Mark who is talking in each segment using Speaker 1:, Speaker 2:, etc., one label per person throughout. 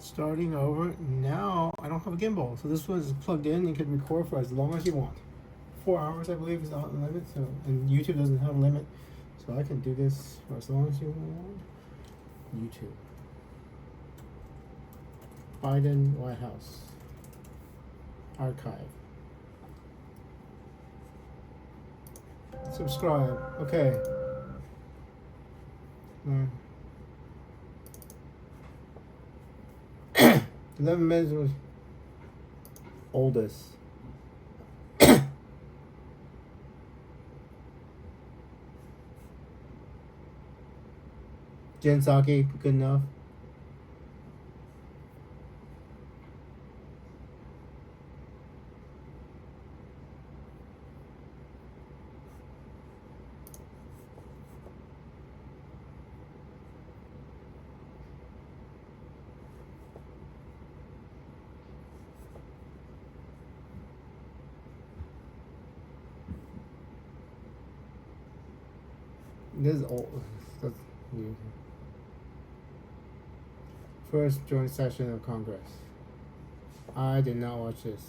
Speaker 1: Starting over. Now I don't have a gimbal, so this one is plugged in. You can record for as long as you want. 4 hours, I believe, is not the limit. So, and YouTube doesn't have a limit, so I can do this for as long as you want. YouTube. Biden White House. Archive. Subscribe. Okay. 11 minutes was oldest. Jen Psaki, good enough. This is old. That's new. First joint session of Congress. I did not watch this.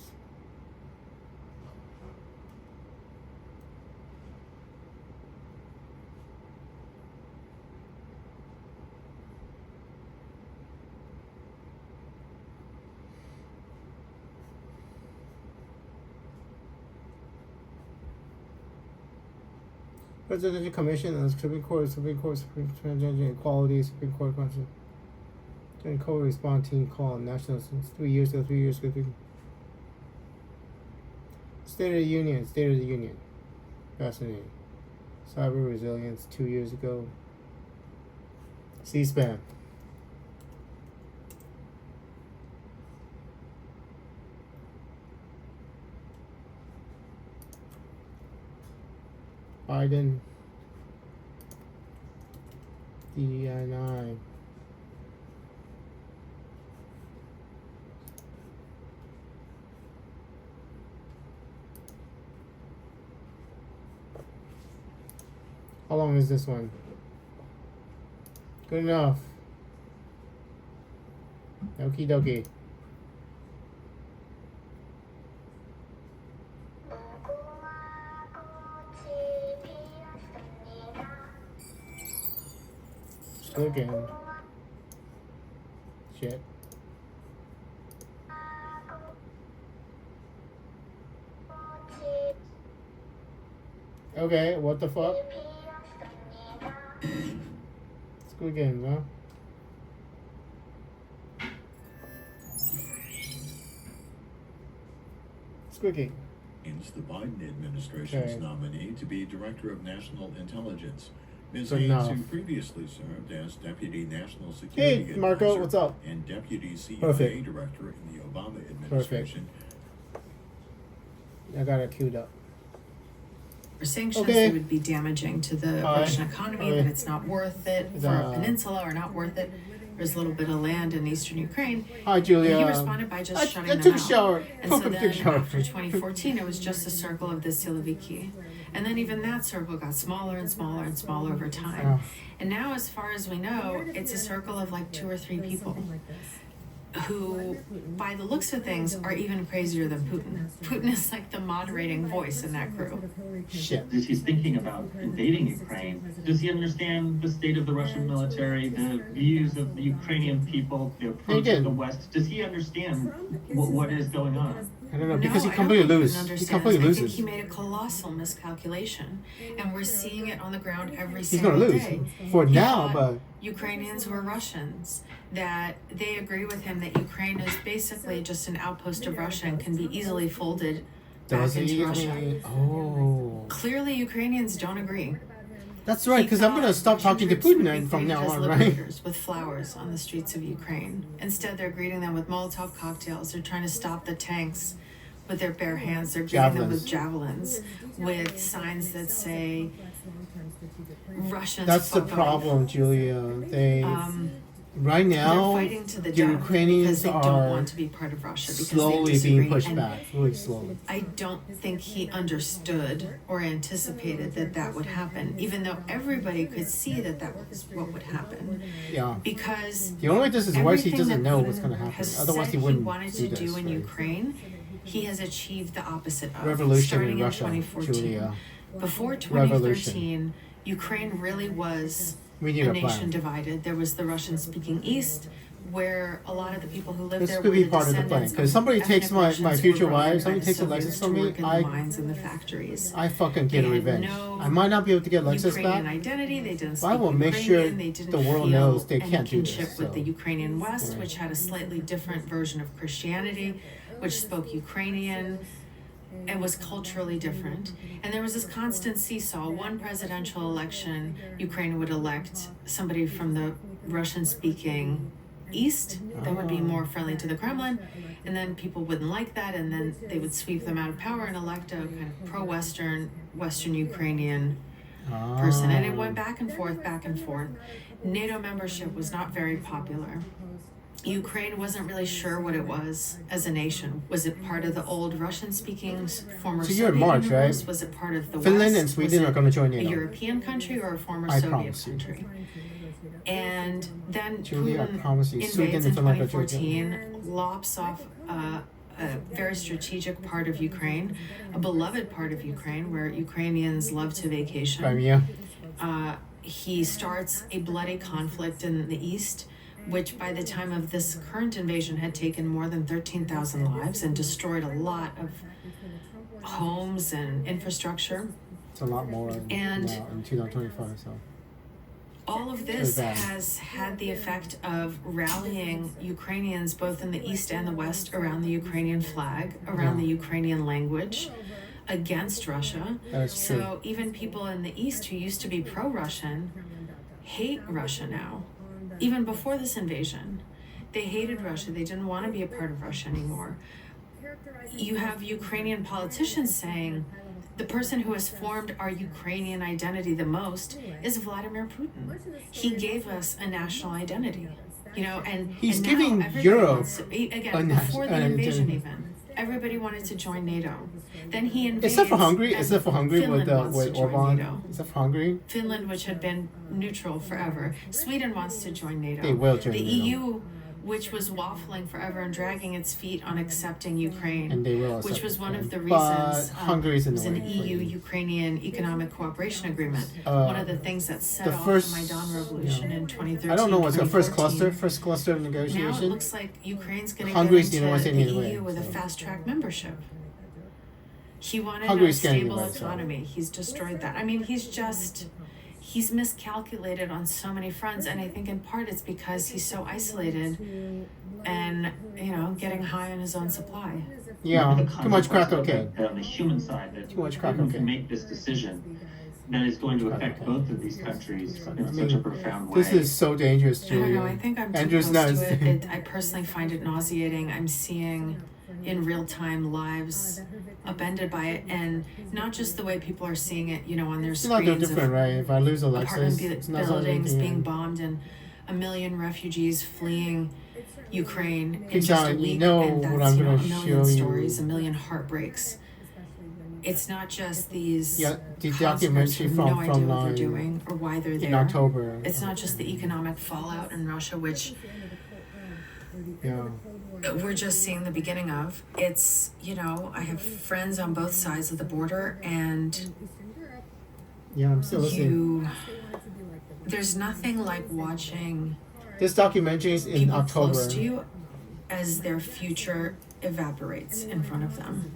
Speaker 1: Presidential Commission on the Supreme Court, Transgender Equality, Supreme Court Council. Then COVID response team called national since 3 years ago. State of the Union. Fascinating. Cyber resilience 2 years ago. C-SPAN. Biden. DEI. How long is this one? Good enough. Okie dokie. Squid Game. Shit. Okay, what the fuck? Squid Game, huh? Squid Game.
Speaker 2: The Biden administration's nominee to be Director of National Intelligence. Ms.
Speaker 1: Good
Speaker 2: Haines,
Speaker 1: enough.
Speaker 2: who previously served as Deputy National Security
Speaker 1: Hey, Marco,
Speaker 2: Advisor
Speaker 1: what's up?
Speaker 2: and Deputy CIA
Speaker 1: Perfect.
Speaker 2: Director in the Obama administration.
Speaker 1: I got it queued up.
Speaker 3: For sanctions,
Speaker 1: Okay.
Speaker 3: it would be damaging to the
Speaker 1: Hi.
Speaker 3: Russian economy,
Speaker 1: Hi.
Speaker 3: that it's not worth it for
Speaker 1: The-
Speaker 3: a peninsula or not worth it. There's a little bit of land in eastern Ukraine.
Speaker 1: Hi, Julia.
Speaker 3: And he responded by just shutting
Speaker 1: I
Speaker 3: them
Speaker 1: took a
Speaker 3: out.
Speaker 1: shower.
Speaker 3: And so
Speaker 1: Took a
Speaker 3: then
Speaker 1: shower.
Speaker 3: after 2014, it was just a circle of the Siloviki. And then even that circle got smaller and smaller and smaller over time.
Speaker 1: Oh.
Speaker 3: And now, as far as we know, it's a circle of like 2 or 3 people who, by the looks of things, are even crazier than Putin. Putin is like the moderating voice in that crew.
Speaker 1: Shit.
Speaker 4: As he's thinking about invading Ukraine, does he understand the state of the Russian military, the views of the Ukrainian people, the approach
Speaker 1: did.
Speaker 4: of the West? Does he understand what is going on?
Speaker 1: I don't know, because
Speaker 3: No,
Speaker 1: he
Speaker 3: I
Speaker 1: completely
Speaker 3: don't think
Speaker 1: loses.
Speaker 3: Putin
Speaker 1: He
Speaker 3: understands.
Speaker 1: completely
Speaker 3: I think
Speaker 1: loses.
Speaker 3: he made a colossal miscalculation, and we're seeing it on the ground every
Speaker 1: He's
Speaker 3: single
Speaker 1: gonna lose
Speaker 3: day.
Speaker 1: for
Speaker 3: He
Speaker 1: now,
Speaker 3: thought
Speaker 1: but
Speaker 3: Ukrainians were Russians, that they agree with him that Ukraine is basically just an outpost of Russia and can be easily folded back
Speaker 1: does
Speaker 3: into
Speaker 1: he?
Speaker 3: Russia.
Speaker 1: Oh,
Speaker 3: Clearly, Ukrainians don't agree.
Speaker 1: that's right. Because I'm gonna stop talking to Putin from now on, right?
Speaker 3: Liberators with flowers on the streets of Ukraine. Instead, they're greeting them with Molotov cocktails. They're trying to stop the tanks with their bare hands. They're greeting them with javelins, with signs that say Russians.
Speaker 1: That's the
Speaker 3: fuck off.
Speaker 1: problem, Julia. They Right now,
Speaker 3: they're fighting to the
Speaker 1: the
Speaker 3: death
Speaker 1: Ukrainians
Speaker 3: because they don't
Speaker 1: are
Speaker 3: want to be part of Russia because
Speaker 1: slowly
Speaker 3: they disagree.
Speaker 1: being pushed
Speaker 3: And
Speaker 1: back, really slowly.
Speaker 3: I don't think he understood or anticipated that that would happen, even though everybody could see that that was what would happen.
Speaker 1: Yeah.
Speaker 3: Because
Speaker 1: The only way this is worse, he
Speaker 3: everything
Speaker 1: doesn't
Speaker 3: that
Speaker 1: know
Speaker 3: Putin
Speaker 1: what's going to happen.
Speaker 3: has
Speaker 1: Otherwise,
Speaker 3: said
Speaker 1: he wouldn't
Speaker 3: wanted
Speaker 1: do
Speaker 3: to do
Speaker 1: this,
Speaker 3: in
Speaker 1: right?
Speaker 3: Ukraine, he has achieved the opposite of.
Speaker 1: Revolution
Speaker 3: starting
Speaker 1: in Russia,
Speaker 3: 2014.
Speaker 1: Julia.
Speaker 3: Before
Speaker 1: Revolution.
Speaker 3: 2013, Ukraine really was
Speaker 1: We need
Speaker 3: a
Speaker 1: a
Speaker 3: nation
Speaker 1: plan.
Speaker 3: divided. There was the Russian-speaking East, where a lot of the people who lived
Speaker 1: This
Speaker 3: there
Speaker 1: could
Speaker 3: were
Speaker 1: be
Speaker 3: the
Speaker 1: part of the plan.
Speaker 3: descendants
Speaker 1: Because
Speaker 3: of
Speaker 1: somebody
Speaker 3: ethnic
Speaker 1: takes my
Speaker 3: Russians who
Speaker 1: future
Speaker 3: were brought in
Speaker 1: wife,
Speaker 3: by
Speaker 1: somebody
Speaker 3: the
Speaker 1: takes
Speaker 3: Soviets
Speaker 1: Alexis
Speaker 3: to
Speaker 1: from me,
Speaker 3: work in the mines and the factories.
Speaker 1: I fucking
Speaker 3: They
Speaker 1: get
Speaker 3: had
Speaker 1: revenge.
Speaker 3: no
Speaker 1: I might not be able to get Alexis
Speaker 3: Ukrainian
Speaker 1: back.
Speaker 3: identity. They didn't
Speaker 1: But I
Speaker 3: speak
Speaker 1: will make
Speaker 3: Ukrainian.
Speaker 1: sure
Speaker 3: They didn't
Speaker 1: the world
Speaker 3: feel
Speaker 1: knows they
Speaker 3: any
Speaker 1: can't do
Speaker 3: kinship
Speaker 1: this,
Speaker 3: with
Speaker 1: so.
Speaker 3: the Ukrainian West,
Speaker 1: Yeah.
Speaker 3: which had a slightly different version of Christianity, which spoke Ukrainian and was culturally different. And there was this constant seesaw. One presidential election, Ukraine would elect somebody from the Russian-speaking East that would be more friendly to the Kremlin, and then people wouldn't like that, and then they would sweep them out of power and elect a kind of pro-Western, Western Ukrainian person. And it went back and forth, back and forth. NATO membership was not very popular. Ukraine wasn't really sure what it was as a nation. Was it part of the old Russian-speaking former
Speaker 1: So you're in
Speaker 3: Soviet
Speaker 1: March,
Speaker 3: universe?
Speaker 1: right?
Speaker 3: Was it part of the
Speaker 1: Finland
Speaker 3: West?
Speaker 1: and Sweden
Speaker 3: Was
Speaker 1: are
Speaker 3: it
Speaker 1: going to join
Speaker 3: a
Speaker 1: NATO.
Speaker 3: European country or a former
Speaker 1: I
Speaker 3: Soviet
Speaker 1: promise you.
Speaker 3: country? And then
Speaker 1: Julie, I
Speaker 3: Putin
Speaker 1: promise you, Sweden
Speaker 3: invades
Speaker 1: and
Speaker 3: in
Speaker 1: Finland are joining.
Speaker 3: 2014, lops off a very strategic part of Ukraine, a beloved part of Ukraine where Ukrainians love to vacation.
Speaker 1: Crimea.
Speaker 3: He starts a bloody conflict in the east, which by the time of this current invasion had taken more than 13,000 lives and destroyed a lot of homes and infrastructure.
Speaker 1: It's a lot more
Speaker 3: And-
Speaker 1: now in 2025, so.
Speaker 3: All of this
Speaker 1: Very bad.
Speaker 3: has had the effect of rallying Ukrainians both in the East and the West around the Ukrainian flag, around
Speaker 1: Yeah.
Speaker 3: the Ukrainian language, against Russia.
Speaker 1: That is true.
Speaker 3: So even people in the East who used to be pro-Russian hate Russia now. Even before this invasion, they hated Russia. They didn't want to be a part of Russia anymore. You have Ukrainian politicians saying, the person who has formed our Ukrainian identity the most is Vladimir Putin. He gave us a national identity, you know, and
Speaker 1: He's
Speaker 3: and now
Speaker 1: giving
Speaker 3: everybody
Speaker 1: Europe
Speaker 3: wants to-
Speaker 1: a
Speaker 3: again
Speaker 1: national
Speaker 3: before the invasion
Speaker 1: identity.
Speaker 3: even. Everybody wanted to join NATO. Then he invades.
Speaker 1: Except for Hungary,
Speaker 3: and
Speaker 1: except for Hungary
Speaker 3: Finland wants
Speaker 1: with
Speaker 3: to join
Speaker 1: Orban.
Speaker 3: NATO.
Speaker 1: Except for Hungary,
Speaker 3: Finland, which had been neutral forever. Sweden wants to join NATO.
Speaker 1: they will join
Speaker 3: The
Speaker 1: NATO.
Speaker 3: EU, which was waffling forever and dragging its feet on accepting Ukraine,
Speaker 1: And they will
Speaker 3: which
Speaker 1: accept
Speaker 3: was one of the
Speaker 1: Ukraine. But
Speaker 3: reasons
Speaker 1: Hungary's in
Speaker 3: was
Speaker 1: the
Speaker 3: an
Speaker 1: way.
Speaker 3: EU-Ukrainian economic cooperation agreement. One of the things that set
Speaker 1: the
Speaker 3: off
Speaker 1: first-
Speaker 3: the Maidan Revolution
Speaker 1: yeah.
Speaker 3: in 2013.
Speaker 1: I don't know what's the first
Speaker 3: 2014.
Speaker 1: cluster of
Speaker 3: Now it
Speaker 1: negotiation.
Speaker 3: looks like Ukraine's going to
Speaker 1: Hungary's
Speaker 3: get
Speaker 1: the
Speaker 3: into
Speaker 1: only
Speaker 3: the
Speaker 1: one
Speaker 3: EU
Speaker 1: anyway,
Speaker 3: with a
Speaker 1: so.
Speaker 3: fast-track membership. He wanted
Speaker 1: Hungary's
Speaker 3: a
Speaker 1: getting
Speaker 3: stable
Speaker 1: away, so.
Speaker 3: economy. He's destroyed that. I mean, he's miscalculated on so many fronts, and I think in part it's because he's so isolated and, you know, getting high on his own supply.
Speaker 1: Yeah,
Speaker 4: The
Speaker 1: too much crack
Speaker 4: consequence of
Speaker 1: cocaine.
Speaker 4: it, on the human side, that
Speaker 1: Too much crack
Speaker 4: Putin
Speaker 1: cocaine.
Speaker 4: can make this decision that is going to affect both of these countries in
Speaker 1: I
Speaker 4: such a
Speaker 1: mean,
Speaker 4: profound way.
Speaker 1: This is so dangerous,
Speaker 3: I don't know, I
Speaker 1: Julia.
Speaker 3: think I'm too
Speaker 1: Andrew's
Speaker 3: close
Speaker 1: nuts.
Speaker 3: to it. I personally find it nauseating. I'm seeing in real time lives upended by it, and not just the way people are seeing it, you know, on their
Speaker 1: It's not no
Speaker 3: screens
Speaker 1: different,
Speaker 3: of
Speaker 1: right? If I lose
Speaker 3: apartment
Speaker 1: Alexis, it's not
Speaker 3: buildings
Speaker 1: something.
Speaker 3: being bombed and a million refugees fleeing Ukraine in
Speaker 1: Keep
Speaker 3: just a
Speaker 1: telling you
Speaker 3: week,
Speaker 1: know
Speaker 3: and
Speaker 1: what
Speaker 3: that's,
Speaker 1: I'm
Speaker 3: you know, a
Speaker 1: gonna
Speaker 3: million
Speaker 1: show you.
Speaker 3: stories, a million heartbreaks. It's not just these
Speaker 1: Yeah, the
Speaker 3: concerts
Speaker 1: documentary
Speaker 3: who have no idea
Speaker 1: from
Speaker 3: what they're doing or why they're
Speaker 1: in
Speaker 3: there.
Speaker 1: October.
Speaker 3: It's not just the economic fallout in Russia, which
Speaker 1: Yeah.
Speaker 3: we're just seeing the beginning of. It's, you know, I have friends on both sides of the border, and
Speaker 1: Yeah, I'm still listening.
Speaker 3: there's nothing like watching
Speaker 1: This documentary is in
Speaker 3: people
Speaker 1: October.
Speaker 3: close to you as their future evaporates in front of them.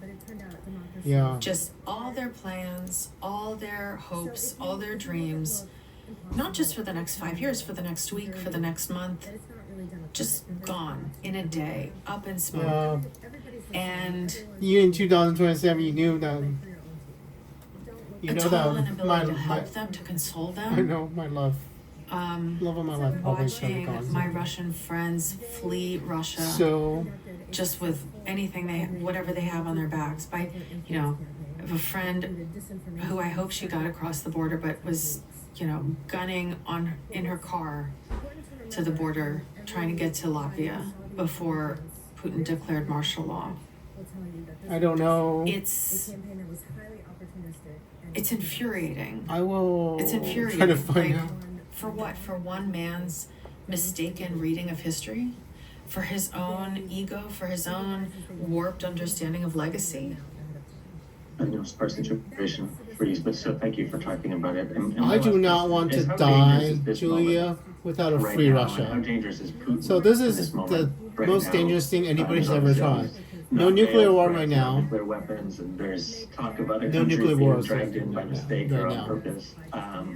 Speaker 1: Yeah.
Speaker 3: Just all their plans, all their hopes, all their dreams, not just for the next 5 years, for the next week, for the next month, just gone in a day, up in smoke.
Speaker 1: Yeah.
Speaker 3: And
Speaker 1: You in 2027, you knew that. You
Speaker 3: a
Speaker 1: know
Speaker 3: total
Speaker 1: that
Speaker 3: inability to help them, to console
Speaker 1: I
Speaker 3: them.
Speaker 1: know my love of my life probably should have
Speaker 3: Watching
Speaker 1: gone.
Speaker 3: my Russian friends flee Russia,
Speaker 1: So
Speaker 3: just with anything whatever they have on their backs. By, you know, I have a friend who I hope she got across the border, but was, you know, gunning in her car to the border, trying to get to Latvia before Putin declared martial law.
Speaker 1: I don't know.
Speaker 3: It's infuriating.
Speaker 1: I will
Speaker 3: It's infuriating.
Speaker 1: try to find
Speaker 3: Like,
Speaker 1: out.
Speaker 3: for what? For one man's mistaken reading of history? For his own ego? For his own warped understanding of legacy?
Speaker 4: Sparse situation for you, but so thank you for talking about it. And
Speaker 1: I do not want to die, Julia, without a free
Speaker 4: How
Speaker 1: Russia.
Speaker 4: dangerous is Putin?
Speaker 1: So this
Speaker 4: in
Speaker 1: is
Speaker 4: moment
Speaker 1: the
Speaker 4: right
Speaker 1: most
Speaker 4: now?
Speaker 1: dangerous thing anybody's
Speaker 4: There's
Speaker 1: ever
Speaker 4: obviously
Speaker 1: tried. No
Speaker 4: not
Speaker 1: nuclear
Speaker 4: failed
Speaker 1: war
Speaker 4: threats
Speaker 1: right
Speaker 4: of
Speaker 1: now.
Speaker 4: Nuclear weapons, and there's talk of other
Speaker 1: No
Speaker 4: countries
Speaker 1: nuclear
Speaker 4: being
Speaker 1: wars
Speaker 4: dragged in by
Speaker 1: right
Speaker 4: mistake
Speaker 1: now.
Speaker 4: or
Speaker 1: Right
Speaker 4: on
Speaker 1: now.
Speaker 4: purpose.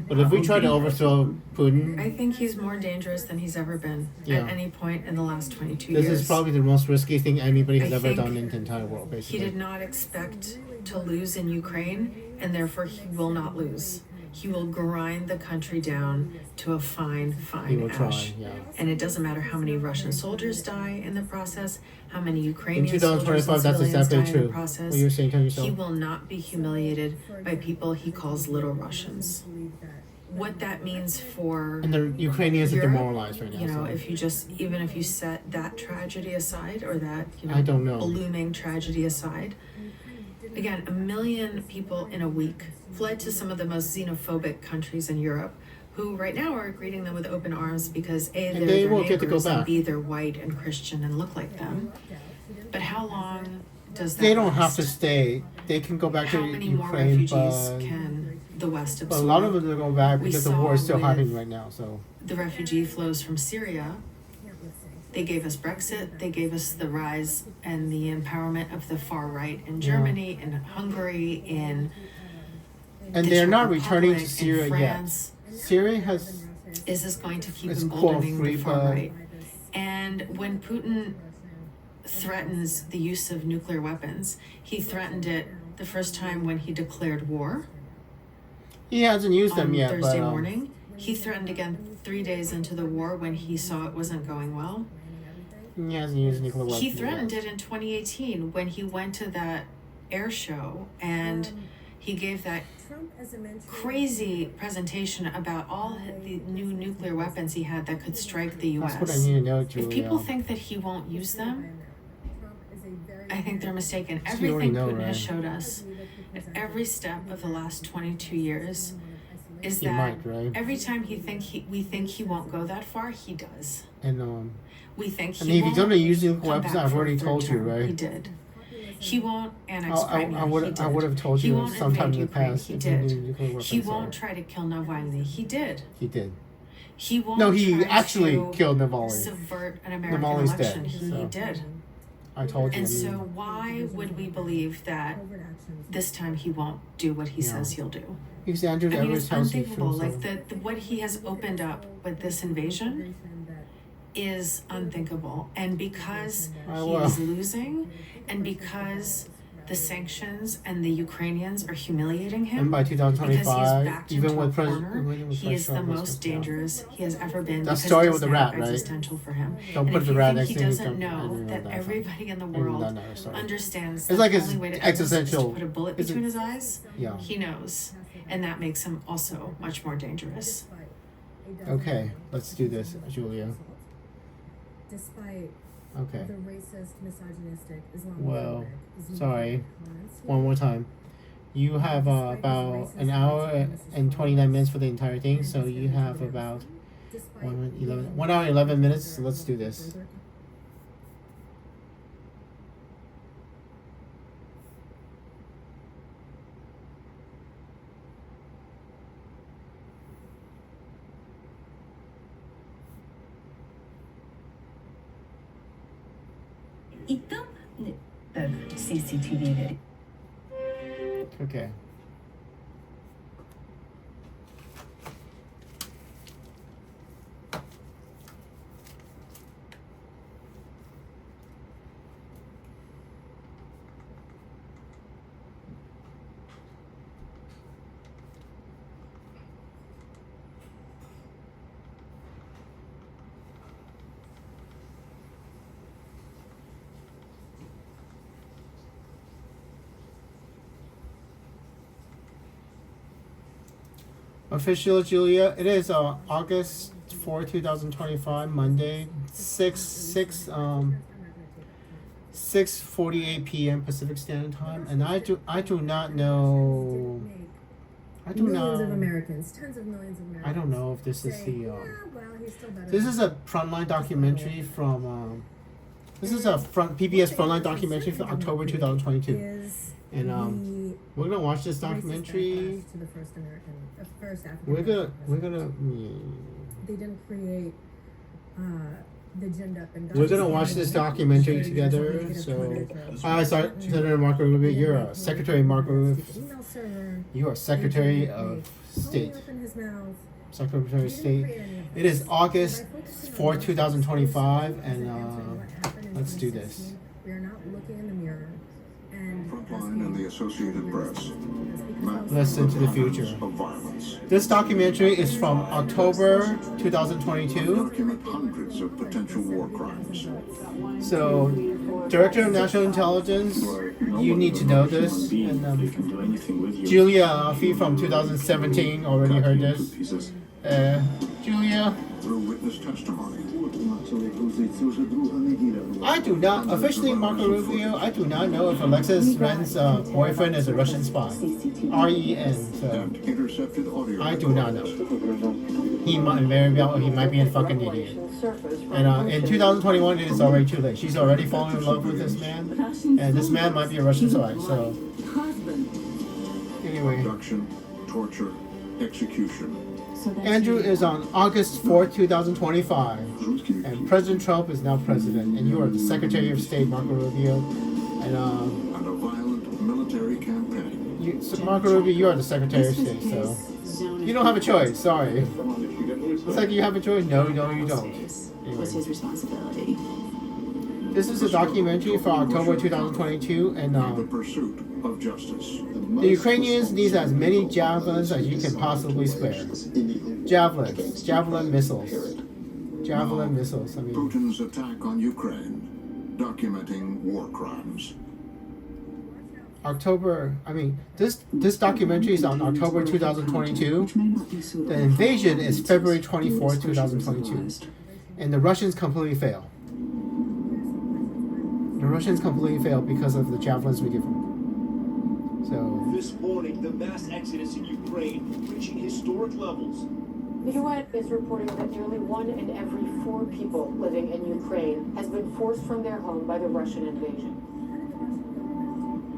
Speaker 1: But if we
Speaker 4: how
Speaker 1: try to
Speaker 4: dangerous
Speaker 1: overthrow Putin,
Speaker 3: I think he's more dangerous than he's ever been
Speaker 1: Yeah.
Speaker 3: at any point in the last 22
Speaker 1: this
Speaker 3: years.
Speaker 1: is probably the most risky thing anybody has
Speaker 3: I
Speaker 1: ever
Speaker 3: think
Speaker 1: done in the entire world,
Speaker 3: He
Speaker 1: basically.
Speaker 3: did not expect to lose in Ukraine, and therefore he will not lose. He will grind the country down to a fine,
Speaker 1: He
Speaker 3: fine
Speaker 1: will try,
Speaker 3: ash.
Speaker 1: yeah.
Speaker 3: And it doesn't matter how many Russian soldiers die in the process, how many
Speaker 1: In
Speaker 3: Ukrainian soldiers
Speaker 1: 2025,
Speaker 3: and
Speaker 1: that's
Speaker 3: civilians
Speaker 1: exactly
Speaker 3: die in
Speaker 1: true.
Speaker 3: the process.
Speaker 1: What you're saying to yourself.
Speaker 3: He will not be humiliated by people he calls little Russians. What that means for
Speaker 1: And the Ukrainians are
Speaker 3: Europe,
Speaker 1: demoralized right now.
Speaker 3: you know,
Speaker 1: so.
Speaker 3: if you just even if you set that tragedy aside, or that, you know,
Speaker 1: I don't know.
Speaker 3: looming tragedy aside, again, 1 million people in a week fled to some of the most xenophobic countries in Europe, who right now are greeting them with open arms because A, they're
Speaker 1: they
Speaker 3: their
Speaker 1: won't get to go
Speaker 3: neighbors, and
Speaker 1: back.
Speaker 3: B, they're white and Christian and look like them. But how long does that
Speaker 1: They don't have
Speaker 3: last?
Speaker 1: to stay. They can go back
Speaker 3: How
Speaker 1: to
Speaker 3: many more
Speaker 1: Ukraine,
Speaker 3: refugees
Speaker 1: but
Speaker 3: can the West absorb?
Speaker 1: a lot of them are going back
Speaker 3: We
Speaker 1: because the
Speaker 3: saw
Speaker 1: war is still
Speaker 3: with-
Speaker 1: happening right now. So
Speaker 3: The refugee flows from Syria. They gave us Brexit. They gave us the rise and the empowerment of the far right in Germany, in Hungary, in
Speaker 1: and
Speaker 3: the
Speaker 1: they're
Speaker 3: Czech
Speaker 1: not returning to
Speaker 3: Republic,
Speaker 1: Syria
Speaker 3: in
Speaker 1: yet.
Speaker 3: France.
Speaker 1: Syria has
Speaker 3: Is this going to keep
Speaker 1: It's
Speaker 3: emboldening
Speaker 1: called
Speaker 3: the far
Speaker 1: free,
Speaker 3: right? And when Putin threatens the use of nuclear weapons, he threatened it the first time when he declared war
Speaker 1: he hasn't used them
Speaker 3: on
Speaker 1: yet,
Speaker 3: Thursday
Speaker 1: but
Speaker 3: morning. He threatened again 3 days into the war when he saw it wasn't going well.
Speaker 1: he hasn't used nuclear weapons.
Speaker 3: He threatened it in 2018 when he went to that air show and he gave that crazy presentation about all the new nuclear weapons he had that could strike the US.
Speaker 1: That's what I need to know, Julia.
Speaker 3: If people think that he won't use them, I think they're mistaken.
Speaker 1: So you already
Speaker 3: Everything
Speaker 1: know,
Speaker 3: Putin has
Speaker 1: right?
Speaker 3: showed us at every step of the last 22 years is
Speaker 1: He
Speaker 3: that
Speaker 1: might, right?
Speaker 3: every time we think he won't go that far, he does.
Speaker 1: And
Speaker 3: We think he
Speaker 1: I mean, if
Speaker 3: won't
Speaker 1: he's gonna use nuclear
Speaker 3: come
Speaker 1: weapons,
Speaker 3: back
Speaker 1: I've
Speaker 3: for a
Speaker 1: already
Speaker 3: third
Speaker 1: told you,
Speaker 3: term. He
Speaker 1: right?
Speaker 3: did. He won't annex Crimea.
Speaker 1: I
Speaker 3: He
Speaker 1: would
Speaker 3: did.
Speaker 1: have told
Speaker 3: He
Speaker 1: you
Speaker 3: won't
Speaker 1: sometime in
Speaker 3: invade
Speaker 1: the
Speaker 3: Ukraine.
Speaker 1: past.
Speaker 3: He
Speaker 1: if
Speaker 3: did.
Speaker 1: knew nuclear weapons,
Speaker 3: He
Speaker 1: so
Speaker 3: won't try to kill Navalny. He did.
Speaker 1: He did.
Speaker 3: He won't.
Speaker 1: No, he
Speaker 3: try
Speaker 1: actually
Speaker 3: to
Speaker 1: killed Navalny.
Speaker 3: subvert an American
Speaker 1: Navalny's
Speaker 3: election.
Speaker 1: dead,
Speaker 3: He
Speaker 1: so.
Speaker 3: did.
Speaker 1: I told you.
Speaker 3: And
Speaker 1: I mean,
Speaker 3: so why would we believe that this time he won't do what he
Speaker 1: Yeah.
Speaker 3: says he'll do?
Speaker 1: because Andrew
Speaker 3: I mean,
Speaker 1: Edwards
Speaker 3: it's
Speaker 1: tells you
Speaker 3: unthinkable.
Speaker 1: so.
Speaker 3: Like the what he has opened up with this invasion is unthinkable. And because
Speaker 1: I
Speaker 3: he
Speaker 1: will.
Speaker 3: is losing, and because the sanctions and the Ukrainians are humiliating him,
Speaker 1: And by
Speaker 3: because he is
Speaker 1: 2025,
Speaker 3: backed
Speaker 1: even
Speaker 3: into
Speaker 1: with
Speaker 3: a
Speaker 1: President,
Speaker 3: corner, he is the most dangerous he has ever been.
Speaker 1: That
Speaker 3: because
Speaker 1: story
Speaker 3: it
Speaker 1: with
Speaker 3: is
Speaker 1: the
Speaker 3: now
Speaker 1: rat, right?
Speaker 3: existential for him.
Speaker 1: Don't
Speaker 3: And
Speaker 1: put
Speaker 3: if
Speaker 1: the
Speaker 3: you
Speaker 1: rat
Speaker 3: think
Speaker 1: next
Speaker 3: he
Speaker 1: to me,
Speaker 3: doesn't
Speaker 1: don't- I
Speaker 3: know
Speaker 1: remember
Speaker 3: that
Speaker 1: that.
Speaker 3: everybody in the
Speaker 1: I remember
Speaker 3: world
Speaker 1: that now, sorry.
Speaker 3: understands
Speaker 1: It's
Speaker 3: that
Speaker 1: like
Speaker 3: the
Speaker 1: it's
Speaker 3: only way to end this is to
Speaker 1: existential.
Speaker 3: put a bullet
Speaker 1: It's
Speaker 3: between his eyes,
Speaker 1: Yeah.
Speaker 3: he knows. And that makes him also much more dangerous.
Speaker 1: Okay, let's do this, Julia.
Speaker 5: Despite
Speaker 1: Okay.
Speaker 5: the racist, misogynistic, Islamophobic,
Speaker 1: Well,
Speaker 5: xenophobic
Speaker 1: sorry.
Speaker 5: comments,
Speaker 1: One more time. You have about an hour and 29 minutes for the entire thing, so you have about
Speaker 5: despite
Speaker 1: 1 hour 11 minutes. So let's do this.
Speaker 5: further
Speaker 6: І там CCTV
Speaker 1: Okay. Official Julia, it is August 24, 2025, Monday, 6:48 p.m. Pacific Standard Time, and I do not know. I do
Speaker 5: Millions
Speaker 1: not.
Speaker 5: of Americans, tens of millions of Americans.
Speaker 1: I don't know if this is
Speaker 5: say,
Speaker 1: the.
Speaker 5: well, he's still better
Speaker 1: This
Speaker 5: than
Speaker 1: is a frontline documentary from. This is a PBS frontline documentary from October 2022,
Speaker 5: is
Speaker 1: and
Speaker 5: the
Speaker 1: we're gonna watch this
Speaker 5: racist
Speaker 1: documentary.
Speaker 5: backlash to the first African
Speaker 1: We're
Speaker 5: American
Speaker 1: gonna.
Speaker 5: They didn't create the gender up and
Speaker 1: We're gonna watch this documentary together. So, sorry, Senator Marco Rubio, you're a Secretary Marco Rubio. You are Secretary of State. Secretary of State. It is August 4th, 2025, and let's do this.
Speaker 5: We are not looking in the mirror.
Speaker 6: Frontline and the Associated Press.
Speaker 1: Listen to the future.
Speaker 6: Of violence.
Speaker 1: This documentary is from October 2022.
Speaker 6: Document hundreds of potential war crimes.
Speaker 1: So, Director of National Intelligence, you need to know this. And Julia Ioffe from 2017 already heard this. Julia,
Speaker 6: Through witness testimony.
Speaker 1: I do not officially, Marco Rubio. I do not know if Alexis Ren's boyfriend is a Russian spy. REN. So
Speaker 6: And intercepted audio.
Speaker 1: I do not know. He might very well. He might be a fucking idiot. And in 2021, it is already too late. She's already fallen in love with this man, and this man might be a Russian spy. So anyway,
Speaker 6: Abduction, torture, execution.
Speaker 1: Andrew is on August 4th, 2025, and President Trump is now president, and you are the Secretary of State, Marco Rubio, and
Speaker 6: And a violent military campaign.
Speaker 1: so Marco Rubio, you are the Secretary of State, so you don't have a choice. Sorry. It's like you have a choice. No, you don't.
Speaker 7: Was his responsibility.
Speaker 1: This is a documentary for October 2022, and
Speaker 6: The pursuit of justice.
Speaker 1: the Ukrainians need as many javelins as you can possibly spare. Javelin missiles. Javelin missiles. I mean,
Speaker 6: Putin's attack on Ukraine. Documenting war crimes.
Speaker 1: This documentary is on October 2022. The invasion is February 24th, 2022, and the Russians completely fail. The Russians completely fail because of the javelins we give them. So
Speaker 8: This morning, the mass exodus in Ukraine reaching historic levels.
Speaker 9: The UN is reporting that nearly 1 in every 4 people living in Ukraine has been forced from their home by the Russian invasion.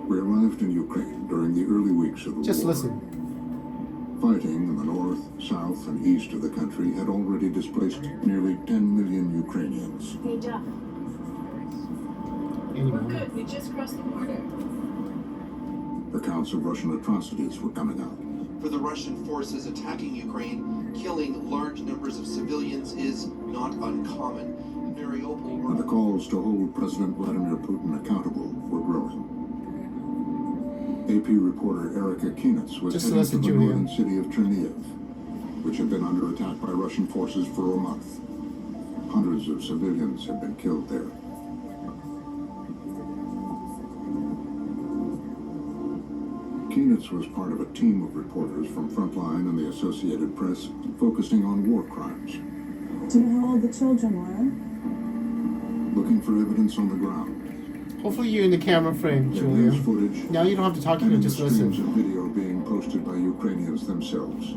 Speaker 6: We arrived in Ukraine during the early weeks of the
Speaker 1: just
Speaker 6: war.
Speaker 1: listen.
Speaker 6: Fighting in the north, south, and east of the country had already displaced nearly 10 million Ukrainians.
Speaker 9: Hey, Jeff.
Speaker 1: Anyway.
Speaker 9: We just crossed the border.
Speaker 6: Accounts of Russian atrocities were coming out.
Speaker 10: For the Russian forces attacking Ukraine, killing large numbers of civilians is not uncommon. In Mariupol,
Speaker 6: And the calls to hold President Vladimir Putin accountable were growing. AP reporter Erika Kienitz was
Speaker 1: Just
Speaker 6: heading to
Speaker 1: listen,
Speaker 6: the
Speaker 1: Julia.
Speaker 6: northern city of Chernihiv, which had been under attack by Russian forces for a month. Hundreds of civilians had been killed there. Kienitz was part of a team of reporters from Frontline and the Associated Press focusing on war crimes.
Speaker 11: Do you know how old the children were?
Speaker 6: Looking for evidence on the ground.
Speaker 1: Hopefully you're in the camera frame,
Speaker 6: Their
Speaker 1: Julia.
Speaker 6: news footage.
Speaker 1: Now you don't have to talk to
Speaker 6: And
Speaker 1: me,
Speaker 6: in the
Speaker 1: just
Speaker 6: streams
Speaker 1: listen.
Speaker 6: of video being posted by Ukrainians themselves.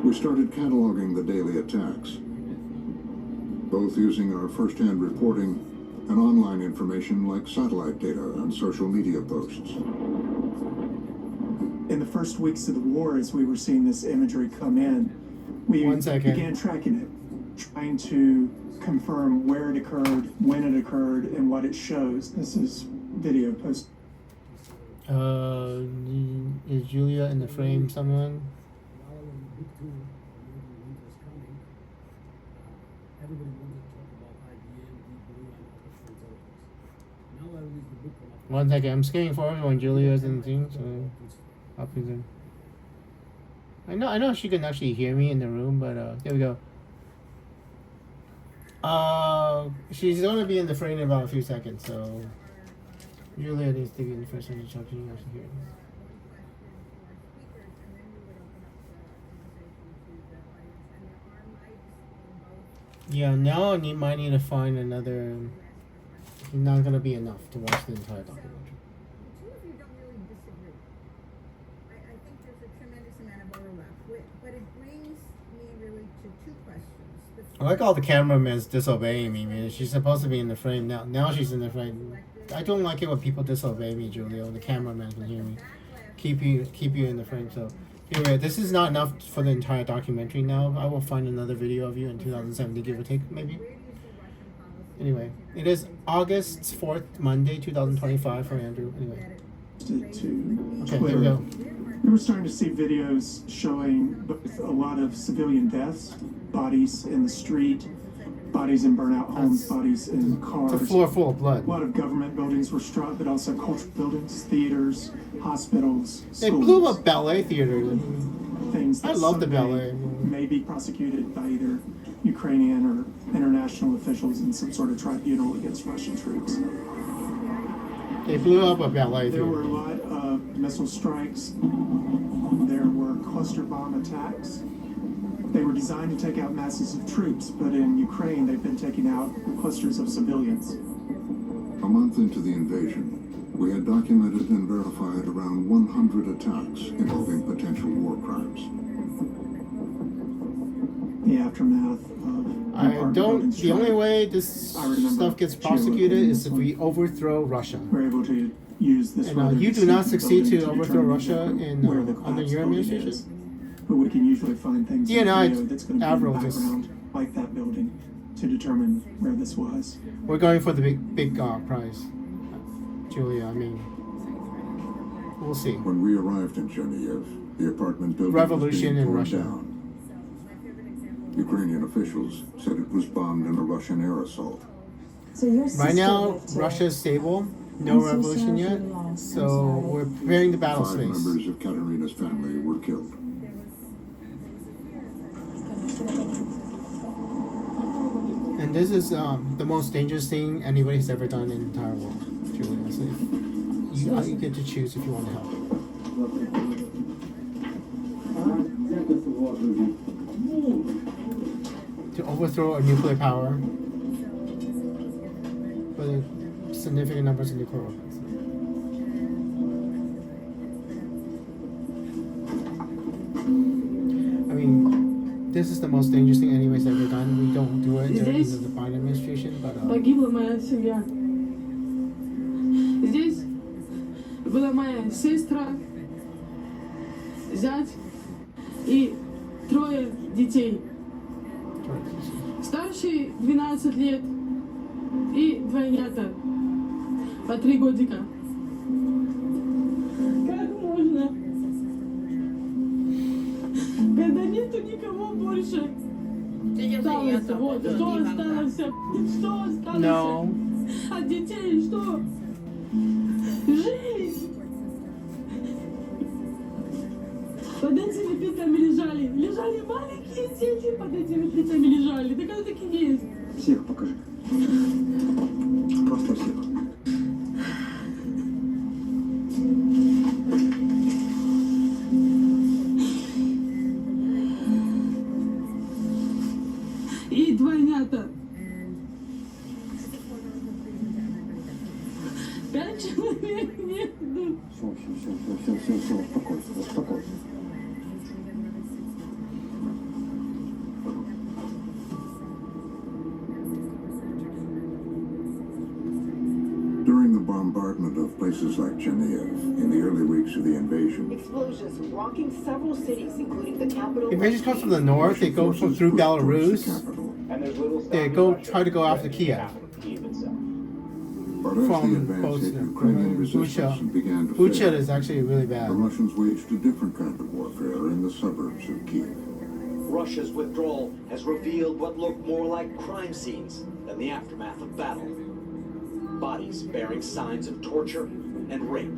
Speaker 6: We started cataloging the daily attacks, both using our first-hand reporting and online information like satellite data and social media posts.
Speaker 12: In the first weeks of the war, as we were seeing this imagery come in, we
Speaker 1: 1 second.
Speaker 12: began tracking it, trying to confirm where it occurred, when it occurred, and what it shows. This is video post.
Speaker 1: Is Julia in the frame? Someone? One second, I'm skipping forward when Julia's in the thing, so I'll present. I know she can actually hear me in the room, but there we go. She's gonna be in the frame in about a few seconds, so Julia needs to be in the first introduction. You actually hear Yeah, now might need to find another. Not gonna be enough to watch the entire documentary.
Speaker 5: Two of you don't really disagree. I think there's a tremendous amount of overlap, but it brings me really to two questions.
Speaker 1: I like all the cameramen disobeying me, man. She's supposed to be in the frame now. Now she's in the frame. I don't like it when people disobey me, Julio. The cameraman can hear me. Keep you in the frame. So anyway, this is not enough for the entire documentary now. I will find another video of you in 2017, give or take, maybe. Anyway, it is August 4th, Monday, 2025 for Andrew. Anyway.
Speaker 12: To
Speaker 1: Okay, here we go.
Speaker 12: We were starting to see videos showing both a lot of civilian deaths, bodies in the street, bodies in burnout homes, bodies in cars.
Speaker 1: It's a floor full of blood.
Speaker 12: A lot of government buildings were struck, but also cultural buildings, theaters, hospitals,
Speaker 1: They
Speaker 12: schools.
Speaker 1: blew up ballet theater.
Speaker 12: Things that
Speaker 1: I love the
Speaker 12: someday
Speaker 1: ballet.
Speaker 12: may be prosecuted by either Ukrainian or international officials in some sort of tribunal against Russian troops.
Speaker 1: They blew up a ballet
Speaker 12: There were a
Speaker 1: theater.
Speaker 12: lot of missile strikes. There were cluster bomb attacks. They were designed to take out masses of troops, but in Ukraine they've been taking out clusters of civilians.
Speaker 6: A month into the invasion, we had documented and verified around 100 attacks involving potential war crimes.
Speaker 12: The aftermath of
Speaker 1: The only way this stuff gets prosecuted is if we overthrow Russia.
Speaker 12: We're able to use this.
Speaker 1: And you do not succeed to overthrow Russia in under your administration.
Speaker 12: But we can usually find things in the video that's going to be in the
Speaker 1: Avril just
Speaker 12: background, like that building, to determine where this was.
Speaker 1: We're going for the big prize, Julia. I mean, we'll see.
Speaker 6: When we arrived in Genevieve, the apartment building
Speaker 1: Revolution
Speaker 6: was being
Speaker 1: in
Speaker 6: torn
Speaker 1: Russia.
Speaker 6: down. Ukrainian officials said it was bombed in a Russian air assault.
Speaker 11: So your
Speaker 1: Right
Speaker 11: sister
Speaker 1: now,
Speaker 11: lived here.
Speaker 1: Russia is stable. No
Speaker 11: I'm so
Speaker 1: revolution
Speaker 11: sorry
Speaker 1: yet.
Speaker 11: for the loss. I'm
Speaker 1: So
Speaker 11: sorry.
Speaker 1: we're preparing the battle
Speaker 6: 5
Speaker 1: space.
Speaker 6: members of Katerina's family were killed.
Speaker 1: And this is the most dangerous thing anybody's ever done in the entire world, Julia. So you get to choose if you want to help. To overthrow a nuclear power with significant numbers of nuclear weapons. I mean, this is the most dangerous thing anybody's ever done. We don't do it during the Biden administration, but
Speaker 13: Погибла моя семья. Здесь была моя сестра, зять и 3 детей. Старший 12 лет и двойнята по 3 годика. Как можно? Когда нету никого больше. Осталось, вот, что осталось? Что осталось?
Speaker 1: No.
Speaker 13: От детей что? Жизнь! Под этими плитами лежали. Лежали маленькие дети, под этими плитами лежали. Да как таки есть?
Speaker 12: Всех покажи. Просто всех.
Speaker 13: И двойнята. 5 человек нету.
Speaker 6: Все, успокойся. During the bombardment of places like Genevieve in the early weeks of the invasion,
Speaker 9: Explosions rocking several cities, including the capital.
Speaker 1: Invasions come from the north. They go through Belarus. They try to go after Kiev.
Speaker 6: but as the
Speaker 1: From
Speaker 6: advance
Speaker 1: both
Speaker 6: hit Ukrainian resistance and began to
Speaker 1: Bucha
Speaker 6: fail,
Speaker 1: is actually really
Speaker 6: the
Speaker 1: bad.
Speaker 6: Russians waged a different kind of warfare in the suburbs of Kiev.
Speaker 8: Russia's withdrawal has revealed what looked more like crime scenes than the aftermath of battle. Bodies bearing signs of torture and rape.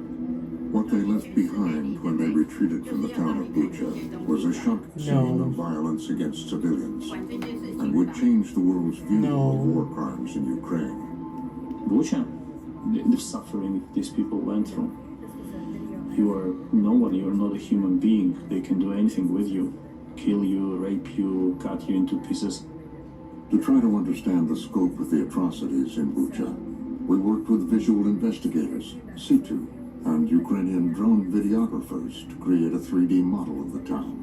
Speaker 6: What they left behind when they retreated from the town of Bucha was a shock scene of violence against civilians and would change the world's view of war crimes in Ukraine.
Speaker 14: Bucha, the suffering these people went through. You are no one, you are not a human being. They can do anything with you. Kill you, rape you, cut you into pieces.
Speaker 6: To try to understand the scope of the atrocities in Bucha, we worked with visual investigators, situ, and Ukrainian drone videographers to create a 3D model of the town.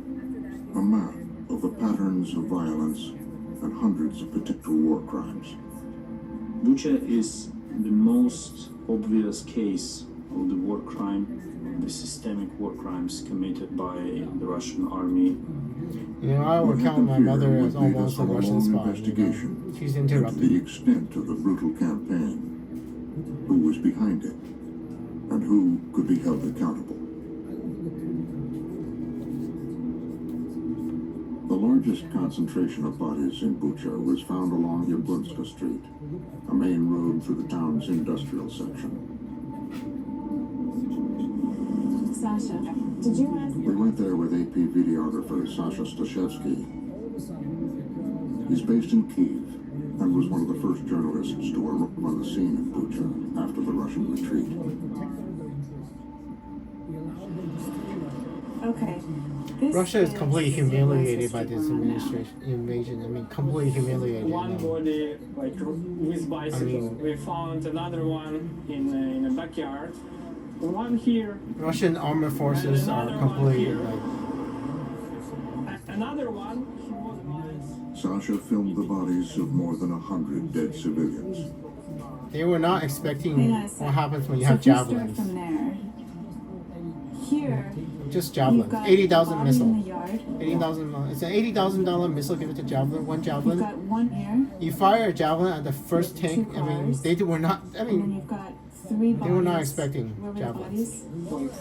Speaker 6: A map of the patterns of violence and hundreds of potential war crimes.
Speaker 14: Bucha is the most obvious case of the war crime, the systemic war crimes committed by the Russian army.
Speaker 1: You know, I would count my mother as
Speaker 6: would lead
Speaker 1: almost
Speaker 6: us
Speaker 1: a
Speaker 6: on
Speaker 1: Russian
Speaker 6: long
Speaker 1: spy.
Speaker 6: investigation
Speaker 1: She's
Speaker 6: into the
Speaker 1: interrupted.
Speaker 6: extent of the brutal campaign, who was behind it, and who could be held accountable. The largest concentration of bodies in Bucha was found along Yablunska Street, a main road through the town's industrial section.
Speaker 11: Sasha, did you ask?
Speaker 6: We went there with AP videographer Sasha Stashevsky. He's based in Kyiv and was one of the first journalists to arrive on the scene in Bucha after the Russian retreat.
Speaker 11: Okay. This
Speaker 1: Russia is completely humiliated by this administration invasion. I mean, completely humiliated.
Speaker 15: One body, like with bicycle. We found another one in a backyard. One here.
Speaker 1: Russian armed forces are completely like.
Speaker 15: Another one. He was blind.
Speaker 6: Sasha filmed the bodies of more than 100 dead civilians.
Speaker 1: They were not expecting
Speaker 11: Hang on a sec.
Speaker 1: what happens when you
Speaker 11: So
Speaker 1: have
Speaker 11: if you start
Speaker 1: javelins.
Speaker 11: from there. Here.
Speaker 1: Just
Speaker 11: You've
Speaker 1: javelins.
Speaker 11: got
Speaker 1: 80,000
Speaker 11: body
Speaker 1: missile.
Speaker 11: in the yard.
Speaker 1: 80,000. It's an $80,000 missile given to javelin. One
Speaker 11: You've
Speaker 1: javelin.
Speaker 11: got one here.
Speaker 1: You fire a javelin at the first tank.
Speaker 11: Two
Speaker 1: I mean,
Speaker 11: cars.
Speaker 1: they were not. I
Speaker 11: And then
Speaker 1: mean,
Speaker 11: you've got three bodies.
Speaker 1: they were not expecting
Speaker 11: Where were the
Speaker 1: javelins.
Speaker 11: bodies?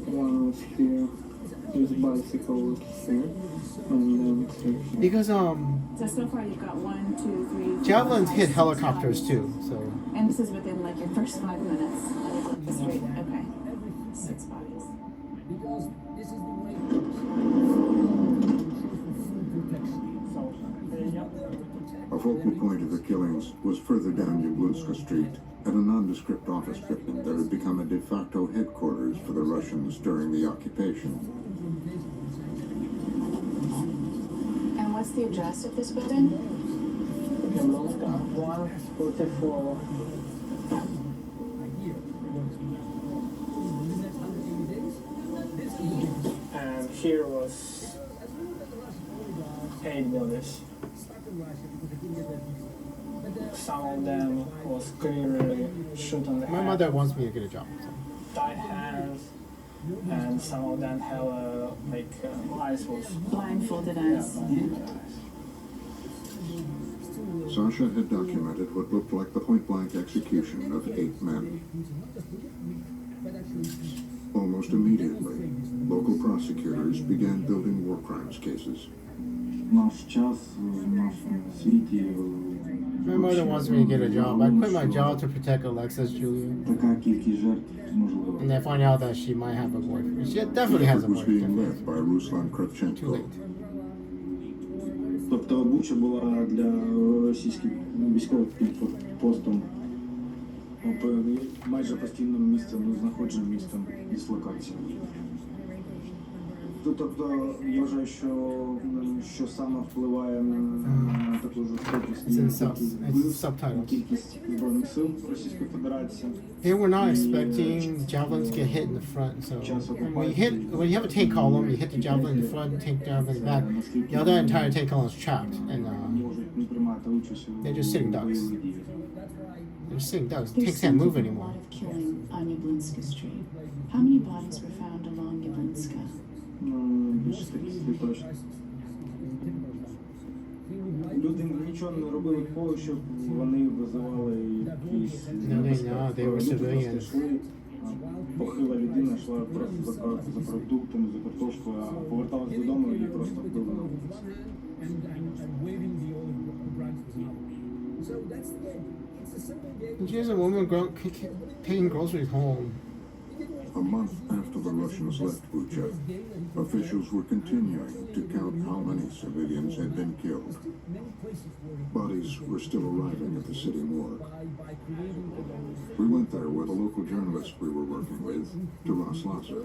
Speaker 15: One was here. His bicycle was here. And then
Speaker 1: Because
Speaker 11: So far you've got 1, 2, 3.
Speaker 1: javelins
Speaker 11: 4,
Speaker 1: hit
Speaker 11: 5, 6
Speaker 1: helicopters
Speaker 11: bodies.
Speaker 1: too. So
Speaker 11: And this is within like your first 5 minutes of the street. Okay. 6 bodies.
Speaker 6: A focal point of the killings was further down Yablunska Street at a nondescript office building that had become a de facto headquarters for the Russians during the occupation.
Speaker 7: And what's the address of this building?
Speaker 15: Jablonska 144. And here was 8 bodies. Some of them was clearly shot on the
Speaker 1: my
Speaker 15: head,
Speaker 1: mother wants me to get a job. So.
Speaker 15: tied hands, and some of them have eyes was
Speaker 11: Blindfolded eyes.
Speaker 15: blindfolded eyes.
Speaker 6: Sasha had documented what looked like the point-blank execution of 8 men. Almost immediately, local prosecutors began building war crimes cases.
Speaker 1: My mother wants me to get a job. I quit my job to protect Alexis Julia. And I find out that she might have a boyfriend. She definitely has a
Speaker 6: was being
Speaker 1: boyfriend.
Speaker 6: led by Ruslan
Speaker 1: Too
Speaker 6: Kravchenko.
Speaker 1: late.
Speaker 14: Тобто Буча була для російських військових постом майже постійним місцем знаходження, місцем дислокації. Тобто я вважаю, що саме впливає на таку жорстокість кількість збройних сил Російської Федерації.
Speaker 1: They were not expecting javelins to get hit in the front. So when you have a tank column, you hit the javelin in the front, tank javelin in the back. The other entire tank column is trapped, and they're just sitting ducks. They're just sitting ducks. Tanks can't move anymore.
Speaker 7: A lot of killing on Yablunska Street. How many bodies were found along Yablunska?
Speaker 14: Більше статистики точно. Люди нічого не робили такого, щоб вони визивали якісь...
Speaker 1: They were civilians.
Speaker 14: Похила людина йшла просто за продуктами, за картошкою, а поверталась додому і просто вбили на вулиці.
Speaker 1: Here's a woman taking groceries home.
Speaker 6: A month after the Russians left Bucha, officials were continuing to count how many civilians had been killed. Bodies were still arriving at the city morgue. We went there with a local journalist we were working with, to Roslaza.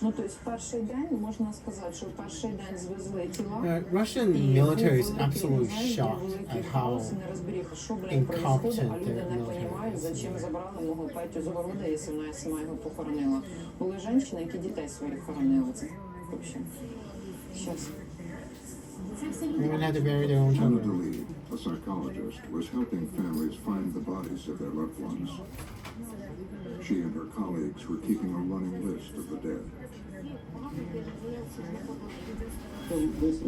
Speaker 11: Ну, то есть перший день, можна сказати, що перший день звезли тіла.
Speaker 1: Russian military is absolutely shocked at how incompetent
Speaker 11: а люди
Speaker 1: their
Speaker 11: не
Speaker 1: military
Speaker 11: розуміють,
Speaker 1: is.
Speaker 11: зачем забрали мого Петю з города, якщо вона сама його похоронила. Були жінки, які дітей своїх хоронили. Це взагалі. Щас.
Speaker 1: Women had to bury their own
Speaker 6: Anna
Speaker 1: children.
Speaker 6: Delee, a psychologist, was helping families find the bodies of their loved ones. She and her colleagues were keeping a running list of the dead.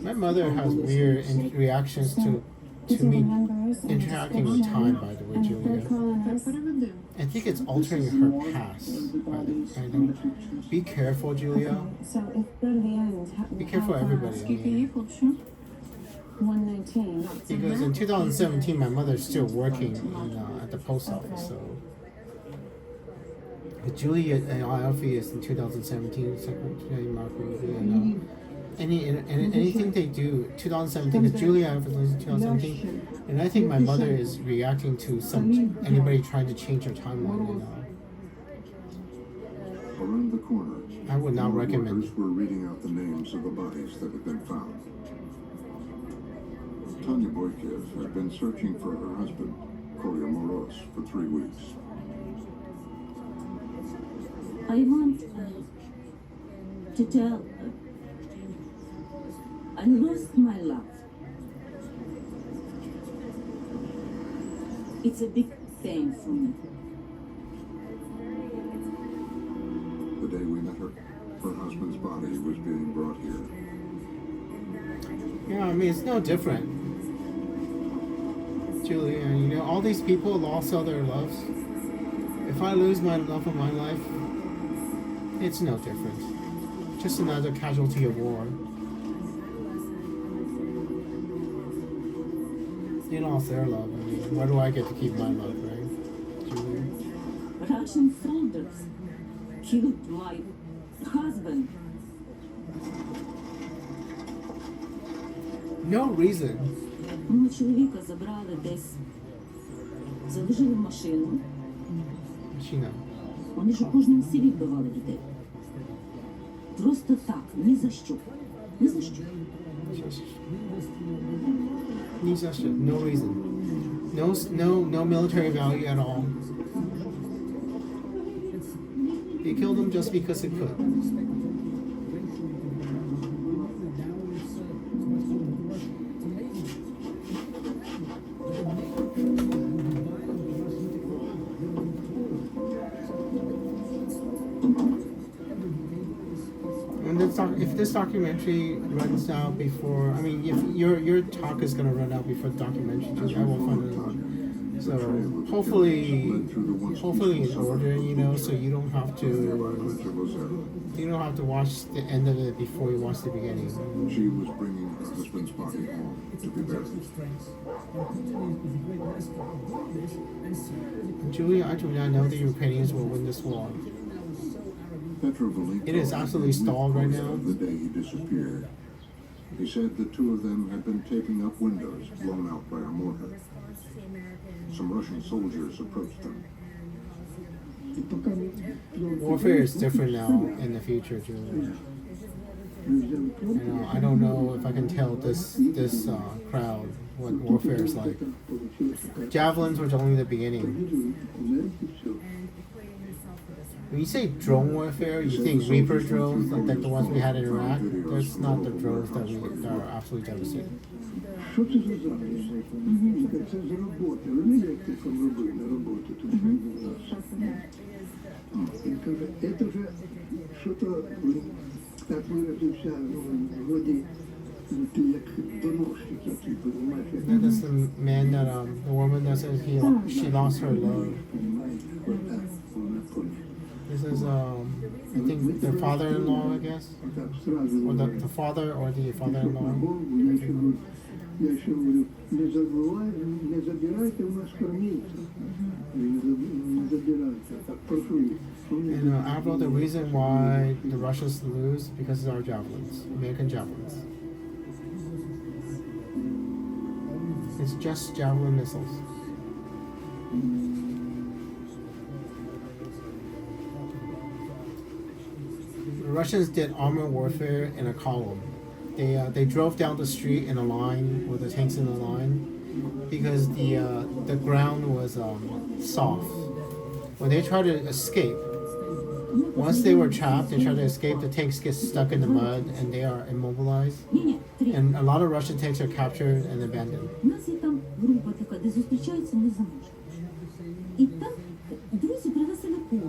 Speaker 1: My mother has weird reactions to me interacting with time, by the way, Julia. I think it's altering her past. I don't. Be careful, Julia. Be careful, everybody. I mean.
Speaker 11: 119.
Speaker 1: Because in 2017, my mother's still working at the post office, so. But Julia and Ioffe is in 2017, Secretary Marco, and anything they do, 2017, because Julia is in 2017, and I think my mother is reacting to anybody trying to change her timeline.
Speaker 6: Around the corner,
Speaker 1: I would not recommend.
Speaker 6: Workers were reading out the names of the bodies that had been found. Tanya Boykev had been searching for her husband, Kolya Moros, for 3 weeks.
Speaker 13: I want to tell I lost my love. It's a big thing for me.
Speaker 6: The day we met her, her husband's body was being brought here.
Speaker 1: Yeah, I mean, it's no different. Julia, all these people lost all their loves. If I lose my love of my life, it's no different. Just another casualty of war. They lost their love. I mean, why do I get to keep my love, right? Julia?
Speaker 13: Russian soldiers killed my husband.
Speaker 1: No reason.
Speaker 13: Мого чоловіка забрали десь, заложили в машину.
Speaker 1: Машина.
Speaker 13: Вони ж у кожному селі вбивали людей. Просто так, ні за що. Ні за що.
Speaker 1: No reason. No military value at all. They killed them just because it could. If this documentary runs out before, I mean, if your talk is going to run out before the documentary, I will find it out. So hopefully in order, so you don't have to watch the end of it before you watch the beginning.
Speaker 6: She was bringing her husband's body home to be buried.
Speaker 1: Julia, I do not know the Ukrainians will win this war. It is absolutely stalled right now.
Speaker 6: The day he disappeared, he said the two of them had been taping up windows blown out by a mortar. Some Russian soldiers approached them.
Speaker 1: Warfare is different now in the future, Julia. I don't know if I can tell this crowd what warfare is like. Javelins were only the beginning. When you say drone warfare, you think Reaper drones, like the ones we had in Iraq. That's not the drones that are absolutely devastating.
Speaker 16: Що це за зараз? Це за роботи. Вони як ти там робили на роботі тут у нас. Він каже, це вже що-то так виразився в воді, ти як доносчик, який, розумієш?
Speaker 1: That's the man that, the woman that says she lost her love. This is, I think their father-in-law, I guess, or the father or the father-in-law.
Speaker 16: Я ще говорю, не забирайте у нас кормильця. Не забирайте. Так, прошу їх.
Speaker 1: And Avril, the reason why the Russians lose because of our javelins, American javelins. It's just javelin missiles. The Russians did armor warfare in a column. They drove down the street in a line with the tanks in a line because the ground was soft. When they tried to escape, once they were trapped, they tried to escape. The tanks get stuck in the mud and they are immobilized. And a lot of Russian tanks are captured and abandoned.
Speaker 13: У нас є там група така, де зустрічаються незаможні. І там друзі пригласили коло.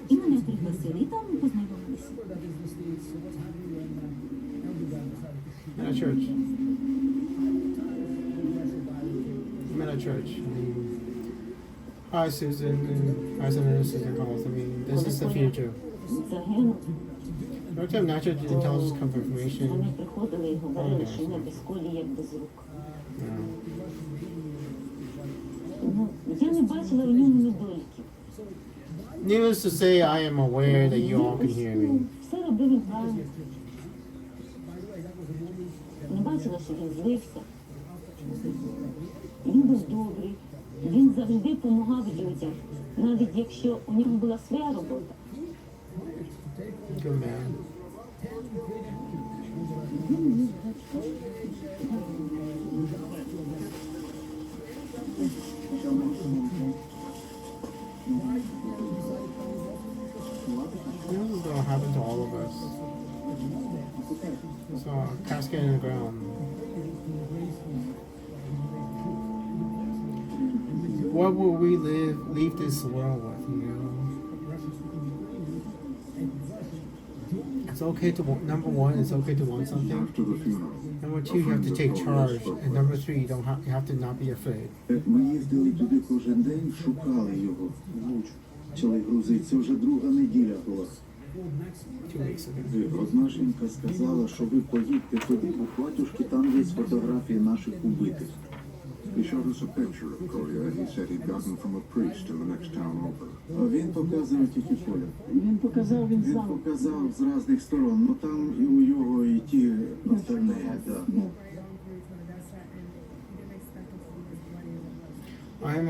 Speaker 13: І мене пригласили, і там ми познайомилися.
Speaker 1: I'm at church. I'm at a church. I mean, hi Susan. Hi Senator Susan Collins. I mean, this is the future. Every time natural intelligence confirmation.
Speaker 13: Вони приходили і говорили, що ми без колі, як без рук. Ну, я не бачила в ньому недоліків.
Speaker 1: Needless to say, I am aware that you all can hear me.
Speaker 13: Все робив він правильно. Не бачила, що він злився. Він був добрий. Він завжди допомагав людям, навіть якщо у нього була своя робота.
Speaker 1: Good man. This is gonna happen to all of us. It's a casket in the ground. What will we leave this world with, you know? It's okay to want, number one, it's okay to want something.
Speaker 6: After the funeral,
Speaker 1: Number two, you have to take charge. And number three, you have to not be afraid.
Speaker 17: Ми їздили туди кожен день, шукали його. Почали грузити. Це вже друга неділя була.
Speaker 1: 2 weeks ago.
Speaker 17: Одна жінка сказала, що ви поїдьте туди, у батюшки там є фотографії наших убитих.
Speaker 6: He showed us a picture of Kolya he said he'd gotten from a priest in the next town over.
Speaker 17: А він показав тільки Коля. Він показав з різних сторон. Ну там і у його, і ті остальні, да.
Speaker 1: I'm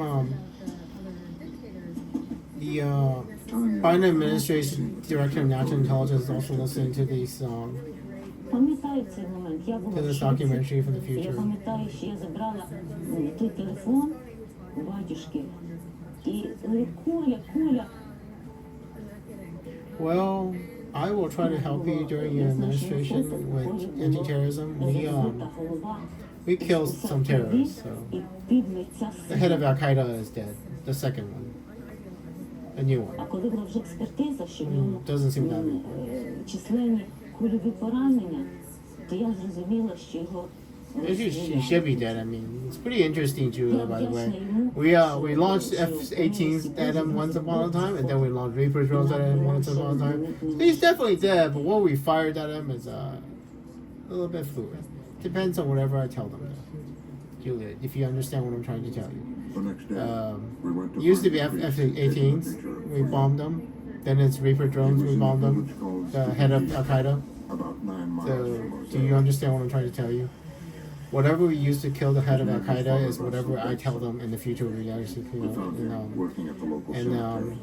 Speaker 1: the Biden administration director of national intelligence is also listening to these
Speaker 13: Пам'ятаю цей момент, я була
Speaker 1: to
Speaker 13: в
Speaker 1: this
Speaker 13: шоці.
Speaker 1: documentary from the
Speaker 13: Я
Speaker 1: future.
Speaker 13: пам'ятаю, що я забрала той телефон у батюшки. І Коля.
Speaker 1: Well, I will try to help you during your administration with anti-terrorism. We killed some terrorists. So the head of Al Qaeda is dead. The second one, a new one.
Speaker 13: А коли була вже експертиза, що в ньому
Speaker 1: Doesn't seem that big.
Speaker 13: численні кульові поранення, то я зрозуміла, що його
Speaker 1: He should be dead. I mean, it's pretty interesting, Julia. By the way, we launched F-18s at him once upon a time, and then we launched Reaper drones at him once upon a time. So he's definitely dead. But what we fired at him is a little bit fluid. Depends on whatever I tell them. Julia, if you understand what I'm trying to tell you.
Speaker 6: The next day, we went to
Speaker 1: Used to be F-18s. We bombed them. Then it's Reaper drones. We bombed them. The head of Al Qaeda.
Speaker 6: about 9 miles
Speaker 1: So,
Speaker 6: from
Speaker 1: do you understand what I'm trying to tell you? Whatever we use to kill the head of Al Qaeda is whatever I tell them in the future we actually kill.
Speaker 6: working at the local
Speaker 1: And
Speaker 6: cemetery.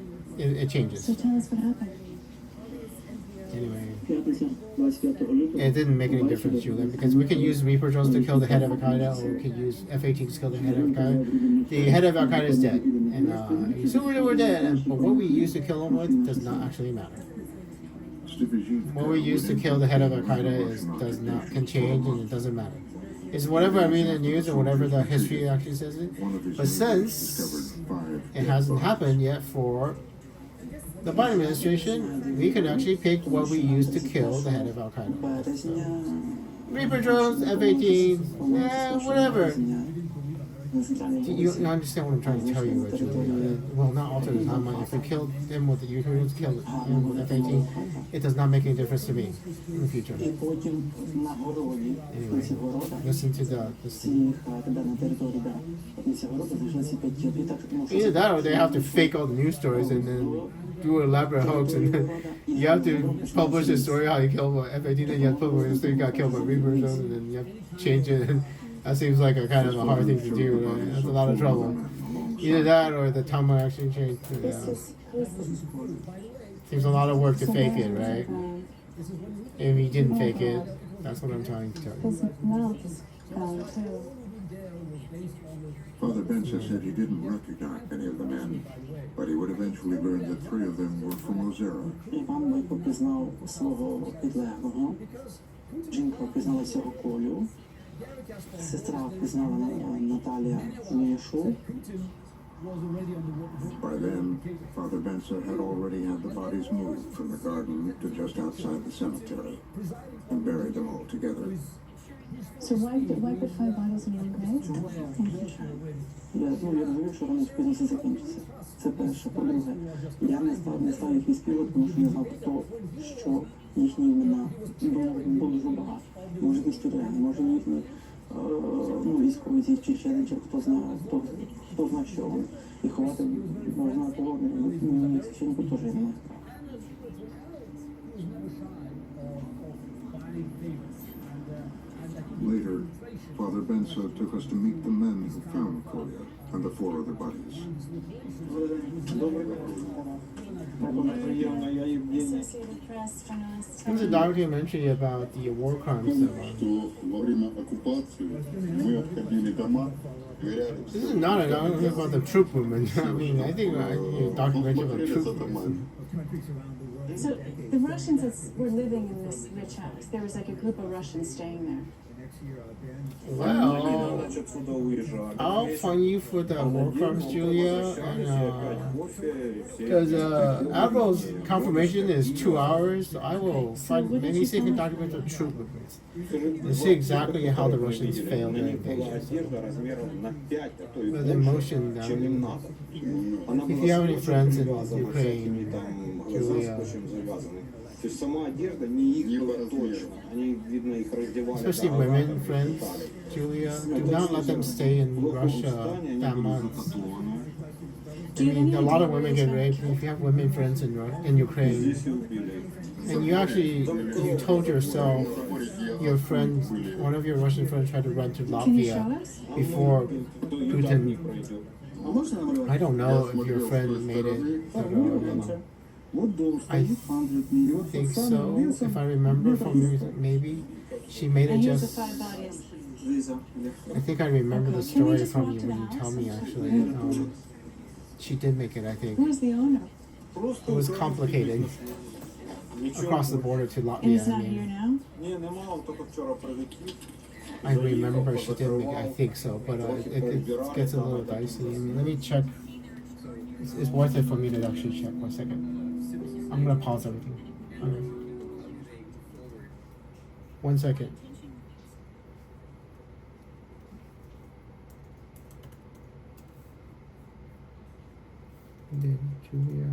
Speaker 1: it changes.
Speaker 11: So tell us what happened.
Speaker 1: Anyway, it didn't make any difference, Julian, because we could use Reaper drones to kill the head of Al Qaeda, or we could use F-18s to kill the head of Al Qaeda. The head of Al Qaeda is dead, and so we're dead. But what we use to kill him with does not actually matter. What we use to kill the head of Al Qaeda can change, and it doesn't matter. It's whatever I read in the news or whatever the history actually says it. But since it hasn't happened yet for the Biden administration, we can actually pick what we use to kill the head of Al Qaeda. So, Reaper drones, F-18s, whatever. You understand what I'm trying to tell you, Julia? Well, not alter the timeline. If we killed him with the Ukrainians, killed him with F-18, it does not make any difference to me in the future. Anyway, listen to this. Either that or they have to fake all the news stories and then do an elaborate hoax, and then you have to publish a story how you killed by F-18, then you have to publish a got killed by Reapers, and then you have to change it. And that seems like a kind of a hard thing to do. Right? That's a lot of trouble. Either that or the timeline actually changed. Seems a lot of work to fake it, right? If he didn't fake it, that's what I'm trying to tell you.
Speaker 6: Father Benson said he didn't recognize any of the men, but he would eventually learn that 3 of them were from Ozera.
Speaker 12: Іван Бойко пізнав свого підлеглого, жінка пізнала цього Колю, сестра пізнала Наталія Мішу.
Speaker 6: By then, Father Benson had already had the bodies moved from the garden to just outside the cemetery and buried them all together.
Speaker 7: So why put 5 bottles in one grave?
Speaker 12: Я розумію, що ранець пізніше закінчиться. Це перше. По-друге, я не став якийсь співак, тому що не знав, хто, що їхні імена було дуже багато. Може якісь тюрени, може їхні військові чи ще один, хто знає, що вони. І ховати можна того, священнику теж немає.
Speaker 6: Later, Father Benson took us to meet the men who found Kolya and the 4 other bodies.
Speaker 1: There's a documentary about the war crimes. This is not a documentary about the troop movement. I mean, I think a documentary about troop movement.
Speaker 7: So the Russians were living in this rich house. There was like a group of Russians staying there.
Speaker 1: Well, I'll fund you for the war crimes, Julia, because Avril's confirmation is 2 hours, so I will find any second document of troop movements and see exactly how the Russians failed their invasion. With emotion, if you have any friends in Ukraine, Julia, especially women friends, Julia, do not let them stay in Russia that months. I mean, a lot of women get raped. If you have women friends in Ukraine, and you told yourself your friend, one of your Russian friends tried to run to Latvia before Putin. I don't know if your friend made it. I think so. If I remember from maybe she made it just. I think I remember the story from you when you tell me actually. She did make it, I think.
Speaker 7: Who's the owner?
Speaker 1: It was complicated. Across the border to Latvia.
Speaker 7: And he's not here now?
Speaker 1: I remember she did make it, I think so, but it gets a little dicey. I mean, let me check. It's worth it for me to actually check. 1 second. I'm gonna pause everything. Okay. 1 second. Then Julia.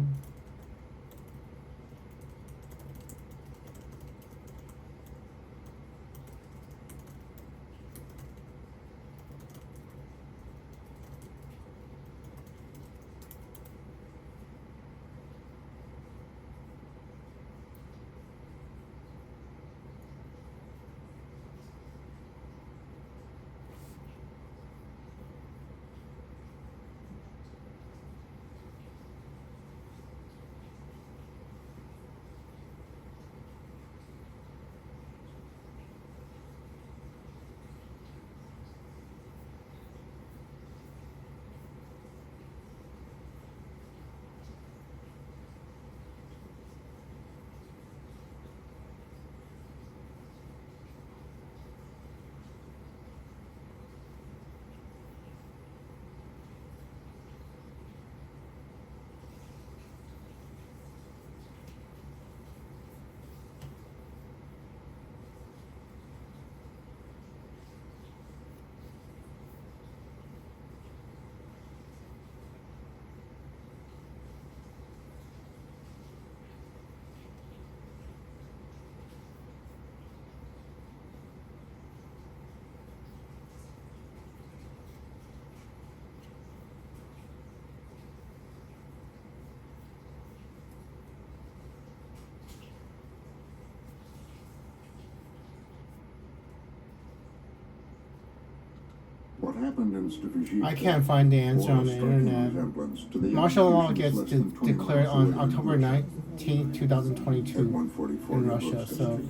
Speaker 6: What happened in Stavrizhivka
Speaker 1: I can't find the answer on the
Speaker 6: bore a striking
Speaker 1: internet.
Speaker 6: resemblance to the
Speaker 1: Martial law
Speaker 6: executions
Speaker 1: gets
Speaker 6: less than 20
Speaker 1: declared
Speaker 6: miles
Speaker 1: on
Speaker 6: away in
Speaker 1: October
Speaker 6: Bucha.
Speaker 1: 19th, 2022
Speaker 6: At 144
Speaker 1: in Russia.
Speaker 6: Yablonska
Speaker 1: So
Speaker 6: Street,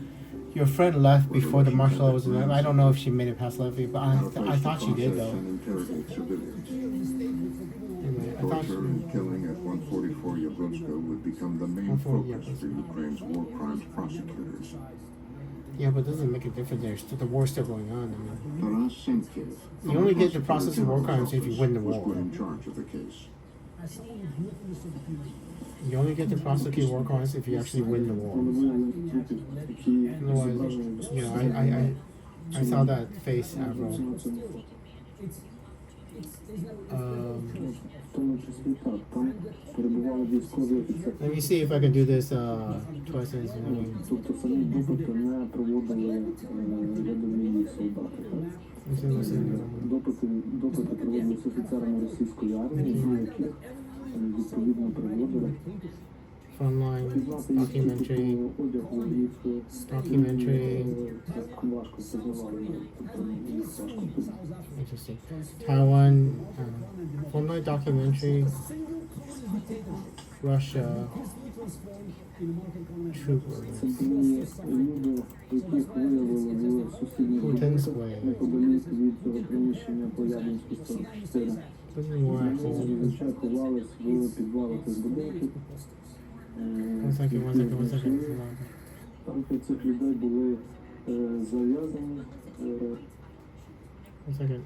Speaker 1: your friend left
Speaker 6: where the
Speaker 1: before the
Speaker 6: Russians
Speaker 1: martial law
Speaker 6: had
Speaker 1: was
Speaker 6: their
Speaker 1: enacted. I don't know if she made it past levy, but
Speaker 6: had a
Speaker 1: I
Speaker 6: place
Speaker 1: thought
Speaker 6: to
Speaker 1: she did
Speaker 6: process
Speaker 1: though.
Speaker 6: and interrogate civilians.
Speaker 1: Anyway, I thought
Speaker 6: Torture and killing at 144 Yablonska would become the main
Speaker 1: 140
Speaker 6: focus for Ukraine's war crimes prosecutors.
Speaker 1: yeah, but it doesn't make a difference. The war's still going on. I mean,
Speaker 6: Taras Senkiev,
Speaker 1: you only get to process war crimes if you win the
Speaker 6: was
Speaker 1: war.
Speaker 6: put in charge of the case.
Speaker 1: You only get to prosecute war crimes if you actually win the war. Otherwise, you know, I saw that face, Avril. Let me see if I can do this twice as
Speaker 14: Тобто самі допити не проводили рядові солдати. Допити проводилися офіцерами російської армії, яких відповідно проводили.
Speaker 1: Frontline documentary. Interesting. Taiwan frontline documentary. Russia troopers. Putin's way.
Speaker 14: Неподалік від цього приміщення по Яблонську 44. Зазвичай ховались в підвалах цих будинків.
Speaker 1: One second.
Speaker 14: Руки цих людей були зав'язані.
Speaker 1: One second.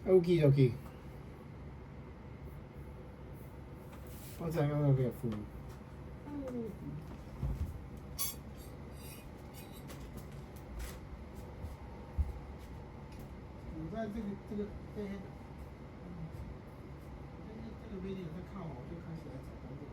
Speaker 1: Okie dokie. One second, I'm gonna get food. 就微信他看完我就开始来找工作。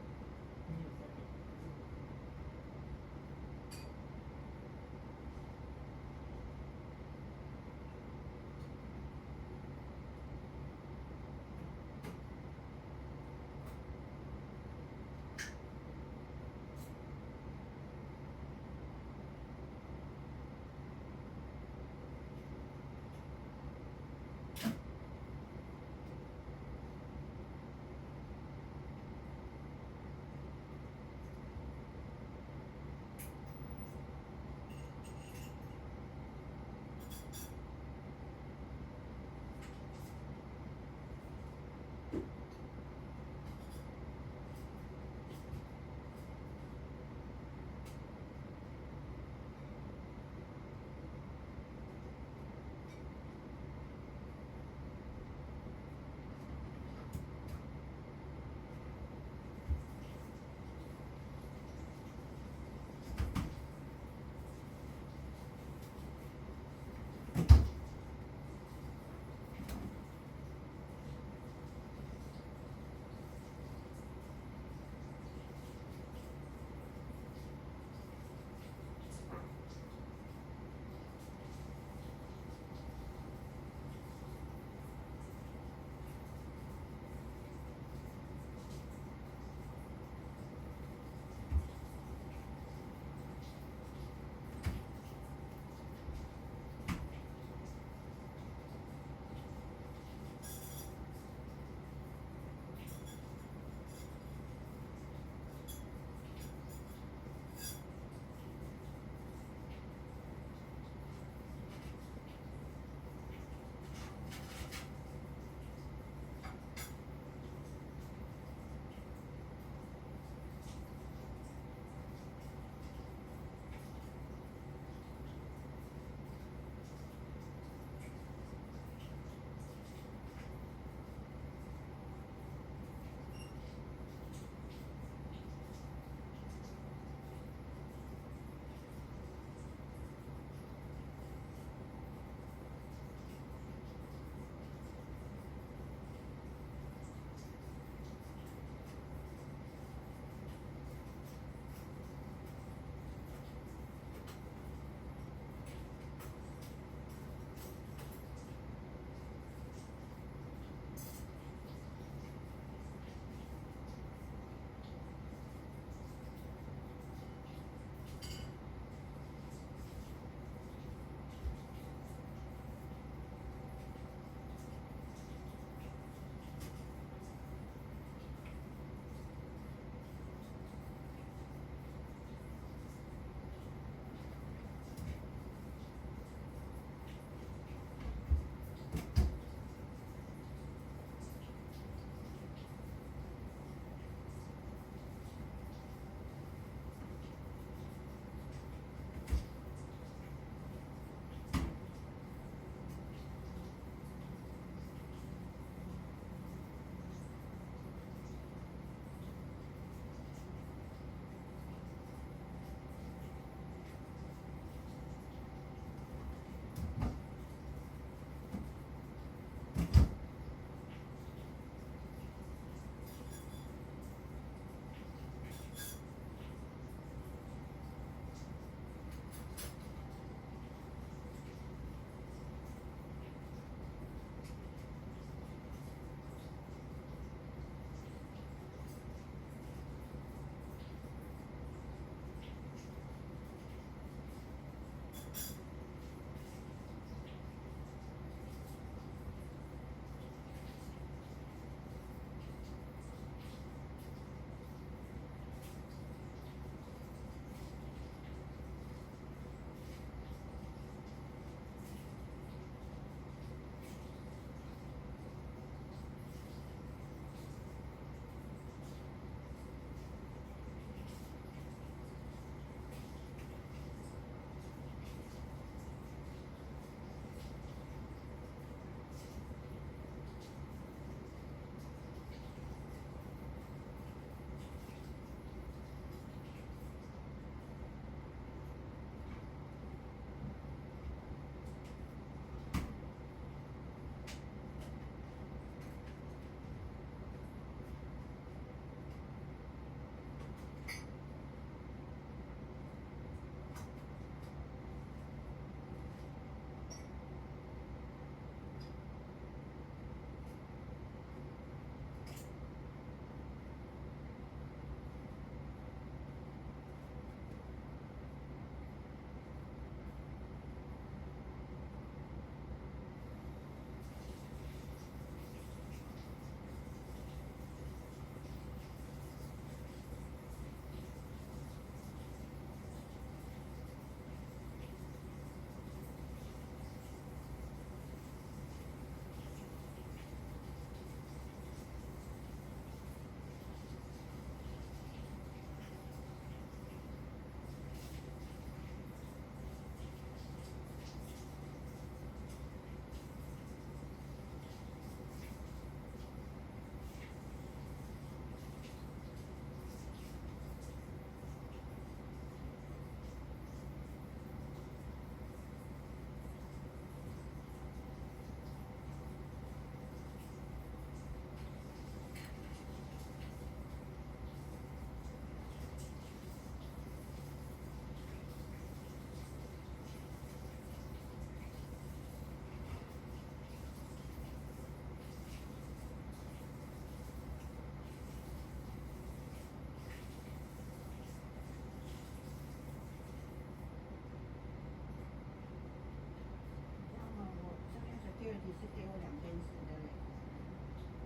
Speaker 5: security 是给我2天时的嘞，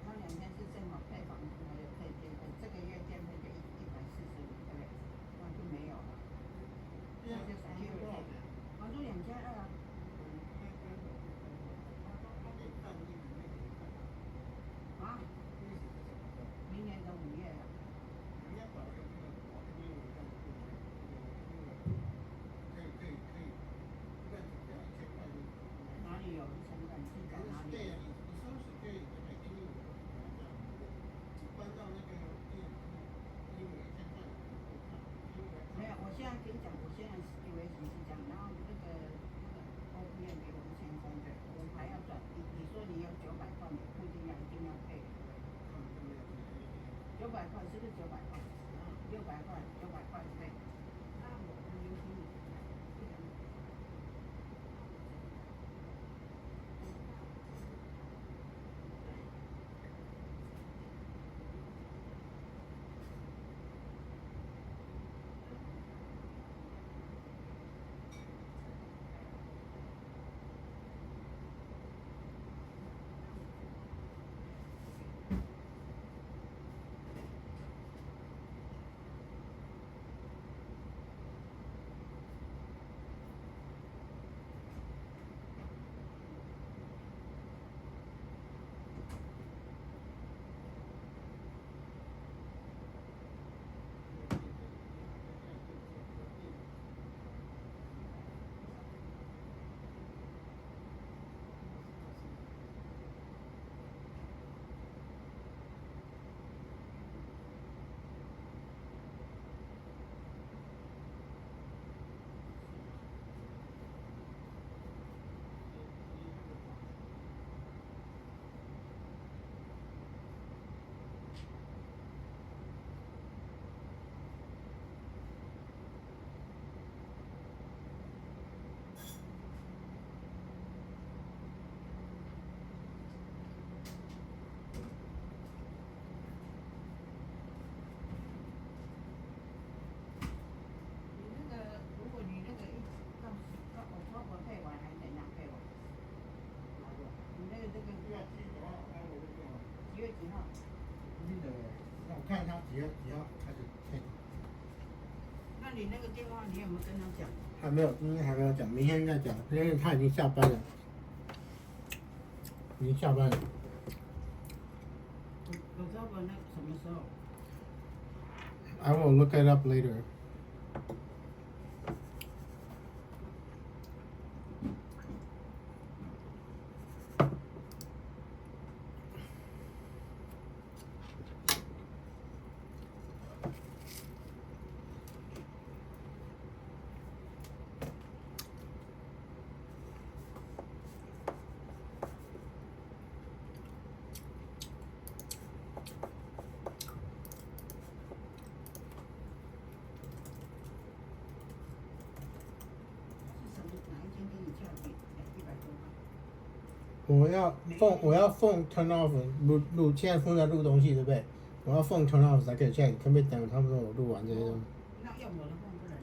Speaker 5: 那2天是正好配房子，还有配电费，这个月电费就145，对不对？那就没有了。那就 security， 房租2200啊。啊？明年的5月啊。哪里有成本？去找哪里？对呀，你收拾可以每个月搬到那个没有，我现在跟你讲，我现在以为是这样，然后那个OPM 给我1300，我还要转。你说你要900块，你不一定一定要配，900块是不是900块？600块，900块配。那我有请你。看他几号开始配。那你那个电话你有没有跟他讲？还没有，今天还没有讲，明天再讲，因为他已经下班了，已经下班了。我知道我那什么时候 ？I will look it up later.我要phone turn off 录，现在phone在录东西，对不对？我要phone turn off 才可以 check， 可不可以等差不多我录完这些东西？那用我的phone不能。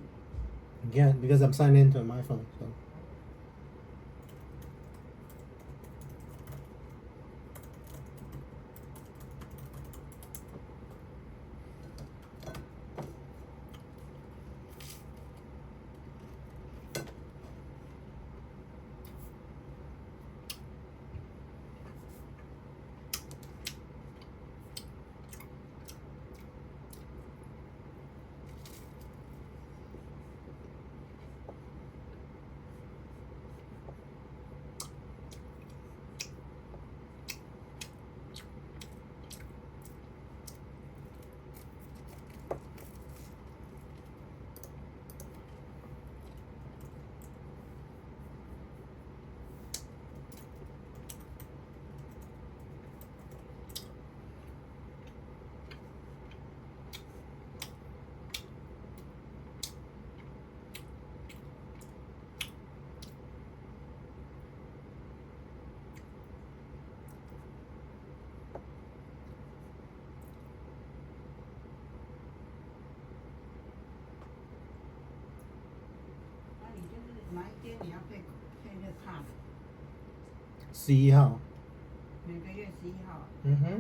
Speaker 5: You can't because I'm signed into my phone. So.哪一天你要配那个卡的？
Speaker 1: 11号。
Speaker 5: 每个月11号。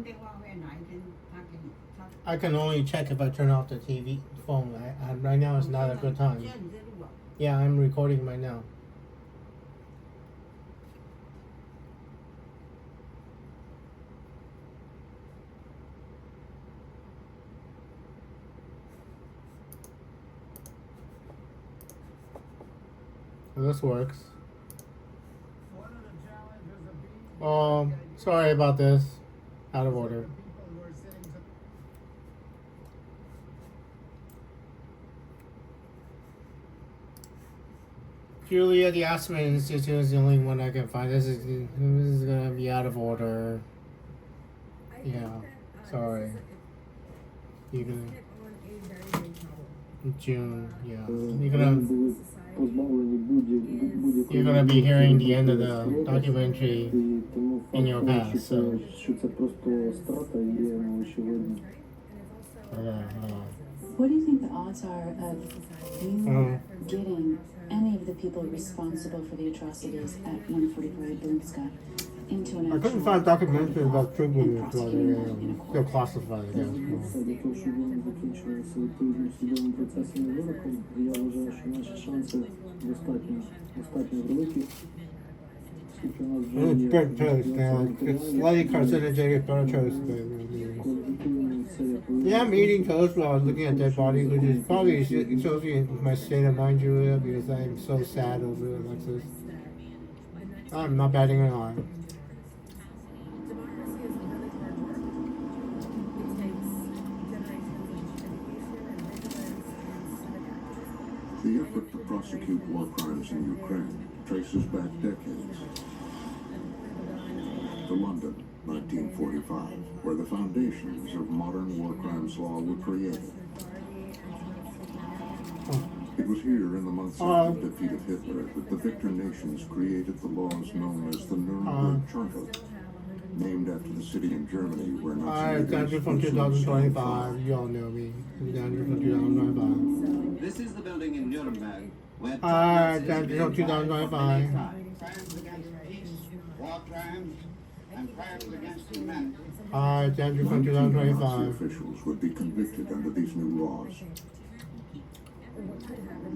Speaker 5: 电话会哪一天他给你？
Speaker 1: I can only check if I turn off the TV phone. Right now is not a good time. Yeah, I'm recording right now. Well, this works. Sorry about this. Out of order. Julia, the Aspen Institute is the only one I can find. This is gonna be out of order. Yeah, sorry. You're gonna June. Yeah, you're gonna be hearing the end of the documentary in your past. So.
Speaker 7: What do you think the odds are of you getting any of the people responsible for the atrocities at 145 Blimska into an
Speaker 1: I couldn't find a documentary about tribute, but they're classified. Yeah. It's burnt toast now. It's slightly carcinogenic burnt toast. Yeah, I'm eating toast while I was looking at dead bodies, which is probably it shows you my state of mind, Julia, because I'm so sad over it, Alexis. I'm not batting an eye.
Speaker 6: The effort to prosecute war crimes in Ukraine traces back decades. To London, 1945, where the foundations of modern war crimes law were created. It was here in the months after the defeat of Hitler that the victor nations created the laws known as the Nuremberg Charter, named after the city in Germany where Nazi
Speaker 1: Andrew from 2025. You all know me. Andrew from 2025.
Speaker 18: This is the building in Nuremberg where
Speaker 1: Andrew from 2025.
Speaker 18: crimes against peace, war crimes, and crimes against humanity.
Speaker 1: Andrew from 2025.
Speaker 6: Nazi officials would be convicted under these new laws.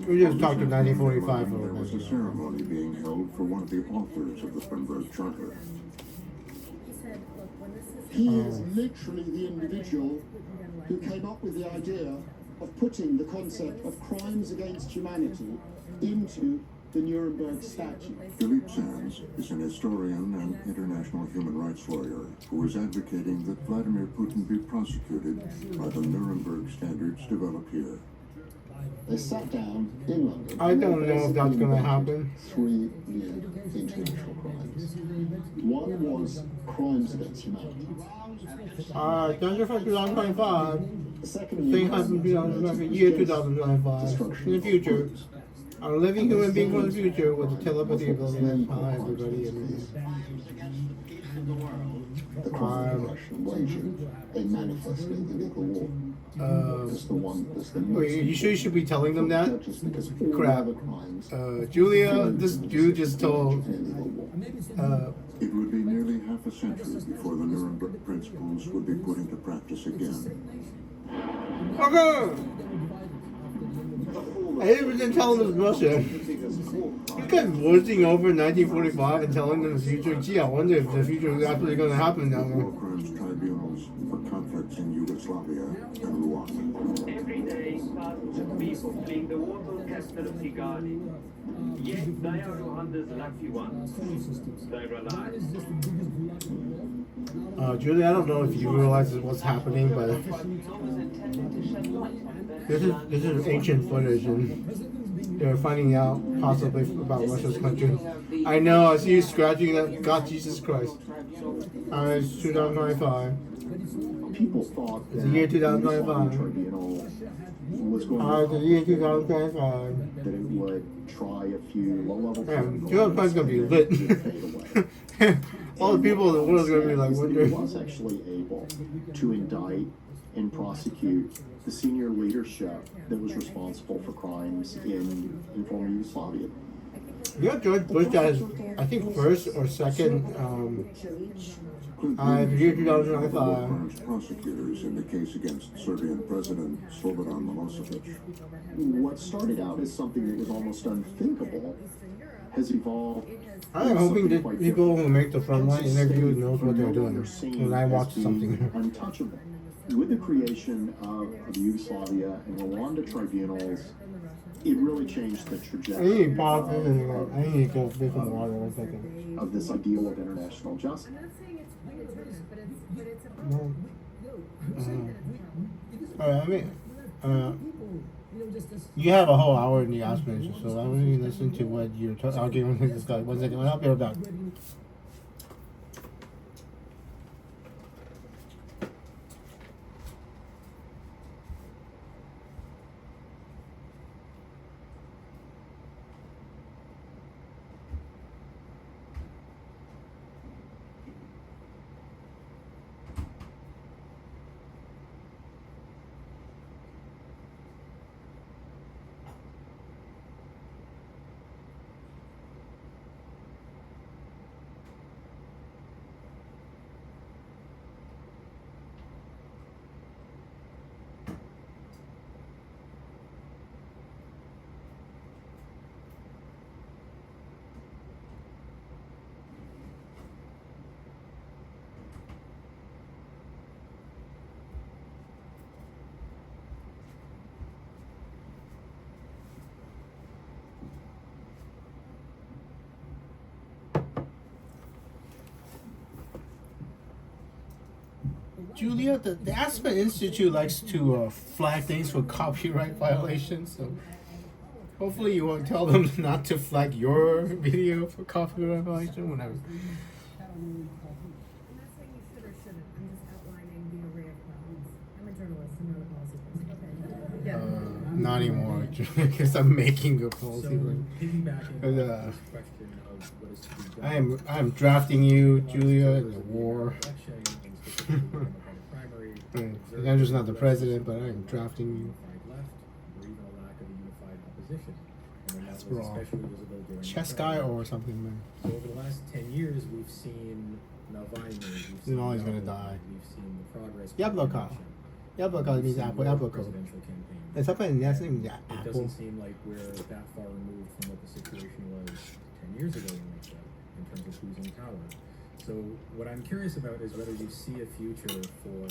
Speaker 1: We just talked in 1945.
Speaker 6: There was a ceremony being held for one of the authors of the Nuremberg Charter.
Speaker 19: He is literally the individual who came up with the idea of putting the concept of crimes against humanity into the Nuremberg Statute.
Speaker 6: Philippe Sands is an historian and international human rights lawyer who is advocating that Vladimir Putin be prosecuted by the Nuremberg standards developed here.
Speaker 19: They sat down in London.
Speaker 1: I don't know if that's going to happen.
Speaker 19: 3 new international crimes. One was crimes against humanity.
Speaker 1: Andrew from 2025.
Speaker 19: The second
Speaker 1: thing happened in year 2025. In the future. A living human being from the future with the telepathy ability. Hi, everybody.
Speaker 19: The crime of Russian waging a manifestly illegal war.
Speaker 1: You sure you should be telling them that? Crap. Julia, this dude just told.
Speaker 6: It would be nearly half a century before the Nuremberg principles would be put into practice again.
Speaker 1: Okay! I didn't tell them it's Russia. You guys voicing over 1945 and telling them the future. Gee, I wonder if the future is actually going to happen down there.
Speaker 6: War crimes tribunals for conflicts in Yugoslavia and Rwanda.
Speaker 20: Every day, thousands of people fleeing the war-torn capital of Kigali. Yet they are Rwanda's lucky ones. They realize.
Speaker 1: Julie, I don't know if you realize what's happening, but this is ancient footage, and they're finding out possibly about Russia's country. I know, I see you scratching that. God, Jesus Christ. It's 2025.
Speaker 19: People thought
Speaker 1: it's the year 2025.
Speaker 19: Was going
Speaker 1: it's the year 2025.
Speaker 19: That it would try a few low-level.
Speaker 1: 2025 is going to be lit. All the people in the world are going to be like, wondering.
Speaker 19: He was actually able to indict and prosecute the senior leadership that was responsible for crimes in former Yugoslavia.
Speaker 1: You have George Bush as, I think, first or second. Year 2005.
Speaker 6: Crimes prosecutors in the case against Serbian President Slobodan Milosevic.
Speaker 12: What started out as something that was almost unthinkable has evolved.
Speaker 1: I'm hoping that people who make the frontline interviews knows what they're doing when I watch something.
Speaker 12: Untouchable. With the creation of Yugoslavia and Rwanda tribunals, it really changed the trajectory
Speaker 1: I need to pause this and I need to go get some water 1 second.
Speaker 12: of this ideal of international justice.
Speaker 1: No. Alright, I mean, you have a whole hour in the Oscars, so I want you to listen to what you're arguing with this guy. 1 second, I'll be right back. Julia, the Aspen Institute likes to flag things for copyright violations, so hopefully you won't tell them not to flag your video for copyright violation, whatever. Not anymore, because I'm making a policy. I'm drafting you, Julia, in the war. I'm just not the president, but I'm drafting you. That's wrong. Chess guy or something, man.
Speaker 21: So over the last 10 years, we've seen Navalny.
Speaker 1: He's always gonna die.
Speaker 21: We've seen the progress.
Speaker 1: Yabloko. Yabloko means apple. Yabloko. It's up in that's named
Speaker 21: It
Speaker 1: apple.
Speaker 21: doesn't seem like we're that far removed from what the situation was 10 years ago in Russia in terms of who's in power. So what I'm curious about is whether you see a future for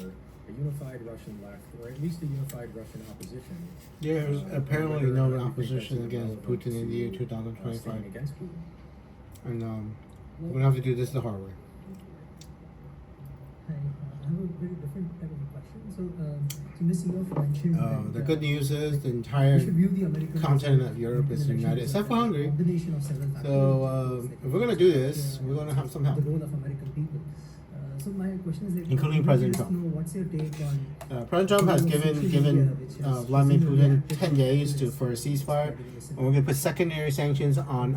Speaker 21: a unified Russian left, or at least a unified Russian opposition.
Speaker 1: There's apparently no opposition against Putin in the year 2025.
Speaker 21: Against Putin.
Speaker 1: And we're gonna have to do this the hard way.
Speaker 22: I have a very different type of question. So Ms. Ioffe mentioned
Speaker 1: The good news is the entire continent of Europe is united, except for Hungary. So if we're gonna do this, we're gonna have some help.
Speaker 22: The role of American people. So my question is, like,
Speaker 1: Including President Trump.
Speaker 22: What's your take on?
Speaker 1: President Trump has given Vladimir Putin 10 days for a ceasefire, and we're gonna put secondary sanctions on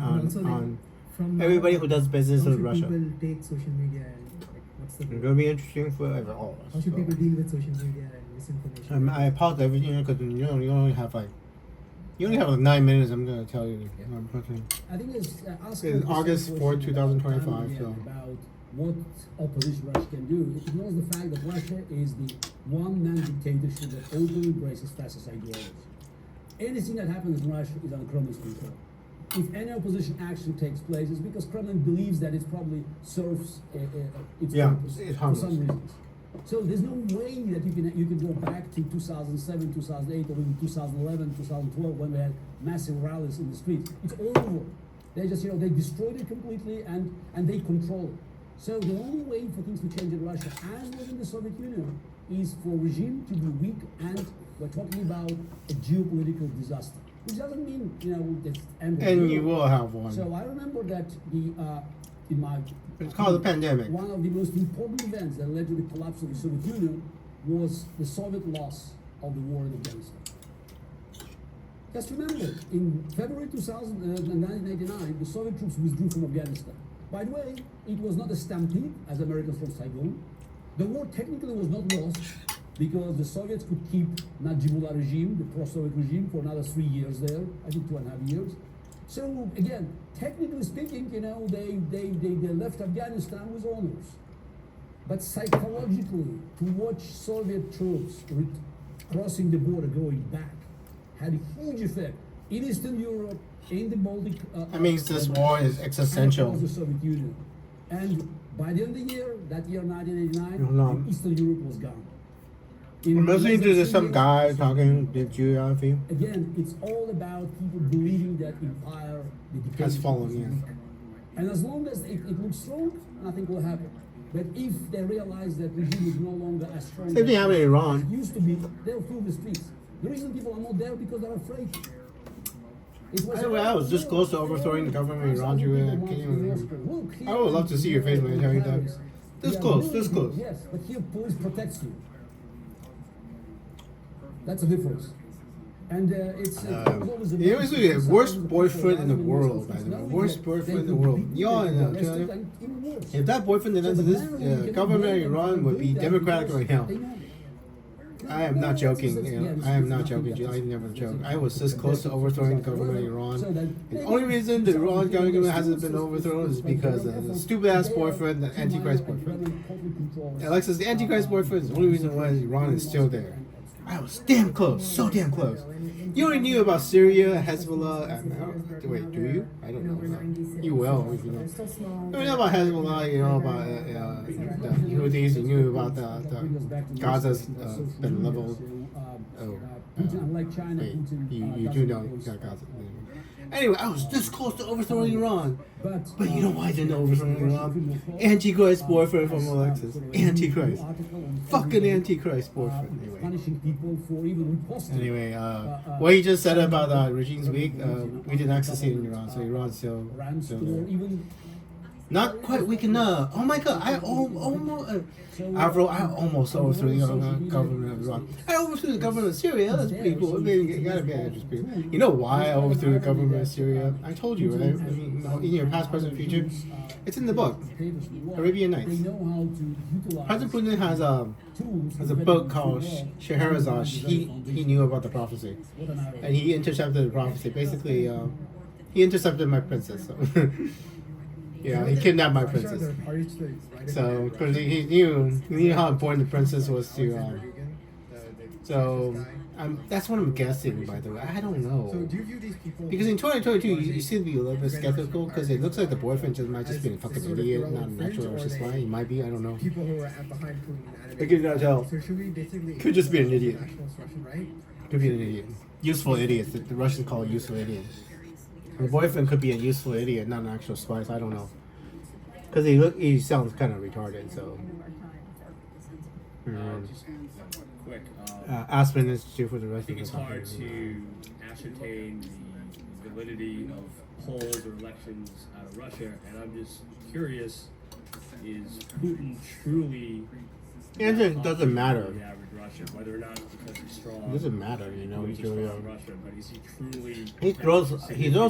Speaker 1: everybody who does business with Russia.
Speaker 22: People take social media and, like, what's the?
Speaker 1: It's gonna be interesting for all of us.
Speaker 22: How should people deal with social media and misinformation?
Speaker 1: I apologize, because you only have like 9 minutes. I'm gonna tell you.
Speaker 23: I think it's
Speaker 1: It's August 4th, 2025. So.
Speaker 23: About what opposition Russia can do. It ignores the fact that Russia is the one-man dictatorship that openly embraces fascist ideology. Anything that happens in Russia is under Kremlin's control. If any opposition action takes place, it's because Kremlin believes that it probably serves its purpose for some reasons. So there's no way that you can go back to 2007, 2008, or even 2011, 2012, when we had massive rallies in the streets. It's all over. They just, they destroyed it completely and they control it. So the only way for things to change in Russia, as was in the Soviet Union, is for regime to be weak, and we're talking about a geopolitical disaster. Which doesn't mean, that's end.
Speaker 1: And you will have one.
Speaker 23: So I remember that
Speaker 1: it's called the pandemic.
Speaker 23: One of the most important events that led to the collapse of the Soviet Union was the Soviet loss of the war in Afghanistan. Just remember, in February 1989, the Soviet troops withdrew from Afghanistan. By the way, it was not a stampede, as Americans from Saigon. The war technically was not lost, because the Soviets could keep Najibullah regime, the pro-Soviet regime, for another 3 years there, I think 2.5 years. So again, technically speaking, you know, they left Afghanistan with honors. But psychologically, to watch Soviet troops crossing the border going back had a huge effect in Eastern Europe, in the Baltic.
Speaker 1: That means this war is existential.
Speaker 23: The Soviet Union. And by the end of the year, that year 1989, Eastern Europe was gone.
Speaker 1: I'm listening to some guy talking. Did you, Ioffe?
Speaker 23: Again, it's all about people believing that empire
Speaker 1: has fallen.
Speaker 23: Yeah. And as long as it looks strong, nothing will happen. But if they realize that regime is no longer as strong
Speaker 1: Same thing happened in Iran.
Speaker 23: as it used to be, they'll fill the streets. The reason people are not there because they're afraid.
Speaker 1: I was this close to overthrowing the government in Iran. I would love to see your face when I tell you that. This close, this close.
Speaker 23: Yes, but here police protects you. That's a difference. And it's
Speaker 1: the worst boyfriend in the world, by the way. Worst boyfriend in the world. Y'all know. If that boyfriend did into this government in Iran would be democratic right now. I am not joking. You know, I am not joking. I never joke. I was this close to overthrowing the government in Iran. The only reason the Iran government hasn't been overthrown is because of the stupid ass boyfriend, the Antichrist boyfriend. Alexis, the Antichrist boyfriend is the only reason why Iran is still there. I was damn close, so damn close. You already knew about Syria, Hezbollah, and wait, do you? I don't know. You will, if you know. You know about Hezbollah, you know about the Houthis, you knew about the Gaza's been leveled. Oh, wait, you do know Gaza. Anyway, I was this close to overthrowing Iran. But you know why I didn't overthrow Iran? Antichrist boyfriend from Alexis. Antichrist. Fucking Antichrist boyfriend. Anyway, what you just said about Regime's weak, we didn't actually see it in Iran, so Iran's still there. Not quite weak enough. Oh my god, I almost... Avril, I almost overthrew the government of Iran. I overthrew the government of Syria. That's pretty cool. I mean, you gotta be interested. You know why I overthrew the government of Syria? I told you, right? I mean, in your past, present, future. It's in the book, Arabian Nights. President Putin has a book called Scheherazade. He knew about the prophecy, and he intercepted the prophecy. Basically, he intercepted my princess. So. Yeah, he kidnapped my princess. So, because he knew how important the princess was to. That's what I'm guessing, by the way. I don't know. Because in 2022, you seem to be a little bit skeptical because it looks like the boyfriend might just be a fucking idiot, not an actual Russian spy. He might be, I don't know. I cannot tell. Could just be an idiot. Could be an idiot. Useful idiot. The Russians call it useful idiot. The boyfriend could be a useful idiot, not an actual spy, so I don't know. Because he sounds kind of retarded, so.
Speaker 2: Quick.
Speaker 1: Aspen Institute for the rest
Speaker 2: I think
Speaker 1: of
Speaker 2: it's
Speaker 1: the
Speaker 2: hard to ascertain the validity of polls or elections out of Russia, and I'm just curious: is Putin truly?
Speaker 1: The answer doesn't matter.
Speaker 2: The average Russian, whether or not because he's strong.
Speaker 1: It doesn't matter, you know.
Speaker 2: He's strong Russia, but is he truly?
Speaker 1: He throws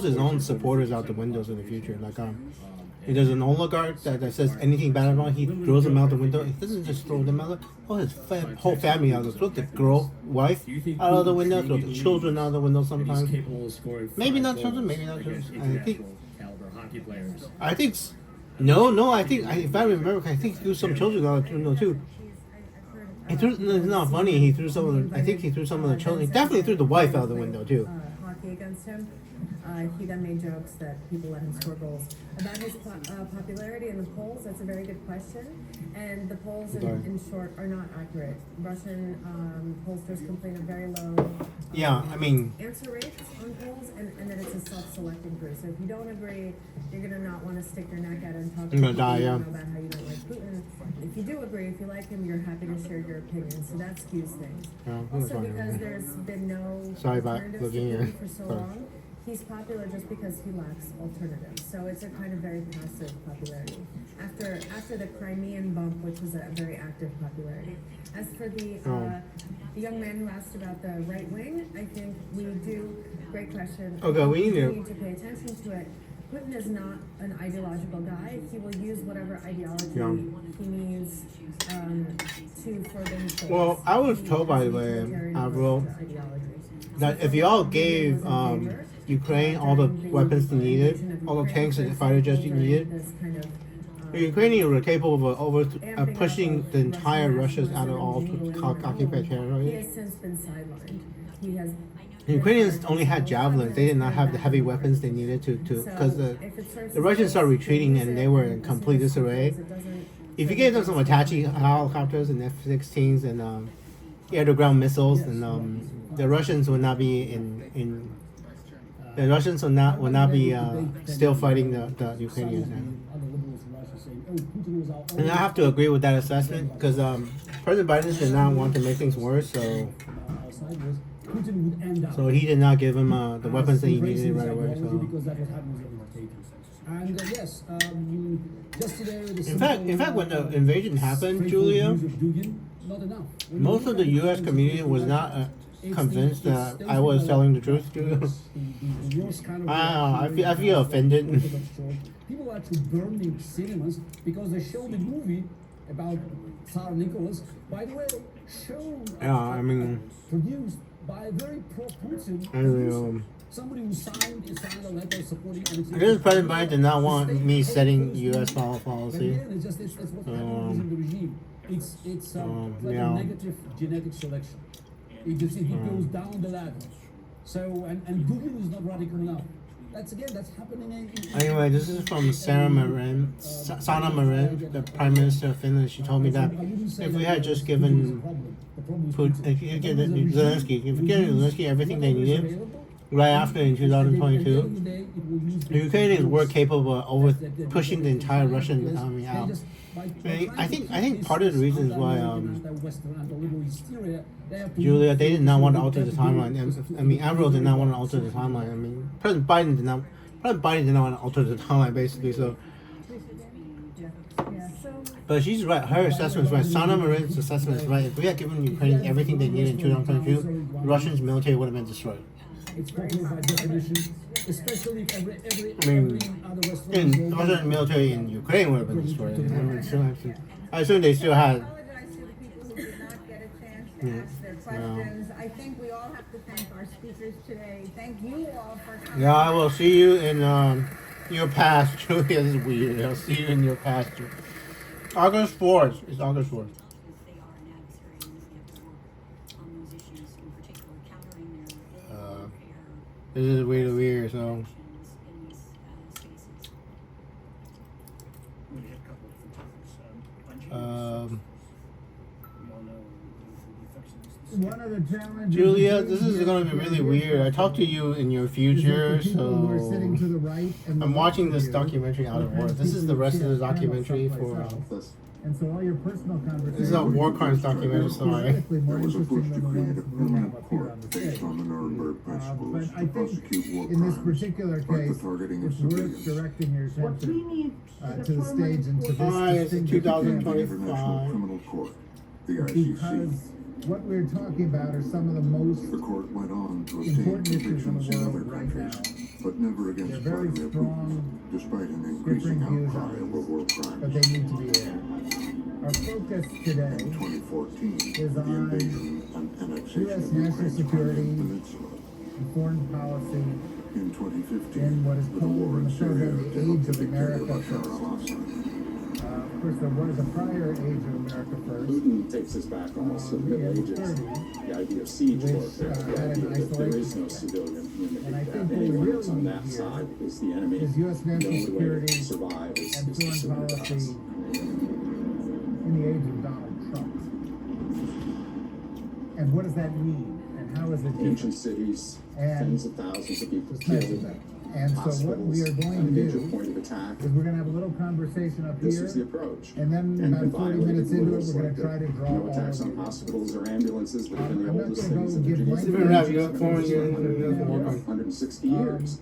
Speaker 1: his own supporters out the windows in the future. Like he does an oligarch that says anything bad about him, he throws them out the window. He doesn't just throw them out. Throw his whole family out. Throw the girl, wife out of the window. Throw the children out of the window sometimes. Maybe not children. Maybe not children. I think. No. I think if I remember, I think he threw some children out the window too. It's not funny. He threw some of the. I think he threw some of the children. He definitely threw the wife out the window too.
Speaker 3: Hockey against him. He then made jokes that people let him score goals. About his popularity in the polls, that's a very good question. And the polls, in short, are not accurate. Russian pollsters complain of very low answer rates on polls, and that it's a self-selecting group. So if you don't agree, you're going to not want to stick your neck out and talk to people about how you don't like Putin. If you do agree, if you like him, you're happy to share your opinion. So that skews things. Also, because there's been no alternative to Putin for so long, he's popular just because he lacks alternatives. So it's a kind of very passive popularity. After the Crimean bump, which was a very active popularity. As for the young man who asked about the right wing, I think we do. Great question.
Speaker 1: Okay, we
Speaker 3: need to pay attention to it. Putin is not an ideological guy. He will use whatever ideology he needs to further his goals.
Speaker 1: Well, I was told, by the way, Avril, that if y'all gave Ukraine all the weapons they needed, all the tanks and fighter jets they needed. The Ukrainians were capable of pushing the entire Russians out of all occupied
Speaker 3: He
Speaker 1: territory.
Speaker 3: has since been sidelined. He has.
Speaker 1: The Ukrainians only had javelins. They did not have the heavy weapons they needed to because the Russians started retreating and they were in complete disarray. If you gave them some Apache helicopters and F-16s and air-to-ground missiles, and the Russians would not be the Russians would not be still fighting the Ukrainians now. And I have to agree with that assessment because President Biden did not want to make things worse, so he did not give him the weapons that he needed right away. So.
Speaker 23: And yes, yesterday,
Speaker 1: in fact, when the invasion happened, Julia, most of the U.S. community was not convinced that I was telling the truth. Julia. I feel offended.
Speaker 23: People are actually burning cinemas because they showed a movie about Tsar Nicholas. By the way, produced by a very pro-Putin. Somebody who signed a letter supporting.
Speaker 1: I guess President Biden did not want me setting U.S. policy.
Speaker 23: It's what happens in the regime. It's like a negative genetic selection. It goes down the ladder. So and Putin is not radical enough. That's happening.
Speaker 1: Anyway, this is from Sanna Marin, the Prime Minister of Finland. She told me that if we had just given Zelensky everything they needed right after in 2022, the Ukrainians were capable of pushing the entire Russian army out. I think part of the reasons why Julia, they did not want to alter the timeline. Avril did not want to alter the timeline. President Biden did not want to alter the timeline, basically. So, but she's right. Her assessment is right. Sanna Marin's assessment is right. If we had given Ukraine everything they needed in 2022, the Russians' military would have been destroyed.
Speaker 23: It's popular by definition, especially if every other
Speaker 1: Western Russian military in Ukraine would have been destroyed. I assume they still had.
Speaker 5: Ask their questions. I think we all have to thank our speakers today. Thank you all for coming.
Speaker 1: Yeah, I will see you in your past. Julia, this is weird. I'll see you in your past. August 4th. It's August 4th. This is really weird, so.
Speaker 4: One of the challenges.
Speaker 1: Julia, this is going to be really weird. I talked to you in your future, so I'm watching this documentary out of war. This is the rest of the documentary for.
Speaker 4: And so all your personal conversations.
Speaker 1: This is a war crimes documentary, sorry.
Speaker 6: There was a push to create a permanent court based on the Nuremberg principles to prosecute war
Speaker 4: in this
Speaker 6: crimes,
Speaker 4: particular
Speaker 6: like
Speaker 4: case,
Speaker 6: the targeting of
Speaker 4: it's worth
Speaker 6: civilians.
Speaker 4: directing your attention to the stage and to
Speaker 1: Why
Speaker 4: this
Speaker 1: is it
Speaker 4: distinguished
Speaker 1: 2025?
Speaker 6: International Criminal Court, the
Speaker 4: because
Speaker 6: ICC.
Speaker 4: what we're talking about are some of the most
Speaker 6: The court went on to obtain
Speaker 4: important issues in
Speaker 6: convictions
Speaker 4: the
Speaker 6: in
Speaker 4: world
Speaker 6: other
Speaker 4: right
Speaker 6: countries,
Speaker 4: now.
Speaker 6: but never
Speaker 4: They're
Speaker 6: against
Speaker 4: very
Speaker 6: Vladimir
Speaker 4: strong,
Speaker 6: Putin, despite an increasing
Speaker 4: differing views
Speaker 6: outcry
Speaker 4: on
Speaker 6: over war
Speaker 4: this,
Speaker 6: crimes.
Speaker 4: but they need to be aired. Our focus today
Speaker 6: In 2014,
Speaker 4: is
Speaker 6: the
Speaker 4: on
Speaker 6: invasion and annexation
Speaker 4: U.S.
Speaker 6: of
Speaker 4: national
Speaker 6: Ukraine's
Speaker 4: security
Speaker 6: Crimean Peninsula.
Speaker 4: and foreign policy
Speaker 6: In 2015,
Speaker 4: in what is
Speaker 6: with the
Speaker 4: called
Speaker 6: war
Speaker 4: in
Speaker 6: in
Speaker 4: the
Speaker 6: Syria
Speaker 4: program the
Speaker 6: to help
Speaker 4: age
Speaker 6: the
Speaker 4: of
Speaker 6: dictator
Speaker 4: America
Speaker 6: Bashar
Speaker 4: first.
Speaker 6: al-Assad.
Speaker 4: Of course, there was a prior age of America first.
Speaker 14: Putin takes us back almost to the Middle Ages. The idea of siege warfare, the idea that there is no civilian
Speaker 4: And I
Speaker 14: unit.
Speaker 4: think what we
Speaker 14: Anyone
Speaker 4: really
Speaker 14: that's on
Speaker 4: need
Speaker 14: that
Speaker 4: here
Speaker 14: side is the enemy.
Speaker 4: is U.S.
Speaker 14: The
Speaker 4: national
Speaker 14: only way
Speaker 4: security
Speaker 14: to survive is
Speaker 4: and
Speaker 14: to
Speaker 4: foreign
Speaker 14: submit to
Speaker 4: policy
Speaker 14: us.
Speaker 4: in the age of Donald Trump. And what does that mean? And how is it different?
Speaker 14: Ancient cities,
Speaker 4: And
Speaker 14: tens of thousands of people
Speaker 4: just mention
Speaker 14: killed.
Speaker 4: that. And so what we are going
Speaker 14: a
Speaker 4: to
Speaker 14: major
Speaker 4: do
Speaker 14: point of attack.
Speaker 4: is we're going to have a little conversation up
Speaker 14: This
Speaker 4: here.
Speaker 14: is the approach.
Speaker 4: And then about 40 minutes into it, we're going to try to draw all
Speaker 14: attacks
Speaker 4: of
Speaker 14: on
Speaker 4: you.
Speaker 14: hospitals or ambulances that have been the
Speaker 4: I'm not
Speaker 14: oldest
Speaker 4: gonna
Speaker 14: things
Speaker 4: go
Speaker 14: in
Speaker 4: give
Speaker 14: the
Speaker 4: blanket
Speaker 14: tradition.
Speaker 1: answers.
Speaker 14: 160 years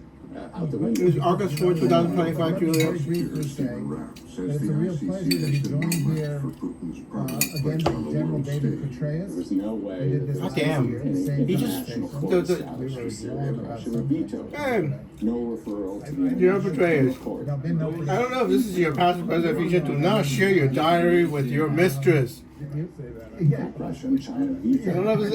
Speaker 14: out the window.
Speaker 1: It was August 4, 2025, Julia.
Speaker 4: Very briefly say that it's a real pleasure to be joined here again by General David Petraeus.
Speaker 14: There's no way
Speaker 4: We did this
Speaker 1: Oh,
Speaker 4: last
Speaker 1: damn.
Speaker 4: year, the same
Speaker 1: He just-
Speaker 4: conversation.
Speaker 14: Should we veto?
Speaker 1: Hey,
Speaker 14: No referral to the
Speaker 1: General Petraeus.
Speaker 4: There'll be no
Speaker 1: I don't know if this is your past or present feature. Do not share your diary with your mistress.
Speaker 16: Yeah, Russia, China,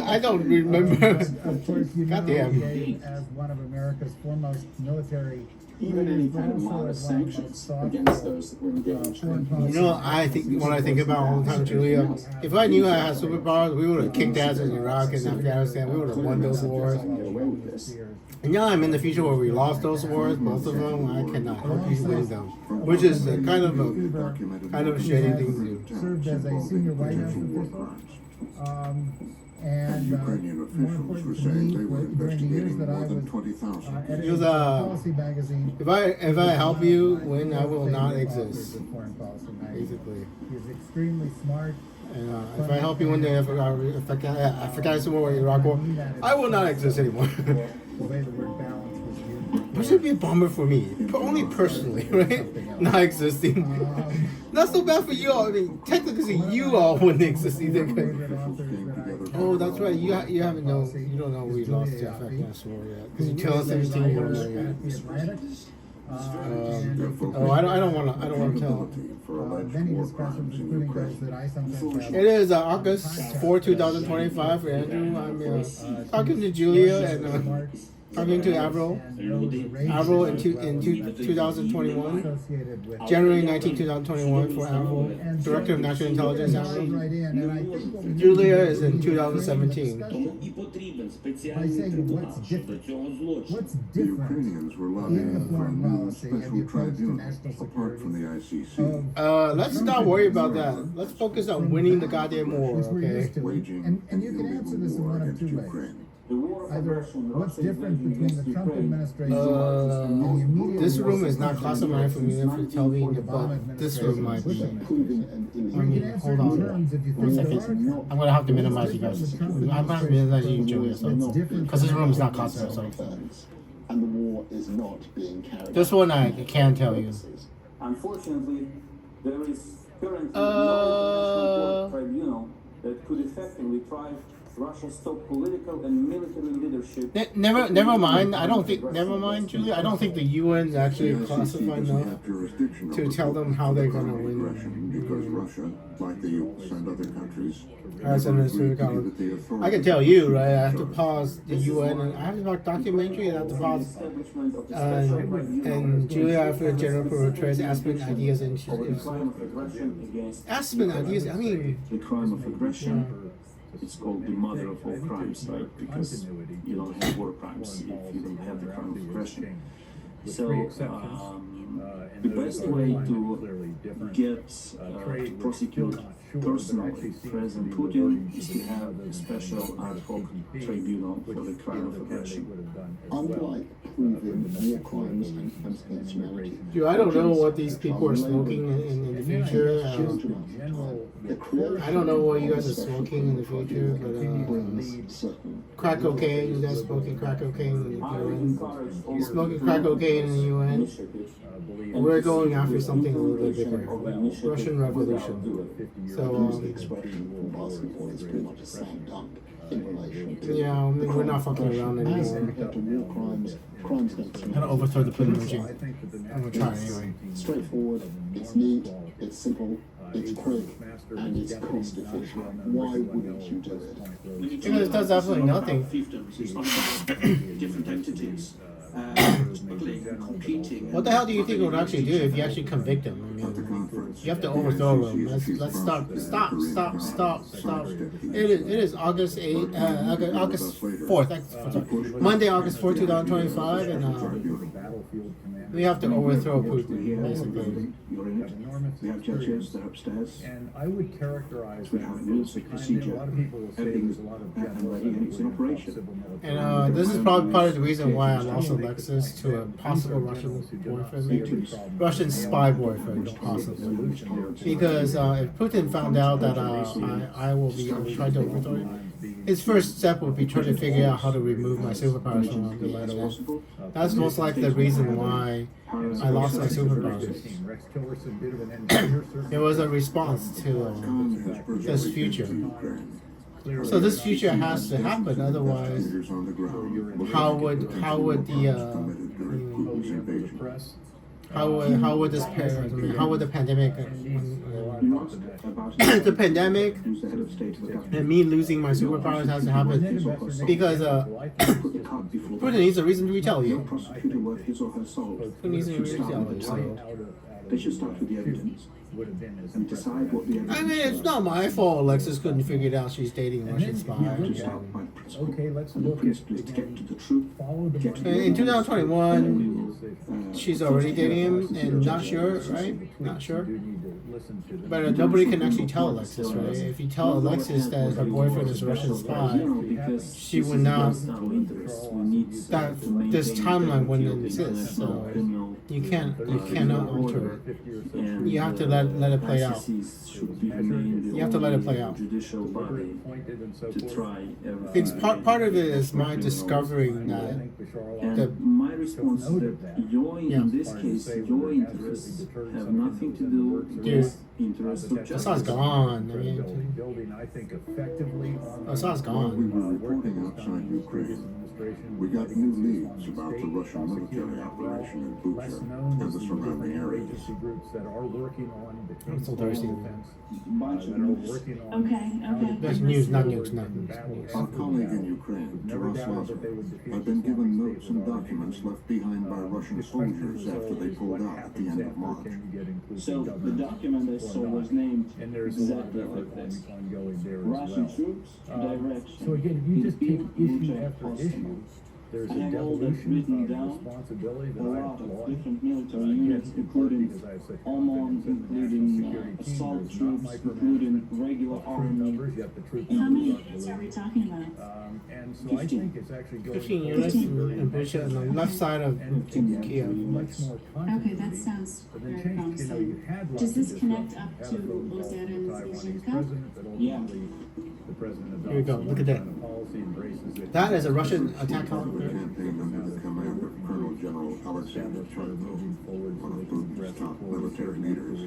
Speaker 1: I don't remember.
Speaker 8: Of course, you know
Speaker 1: Goddamn.
Speaker 8: Dave as one of America's foremost military
Speaker 14: Even any
Speaker 8: leaders, but
Speaker 14: kind of
Speaker 8: also
Speaker 14: modest
Speaker 8: as one of the most
Speaker 14: sanctions
Speaker 8: thoughtful,
Speaker 14: against those that were engaged
Speaker 8: foreign
Speaker 14: in.
Speaker 8: policy.
Speaker 1: You know, I think what I think about all the time, Julia. If I knew I had superpowers, we would have kicked ass in Iraq and Afghanistan. We would have won those wars. And now I'm in the future where we lost those wars, both of them. I cannot help you win them, which is a kind of a shady thing to do.
Speaker 8: Served as a senior White House official. And
Speaker 6: Ukrainian
Speaker 8: more
Speaker 6: officials
Speaker 8: important
Speaker 6: were
Speaker 8: to
Speaker 6: saying
Speaker 8: me,
Speaker 6: they were
Speaker 8: during the years
Speaker 6: investigating
Speaker 8: that I
Speaker 6: more than
Speaker 8: was
Speaker 6: 20,000.
Speaker 8: editing Policy Magazine,
Speaker 1: If I help you win, I will not exist.
Speaker 8: Foreign Policy Magazine.
Speaker 1: Basically.
Speaker 8: He's extremely smart.
Speaker 1: And if I help you win the Afghanistan war or Iraq war, I will not exist anymore.
Speaker 8: The way the word balance was used.
Speaker 1: Which would be a bummer for me, only personally, right? Not existing. Not so bad for you all. I mean, technically, you all wouldn't exist either. Oh, that's right. You haven't know. You don't know we lost the Afghanistan war yet because you tell us everything you don't know yet. I don't want to tell.
Speaker 8: Many discussions, including those that I sometimes have.
Speaker 1: It is August 4, 2025 for Andrew. I'm talking to Julia and talking to Avril. Avril in 2021. January 19, 2021 for Avril. Director of National Intelligence Avril. Julia is in 2017.
Speaker 8: By saying what's different. What's
Speaker 6: The Ukrainians were lobbying for a new special tribunal apart from the ICC.
Speaker 1: Let's not worry about that. Let's focus on winning the goddamn war, okay?
Speaker 6: Waging
Speaker 8: And you can answer this in one of two ways.
Speaker 6: Ukraine.
Speaker 8: Either what's different between the Trump administration and the immediate
Speaker 1: This room is not classified for me for television, but this room might be. Hold on. 1 second. I'm gonna have to minimize you guys. I'm gonna have to minimize you, Julia, because this room is not classified. So.
Speaker 19: And the war is not being carried
Speaker 1: This one I can tell you.
Speaker 14: Unfortunately, there is currently no international court tribunal that could effectively try Russia's top political and military leadership.
Speaker 1: Never mind. I don't think. Never mind, Julia. I don't think the UN is actually classified enough to tell them how they're gonna win.
Speaker 6: Because Russia, like the US and other countries,
Speaker 1: I can tell you, right? I have to pause the UN, and I have to watch documentary, and I have to pause. And Julia, after General Petraeus, Aspen ideas, and Aspen ideas. I mean,
Speaker 14: the crime of aggression. It's called the mother of all crimes, right? Because you don't have war crimes if you don't have the crime of aggression. So the best way to get to prosecute personally President Putin is to have a special ad hoc tribunal for the crime of aggression.
Speaker 19: Unlike proving war crimes and inhumanity.
Speaker 1: Dude, I don't know what these people are smoking in the future. I don't know what you guys are smoking in the future, but crack cocaine. You guys smoking crack cocaine in the UN? You're smoking crack cocaine in the UN? We're going after something a little bit bigger. Russian Revolution. So, yeah, I mean, we're not fucking around anymore. I'm gonna overthrow the Putin regime. I'm gonna try anyway.
Speaker 19: Straightforward, it's neat, it's simple, it's quick, and it's cost efficient. Why wouldn't you do it?
Speaker 1: Because it does absolutely nothing.
Speaker 14: Different entities.
Speaker 1: What the hell do you think it would actually do if you actually convict them? I mean, you have to overthrow them. Let's stop. It is August 8th, August 4th, Monday, August 4th, 2025, and we have to overthrow Putin, basically.
Speaker 14: We have judges, they're upstairs.
Speaker 21: And I would characterize
Speaker 14: We
Speaker 21: that
Speaker 14: have rules,
Speaker 21: as the
Speaker 14: the
Speaker 21: kind of,
Speaker 14: procedure,
Speaker 21: a lot of people will say
Speaker 14: everything's
Speaker 21: there's a lot of
Speaker 14: and ready, and it's in operation.
Speaker 1: And this is probably part of the reason why I lost Alexis to a possible Russian boyfriend, maybe. Russian spy boyfriend, possibly. Because if Putin found out that I will be trying to overthrow him, his first step would be trying to figure out how to remove my superpowers from the internet. That's most likely the reason why I lost my superpowers. It was a response to this future. So this future has to happen, otherwise, how would the How would this how would the pandemic the pandemic and me losing my superpowers has to happen because Putin needs a reason to retaliate. Putin needs a reason to retaliate. So.
Speaker 14: They should start with the evidence and decide what the evidence.
Speaker 1: I mean, it's not my fault Alexis couldn't figure it out she's dating a Russian spy.
Speaker 14: Okay, let's look at to get to the truth.
Speaker 1: In 2021, she's already dating him and not sure, right? Not sure. But nobody can actually tell Alexis, right? If you tell Alexis that her boyfriend is a Russian spy, she would not. That this timeline wouldn't exist. So you cannot alter it. You have to let it play out. You have to let it play out. It's part of it is my discovering that.
Speaker 14: My response is that in this case, your interests have nothing to do with interests of justice.
Speaker 1: Assad's gone. I mean, Assad's gone.
Speaker 6: While we were reporting outside Ukraine, we got new leads about the Russian military operation in Bucha and the surrounding areas.
Speaker 1: I'm so thirsty.
Speaker 7: Okay.
Speaker 1: That's news, not news, not news.
Speaker 6: Our colleague in Ukraine, Taras Lazar, had been given notes and documents left behind by Russian soldiers after they pulled out at the end of March.
Speaker 17: So the document I saw was named exactly like this. Russian troops, direction.
Speaker 21: So again, you just take issue after issue. There's
Speaker 17: I
Speaker 21: a
Speaker 17: have all that
Speaker 21: devolution
Speaker 17: written
Speaker 21: of
Speaker 17: down.
Speaker 21: responsibility
Speaker 17: A
Speaker 21: that I
Speaker 17: lot of
Speaker 21: applaud.
Speaker 17: different military units, including OMON, including assault troops, including regular army.
Speaker 7: How many units are we talking about?
Speaker 21: And so I think it's actually going
Speaker 1: 15 units in Bucha on the left side of Kiev.
Speaker 7: Okay, that sounds very promising. Does this connect up to Ozera and Zizhenka?
Speaker 17: Yeah.
Speaker 1: Here we go. Look at that. That is a Russian attack helicopter.
Speaker 6: Campaign under the command of Colonel General Alexis Russian, one of Putin's top military leaders,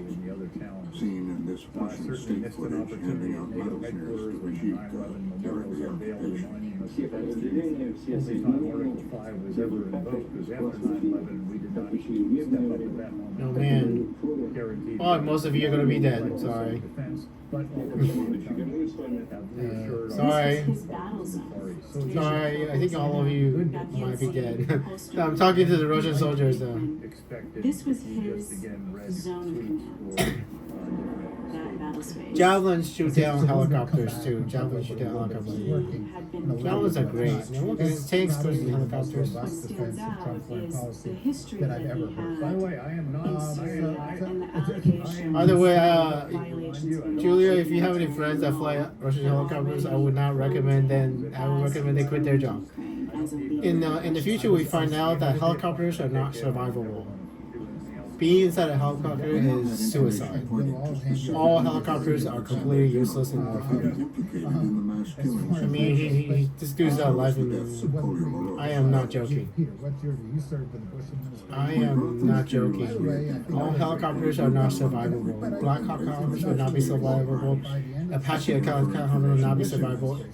Speaker 6: seen in this Russian state footage handing out medal shares to Rashidka during the occupation.
Speaker 1: Oh man. Oh, most of you are going to be dead. Sorry. Sorry. Sorry, I think all of you might be dead. I'm talking to the Russian soldiers though.
Speaker 7: This was his zone of command. That battle space.
Speaker 1: Javelins shoot down helicopters too. Javelins shoot down helicopters. Javelins are great. Now look at these tanks versus helicopters.
Speaker 7: What stands out is the history that he had
Speaker 21: By the way, I am not.
Speaker 7: in Syria and the allegations.
Speaker 1: By the way,
Speaker 7: violations.
Speaker 1: Julia, if you have any friends that fly Russian helicopters, I would not recommend them. I would recommend they quit their job. In the future, we find out that helicopters are not survivable. Being inside a helicopter is suicide. All helicopters are completely useless in warfare. I mean, this dude's not alive in. I am not joking. I am not joking. All helicopters are not survivable. Black Hawk helicopters will not be survivable. Apache helicopters will not be survivable.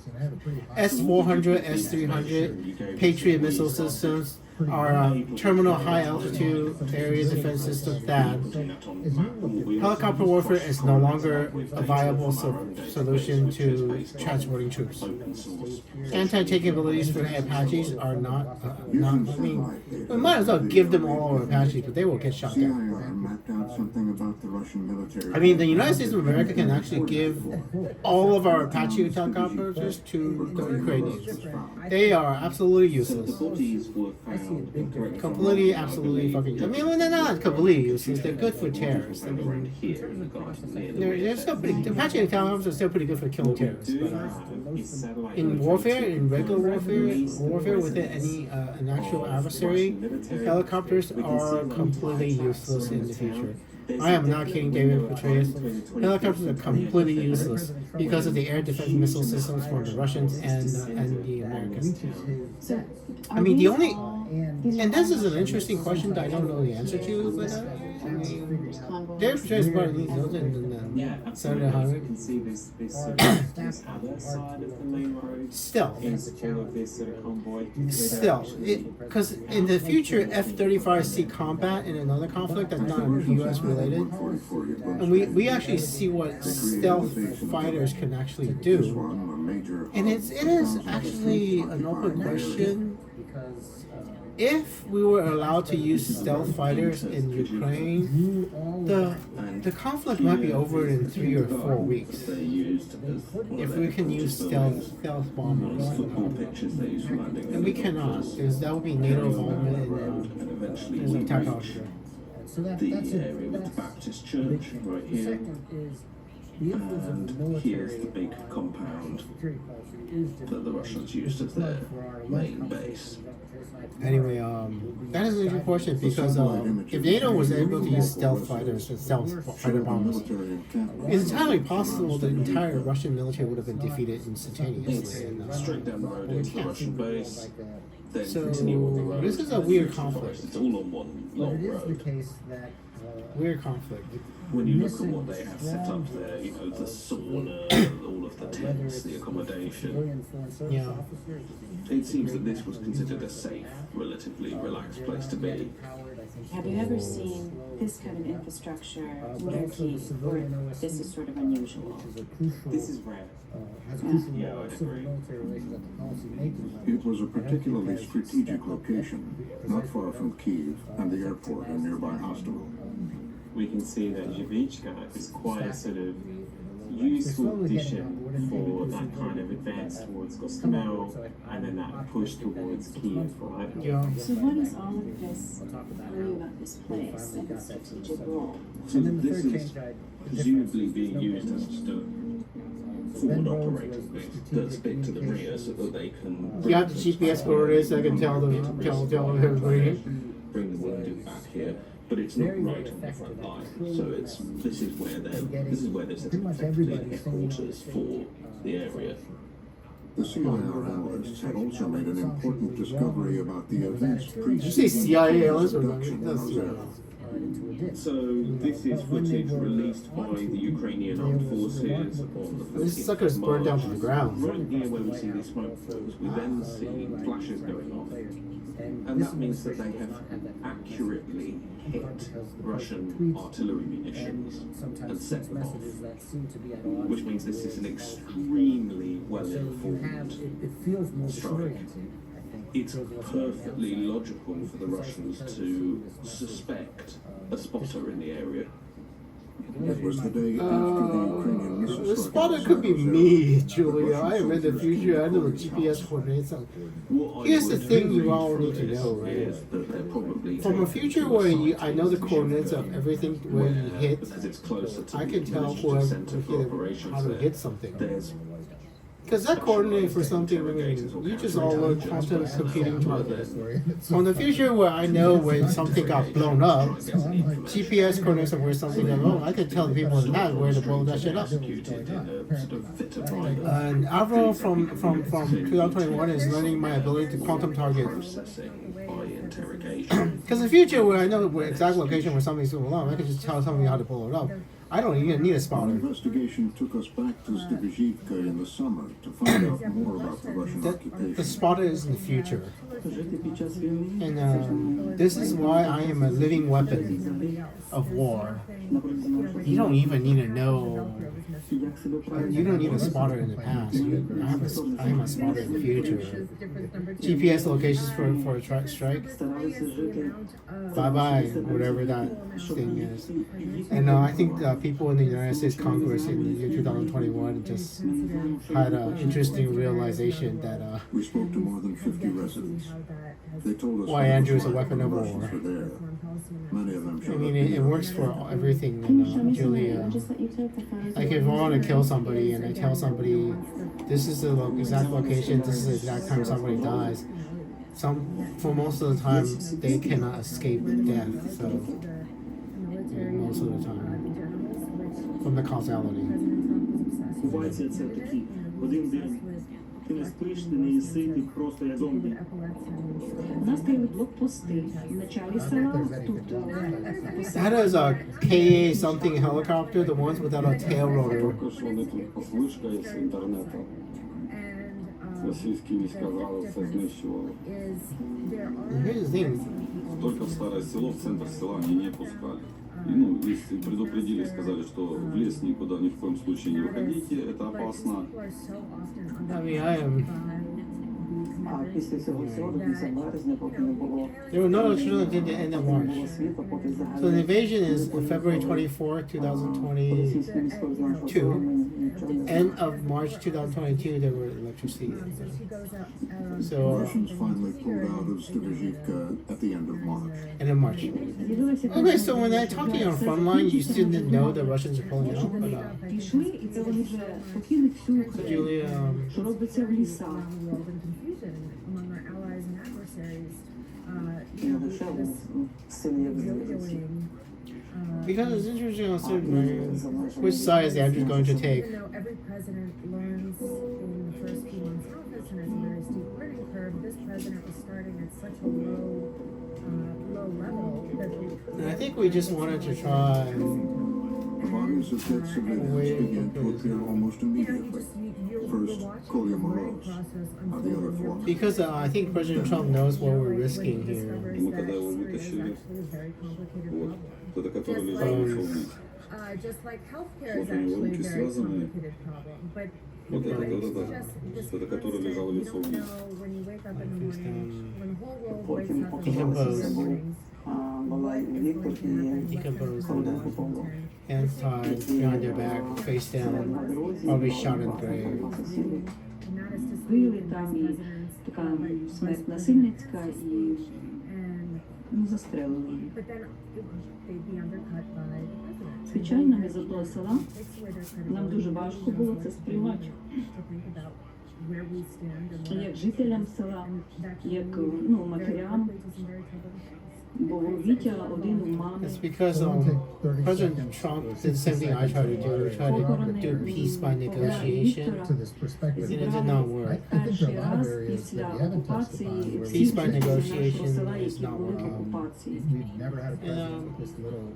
Speaker 1: S-400, S-300, Patriot missile systems are terminal high altitude area defense system that helicopter warfare is no longer a viable solution to transporting troops. Anti-tank abilities for Apaches are not. I mean, we might as well give them all our Apaches, but they will get shot down.
Speaker 6: Mapped out something about the Russian military.
Speaker 1: I mean, the United States of America can actually give all of our Apache helicopters to the Ukrainians. They are absolutely useless. Completely, absolutely fucking. I mean, they're not completely useless. They're good for terrorists. I mean, they're still pretty. The Apache helicopters are still pretty good for killing terrorists. But in warfare, in regular warfare within any an actual adversary, helicopters are completely useless in the future. I am not kidding, David Petraeus. Helicopters are completely useless because of the air defense missile systems from the Russians and the Americans. I mean, the only, and this is an interesting question that I don't know the answer to, but I mean, David Petraeus probably needs those and Senator Howard. Still, because in the future, F-35C combat in another conflict that's not U.S. related, and we actually see what stealth fighters can actually do, and it is actually an open question. If we were allowed to use stealth fighters in Ukraine, the conflict might be over in 3 or 4 weeks. If we can use stealth bombers, and we cannot, because that would be NATO involvement in attack posture.
Speaker 14: So that's area with the Baptist church right here. And here's the big compound that the Russians used as their main base.
Speaker 1: Anyway, that is a good question because if NATO was able to use stealth fighters and stealth fighter bombers, it's entirely possible the entire Russian military would have been defeated instantaneously.
Speaker 14: It's straight down the road into the Russian base. Then
Speaker 1: So
Speaker 14: continue on the road.
Speaker 1: this is a weird conflict.
Speaker 14: It's all on one long road.
Speaker 1: Weird conflict.
Speaker 14: When you look at what they have set up there, you know, the sauna, all of the tents, the accommodation.
Speaker 1: Yeah.
Speaker 14: It seems that this was considered a safe, relatively relaxed place to be.
Speaker 7: Have you ever seen this kind of infrastructure near Kyiv, where this is sort of unusual?
Speaker 14: This is rare. Yeah, I'd agree.
Speaker 6: It was a particularly strategic location, not far from Kyiv and the airport and nearby hospital.
Speaker 14: We can see that Zhivichka is quite a sort of useful addition for that kind of advance towards Gostomel and then that push towards Kyiv, right?
Speaker 1: Yeah.
Speaker 7: So what does all of this tell you about this place and its strategic role?
Speaker 14: So this is presumably being used as just a forward operating base that stick to the rear so that they can
Speaker 1: You have the GPS coordinates that can tell everybody.
Speaker 14: bring the wounded back here. But it's not right on the front line, so this is where this is effectively the headquarters for the area.
Speaker 6: The CIR analysts had also made an important discovery about the events preceding
Speaker 1: Did you say CIA analysts or not?
Speaker 6: production
Speaker 1: That's
Speaker 6: of
Speaker 1: CIA.
Speaker 6: Avril.
Speaker 14: So this is footage released by the Ukrainian armed forces on the 14th
Speaker 1: This sucker's
Speaker 14: of
Speaker 1: burned down
Speaker 14: March.
Speaker 1: to the ground.
Speaker 14: Right here where we see the smoke flows, we then see flashes going off. And that means that they have accurately hit Russian artillery munitions and set them off. Which means this is an extremely well-informed strike. It's perfectly logical for the Russians to suspect a spotter in the area.
Speaker 6: It was the day after the Ukrainian missile
Speaker 1: The
Speaker 6: strike.
Speaker 1: spotter could be me, Julia. I am in the future. I know the GPS coordinates. Here's the thing you all need to know, right? From a future where I know the coordinates of everything where you hit, I can tell how to hit something. Because that coordinate for something, I mean, you just all learn quantum computing targets. From the future where I know when something got blown up, GPS coordinates of where something got blown, I can tell the people in that where to blow that shit up. And Avril from 2021 is learning my ability to quantum target. Because in the future where I know where exact location where something's going on, I can just tell somebody how to blow it up. I don't even need a
Speaker 6: Our
Speaker 1: spotter.
Speaker 6: investigation took us back to Zdivizhivka in the summer to find out more about the Russian occupation.
Speaker 1: The spotter is in the future. And this is why I am a living weapon of war. You don't even need to know. You don't need a spotter in the past. I am a spotter in the future. GPS locations for a strike. Bye bye, whatever that thing is. And I think people in the United States Congress in the year 2021 just had an interesting realization that
Speaker 6: We spoke to more than 50 residents. They told us
Speaker 1: why Andrew is a weapon of war.
Speaker 6: Russians were there. Many of them
Speaker 1: I
Speaker 6: showed
Speaker 1: mean,
Speaker 6: up
Speaker 1: it works for everything. And, Julia, like if I want to kill somebody and I tell somebody, this is the exact location, this is the exact time somebody dies. For most of the time, they cannot escape death. So most of the time from the causality.
Speaker 14: Бувається це такі один день. Ти не спиш, ти не їси, ти просто як зомбі.
Speaker 7: У нас стояли блокпости в началі села, тут
Speaker 1: That is a KA something helicopter, the ones without a tail rotor.
Speaker 14: Також вони тут вишка з інтернету. Російські війська зразу все знищували.
Speaker 1: And here's the thing.
Speaker 14: Только в старое село, в центр села они не пускали. И, ну, если предупредили, сказали, что в лес никуда ни в коем случае не выходите, это опасно.
Speaker 1: I mean, I am.
Speaker 11: А після цього всього до кінця березня, поки не було
Speaker 1: There were no elections until the end of March.
Speaker 11: світла, поки
Speaker 1: So the invasion is February 24, 2022. End of March 2022, there were electricity. So
Speaker 6: The Russians finally pulled out of Stovizhivka at the end of March.
Speaker 1: end of March. Okay, so when I talked to you on front line, you still didn't know the Russians are pulling out. But,
Speaker 7: пішли, і це вони вже покинули всю Україну,
Speaker 1: Julia,
Speaker 7: що робиться в лісах.
Speaker 3: Among our allies and adversaries,
Speaker 11: не лише в селі, як здається.
Speaker 1: because it's interesting on certain which side is Andrew going to take.
Speaker 3: Even though every president learns in the first few months of office and has a very steep learning curve, this president was starting at such a low level that
Speaker 1: And I think we just wanted to try.
Speaker 6: The bodies of dead civilians began to appear almost immediately. First, Kolya Morose, now the other four.
Speaker 1: Because I think President Trump knows what we're risking here.
Speaker 14: Мы когда его вытащили, вот, это который лежал лицом вниз.
Speaker 3: Just like healthcare is
Speaker 14: Вот у него
Speaker 3: actually a
Speaker 14: руки
Speaker 3: very
Speaker 14: связаны.
Speaker 3: complicated problem, but
Speaker 14: Вот это,
Speaker 3: it's
Speaker 14: да.
Speaker 3: just this
Speaker 14: Это который
Speaker 3: constant,
Speaker 14: лежал
Speaker 3: you
Speaker 14: лицом
Speaker 3: don't
Speaker 14: вниз.
Speaker 3: know when you wake up in the morning, when the whole world wakes
Speaker 11: Потім
Speaker 3: up in the
Speaker 11: показалося,
Speaker 3: mornings,
Speaker 11: була і Віктор, і
Speaker 1: Decomposed,
Speaker 11: Колодин Попово.
Speaker 1: hands tied behind their back, face down, probably shot in the grave.
Speaker 3: and that is to
Speaker 7: Били
Speaker 3: speak
Speaker 7: там
Speaker 3: vice
Speaker 7: і
Speaker 3: presidents,
Speaker 7: така
Speaker 3: vice
Speaker 7: смерть
Speaker 3: presidents,
Speaker 7: насильницька, і
Speaker 3: and
Speaker 7: застрелили її.
Speaker 3: but then they'd be undercut by the president.
Speaker 7: Звичайно, ми з одного села,
Speaker 3: Takes away their
Speaker 7: нам дуже важко було це сприймати.
Speaker 3: to think about where we stand and what
Speaker 7: Як жителям села, як ну, матерям, бо Вітя один у мами.
Speaker 1: It's because President Trump did the same thing I tried to do. We tried to do peace by negotiation.
Speaker 8: To this perspective.
Speaker 1: And it did not work.
Speaker 8: I think there are a lot of areas that we haven't touched upon where
Speaker 1: Peace by
Speaker 7: Всі
Speaker 1: negotiation
Speaker 7: нашого села,
Speaker 1: is
Speaker 7: які
Speaker 1: not
Speaker 7: були в
Speaker 1: working.
Speaker 7: окупації.
Speaker 8: we've never had a president with this little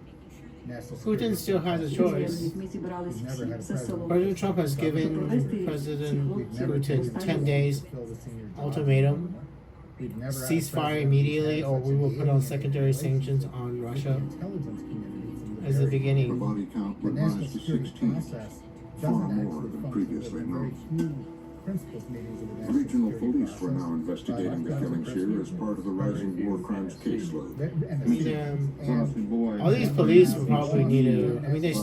Speaker 8: national
Speaker 1: Putin
Speaker 8: security.
Speaker 1: still has a choice.
Speaker 7: Ми зібралися всі, все село.
Speaker 1: President Trump has given President Putin 10 days ultimatum.
Speaker 8: We've never had a
Speaker 1: Ceasefire
Speaker 8: president
Speaker 1: immediately,
Speaker 8: who's
Speaker 1: or
Speaker 8: had
Speaker 1: we will
Speaker 8: such
Speaker 1: put on
Speaker 8: agency
Speaker 1: secondary sanctions on Russia
Speaker 8: intelligence communities in
Speaker 1: as the
Speaker 6: The
Speaker 1: beginning.
Speaker 6: body count
Speaker 8: The
Speaker 6: would
Speaker 8: national
Speaker 6: rise to
Speaker 8: security
Speaker 6: 16,
Speaker 8: process
Speaker 6: far
Speaker 8: doesn't
Speaker 6: more
Speaker 8: actually
Speaker 6: than
Speaker 8: function.
Speaker 6: previously
Speaker 8: There are very
Speaker 6: known.
Speaker 8: few principals meetings of the national
Speaker 6: Regional
Speaker 8: security
Speaker 6: police were
Speaker 8: process.
Speaker 6: now investigating the killings here as part of the rising war crimes caseload.
Speaker 8: And the
Speaker 1: Yeah. All these police will probably need to. I mean, they.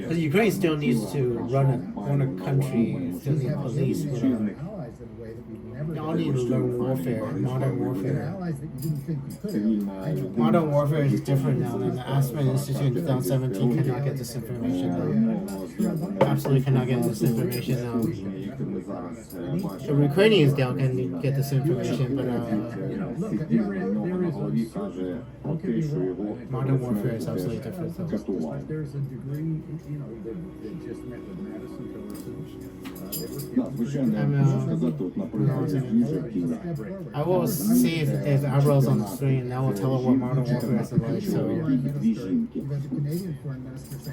Speaker 1: Because Ukraine still needs to run a country, still need police, but
Speaker 8: allies in a way that we've never
Speaker 1: they all need to learn warfare, modern warfare.
Speaker 8: allies that you didn't think you could have.
Speaker 1: Modern warfare is different now than the Aspen Institute in 2017 cannot get this information now. Absolutely cannot get this information now. The Ukrainians now can get this information, but modern warfare is absolutely different. Though.
Speaker 22: There's a degree, you know, that just met with Madison
Speaker 1: I will see if Avril's on the screen, and I will tell her what modern warfare is like. So,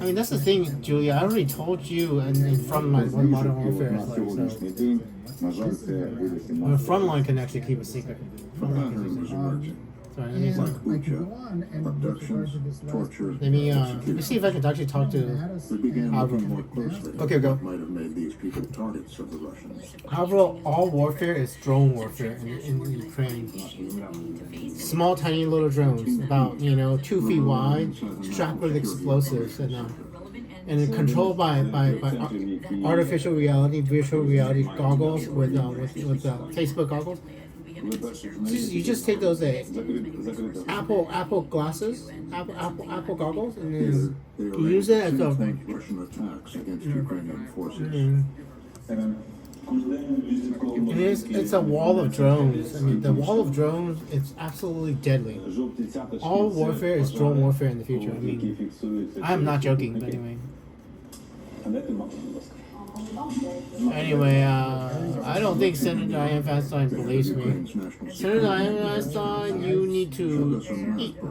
Speaker 1: I mean, that's the thing, Julia. I already told you in Frontline what modern warfare is like. So, Frontline can actually keep a secret. Frontline can keep a secret. Sorry, let me see.
Speaker 6: Abductions, torture,
Speaker 1: Let me see if I can actually talk to
Speaker 6: we began
Speaker 1: Avril.
Speaker 6: looking more closely
Speaker 1: Okay,
Speaker 6: at
Speaker 1: go.
Speaker 6: what might have made these people targets of the Russians.
Speaker 1: Avril, all warfare is drone warfare in Ukraine. Small, tiny little drones, about 2 feet wide, strapped with explosives, and controlled by artificial reality, virtual reality goggles with Facebook goggles. You just take those Apple glasses, Apple goggles, and then you use it as a.
Speaker 6: Russian attacks against Ukrainian forces.
Speaker 1: It's a wall of drones. I mean, the wall of drones, it's absolutely deadly. All warfare is drone warfare in the future. I mean, I'm not joking, but anyway. Anyway, I don't think Senator Dianne Feinstein believes me. Senator Dianne Feinstein, you need to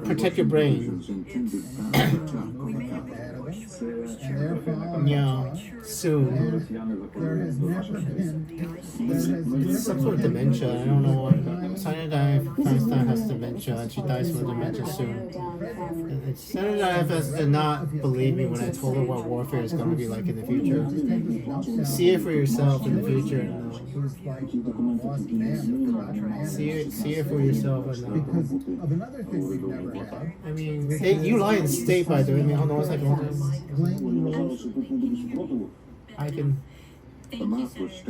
Speaker 1: protect your brain. Yeah, soon.
Speaker 8: There has never been
Speaker 1: Some sort of dementia. I don't know what. Senator Dianne Feinstein has dementia, and she dies from dementia soon. And Senator Dianne Feinstein did not believe me when I told her what warfare is going to be like in the future. See it for yourself in the future. And, see it for yourself. And,
Speaker 8: because of another thing we've never had.
Speaker 1: I mean, you lie in state, by the way. I mean, hold on one second. I can.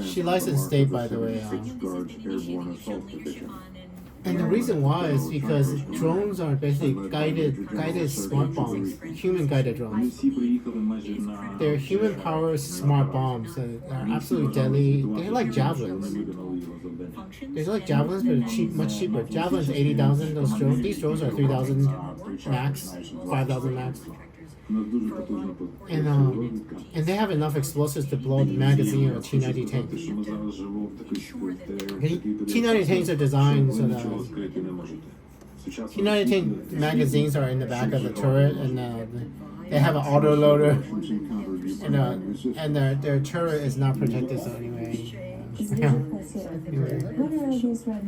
Speaker 1: She lies in state, by the way. And the reason why is because drones are basically guided smart bombs, human guided drones. They're human powered smart bombs that are absolutely deadly. They're like javelins. They're like javelins, but cheap, much cheaper. Javelins 80,000. These drones are 3,000 max, 5,000 max. And they have enough explosives to blow the magazine of a T-90 tank. T-90 tanks are designed so that T-90 tank magazines are in the back of the turret, and they have an autoloader, and their turret is not protected. So anyway.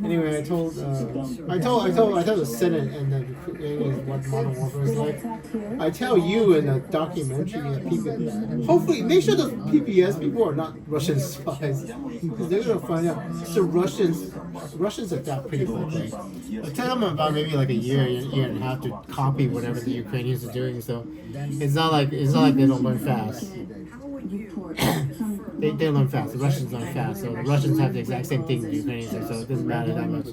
Speaker 1: Anyway, I told the Senate and the what modern warfare is like. I tell you in a documentary that PBS, hopefully make sure the PBS people are not Russian spies, because they're gonna find out. So Russians adapt pretty quickly. I tell them about maybe like a year and a half to copy whatever the Ukrainians are doing. So it's not like they don't learn fast. They learn fast. The Russians learn fast. So the Russians have the exact same thing the Ukrainians do. So it doesn't matter that much.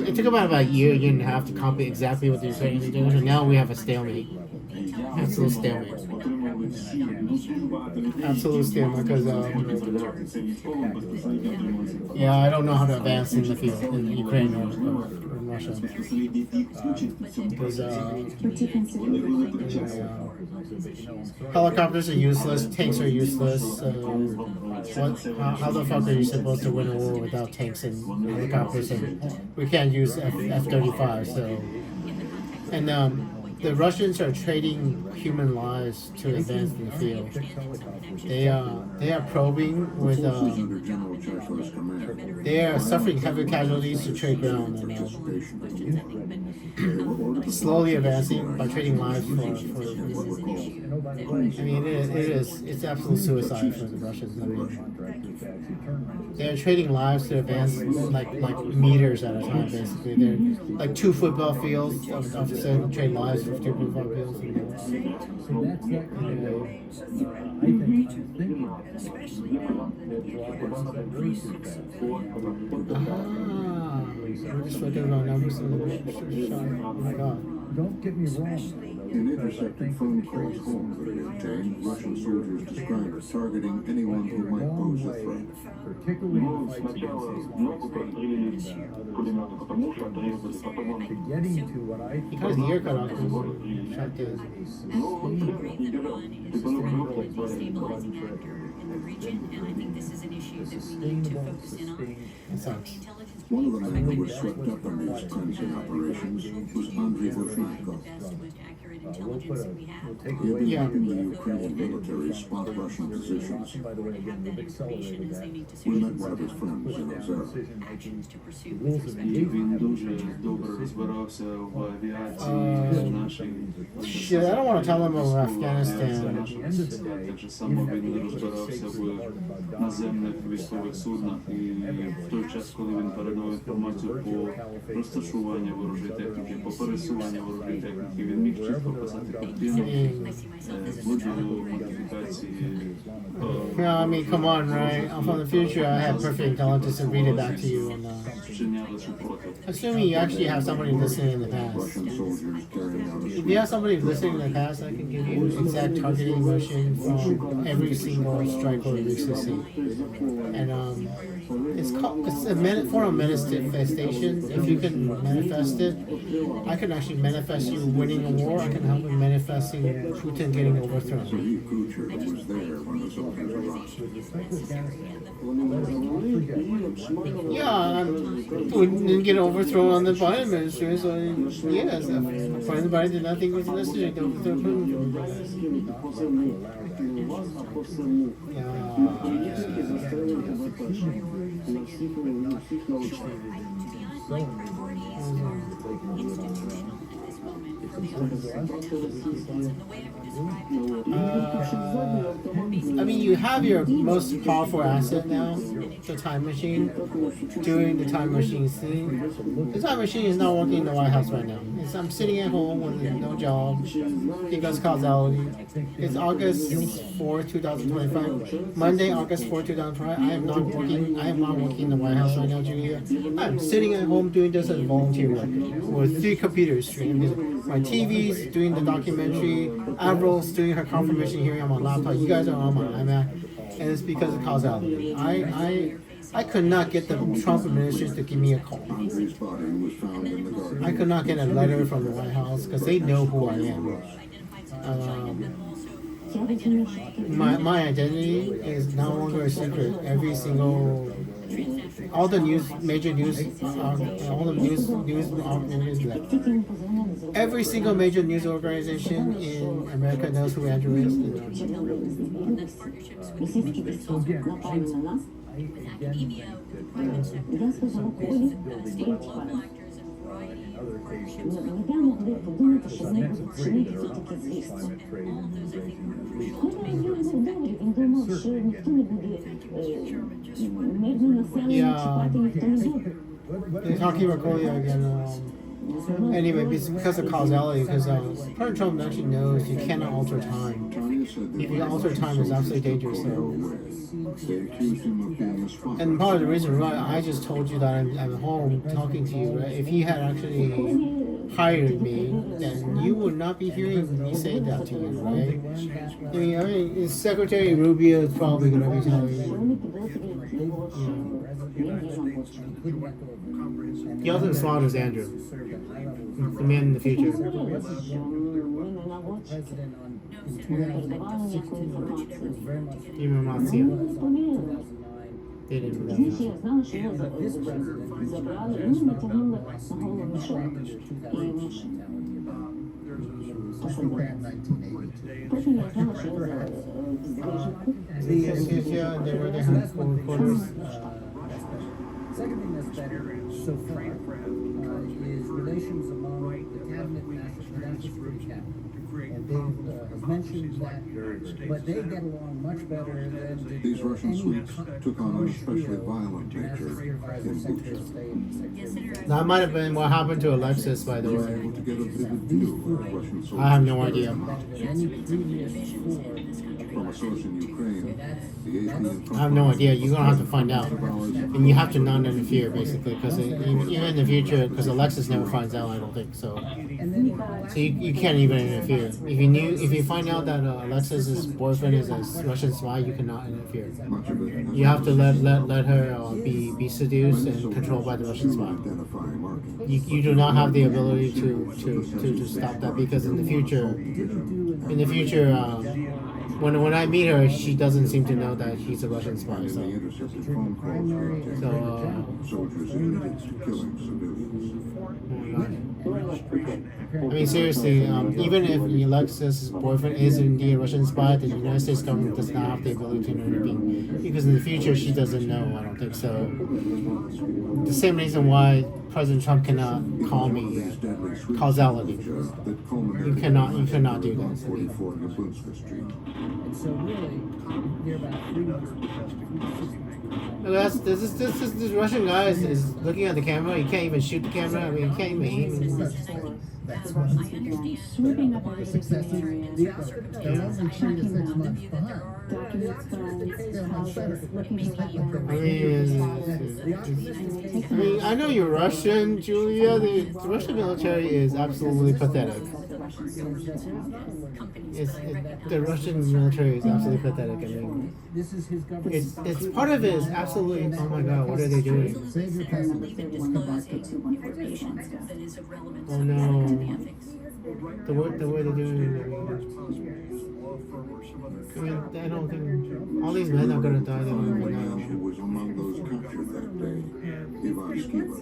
Speaker 1: It took about a year and a half to copy exactly what the Ukrainians are doing. So now we have a stalemate. Absolute stalemate. Absolute stalemate. Because I don't know how to advance in the field in Ukraine or Russia. Because helicopters are useless, tanks are useless. How the fuck are you supposed to win a war without tanks and helicopters? And we can't use F-35. So, and the Russians are trading human lives to advance in the field. They are probing with. They are suffering heavy casualties to trade ground and slowly advancing by trading lives for. I mean, it's absolute suicide for the Russians. I mean, they are trading lives to advance like meters at a time. Basically, they're like 2 football fields of trade lives for 2 football fields. We're just looking at our numbers and the shot. Oh my God.
Speaker 8: Don't get me wrong.
Speaker 6: In intercepted phone calls home that they obtained, Russian soldiers described targeting anyone who might pose a threat.
Speaker 8: Particularly in the fights against getting to what I think
Speaker 1: because the ear cut off shot
Speaker 6: One of the men who was swept up in these cleansing operations was Avril. He had been helping the Ukrainian military spot Russian positions. We met one of his friends in observe.
Speaker 1: Shit, I don't want to tell them about Afghanistan.
Speaker 9: Так само він розбирався в наземних військових суднах, і в той час, коли він передав інформацію по розташуванню ворожої техніки, по пересуванню ворожої техніки, він міг чітко писати картину, вводили модифікації
Speaker 1: No, I mean, come on, right? I'm from the future. I have perfect intelligence to read it back to you. And, assuming you actually have somebody listening in the past. If you have somebody listening in the past, I can give you exact targeting motion from every single strike or recently. And it's a form of manifestation. If you can manifest it, I can actually manifest you winning a war. I can help you manifesting Putin getting overthrown. Yeah, Putin didn't get overthrown on the Biden administration, so yes, President Biden did not think it was necessary to overthrow Putin. I mean, you have your most powerful asset now, the time machine, during the time machine scene. The time machine is not working in the White House right now. I'm sitting at home with no job because causality. It's August 4th, 2025. Monday, August 4th, 2025. I am not working in the White House right now, Julia. I'm sitting at home doing this as volunteer work with 3 computers. My TV's doing the documentary. Avril's doing her confirmation hearing on my laptop. You guys are on my iMac, and it's because of causality. I could not get the Trump administration to give me a call. I could not get a letter from the White House because they know who I am. My identity is no longer a secret. Every single, all the major news, every single major news organization in America knows who Andrew is. Yeah. They're talking about Korea again. Anyway, it's because of causality, because President Trump actually knows you cannot alter time. If you alter time, it's absolutely dangerous. And part of the reason why I just told you that I'm home talking to you, right? If he had actually hired me, then you would not be hearing me say that to you, right? I mean, Secretary Rubio is probably going to be telling you. He also slaughters Andrew, the man in the future. Information. They didn't
Speaker 10: Second thing that's better so far is relations among the cabinet national security cabinet. And Dave has mentioned that, but they get along much better than
Speaker 6: these Russian sweeps took on an especially violent nature in Bucha.
Speaker 1: That might have been what happened to Alexis, by the way. I have no idea.
Speaker 6: From a source in Ukraine,
Speaker 1: I have no idea. You're gonna have to find out, and you have to not interfere, basically, because even in the future, because Alexis never finds out, I don't think so. So you can't even interfere. If you find out that Alexis's boyfriend is a Russian spy, you cannot interfere. You have to let her be seduced and controlled by the Russian spy. You do not have the ability to stop that, because in the future, when I meet her, she doesn't seem to know that he's a Russian spy. I mean, seriously, even if Alexis' boyfriend is indeed a Russian spy, the United States government does not have the ability to intervene, because in the future she doesn't know. I don't think so. The same reason why President Trump cannot call me causality. You cannot do that.
Speaker 10: So really, you're about 3 months.
Speaker 1: This Russian guy is looking at the camera. He can't even shoot the camera. I mean, he can't even aim.
Speaker 10: That's
Speaker 7: The
Speaker 10: what
Speaker 7: Russians began sweeping up everything
Speaker 10: success
Speaker 7: in the area.
Speaker 10: they're only 3 to 6 months behind.
Speaker 7: Documents, phones, houses, looking for weapons.
Speaker 1: I mean, I know you're Russian, Julia. The Russian military is absolutely pathetic. The Russian military is absolutely pathetic. I mean,
Speaker 10: This is his government.
Speaker 1: it's part of it is absolutely. Oh my God, what are they doing?
Speaker 10: Save your pessimism. Let's come back to
Speaker 1: Oh no, the way they're doing it. I mean, I don't think all these men are gonna die. They don't even know.
Speaker 6: Who was among those captured that day? Ivan Skiba.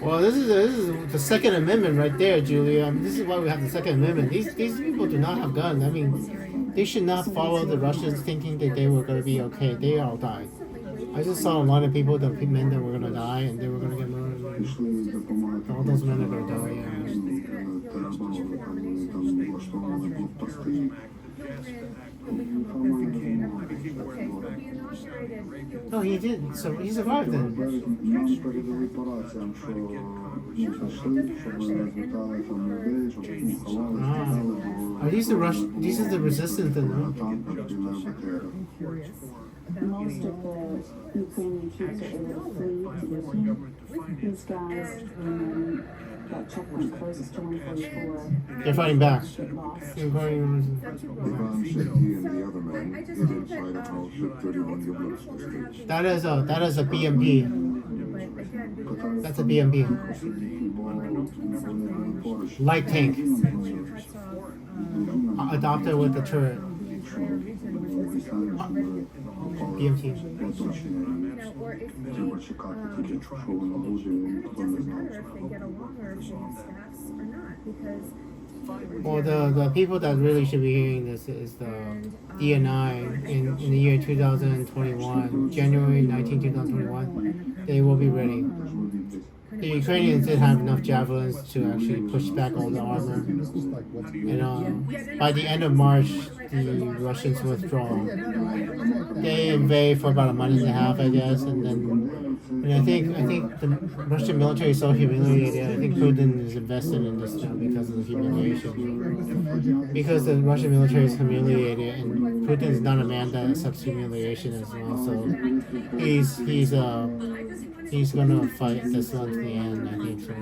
Speaker 1: Well, this is the Second Amendment right there, Julia. I mean, this is why we have the Second Amendment. These people do not have guns. I mean, they should not follow the Russians thinking that they were going to be okay. They all died. I just saw a lot of people, the men that were going to die, and they were going to get murdered. All those men are going to die. Oh, he did. So he survived then. Are these the Russian? These are the resistance then, no?
Speaker 7: Most of the Ukrainian troops are able to flee to Ioffe. These guys got checkpoint closest to 144.
Speaker 1: They're fighting back.
Speaker 6: Ivan said he and the other man hid inside a house at 31 Yablonska Street.
Speaker 1: That is a BMP. That's a BMP. Light tank. Adopted with the turret. BMT. Well, the people that really should be hearing this is the DNI in the year 2021, January 19, 2021. They will be ready. The Ukrainians did have enough javelins to actually push back all the armor. And by the end of March, the Russians withdraw. They invade for about a month and a half, I guess, and I think the Russian military is so humiliated. I think Putin is invested in this now because of the humiliation. Because the Russian military is humiliated, and Putin is not a man that accepts humiliation as well. So he's gonna fight this one to the end, I think so.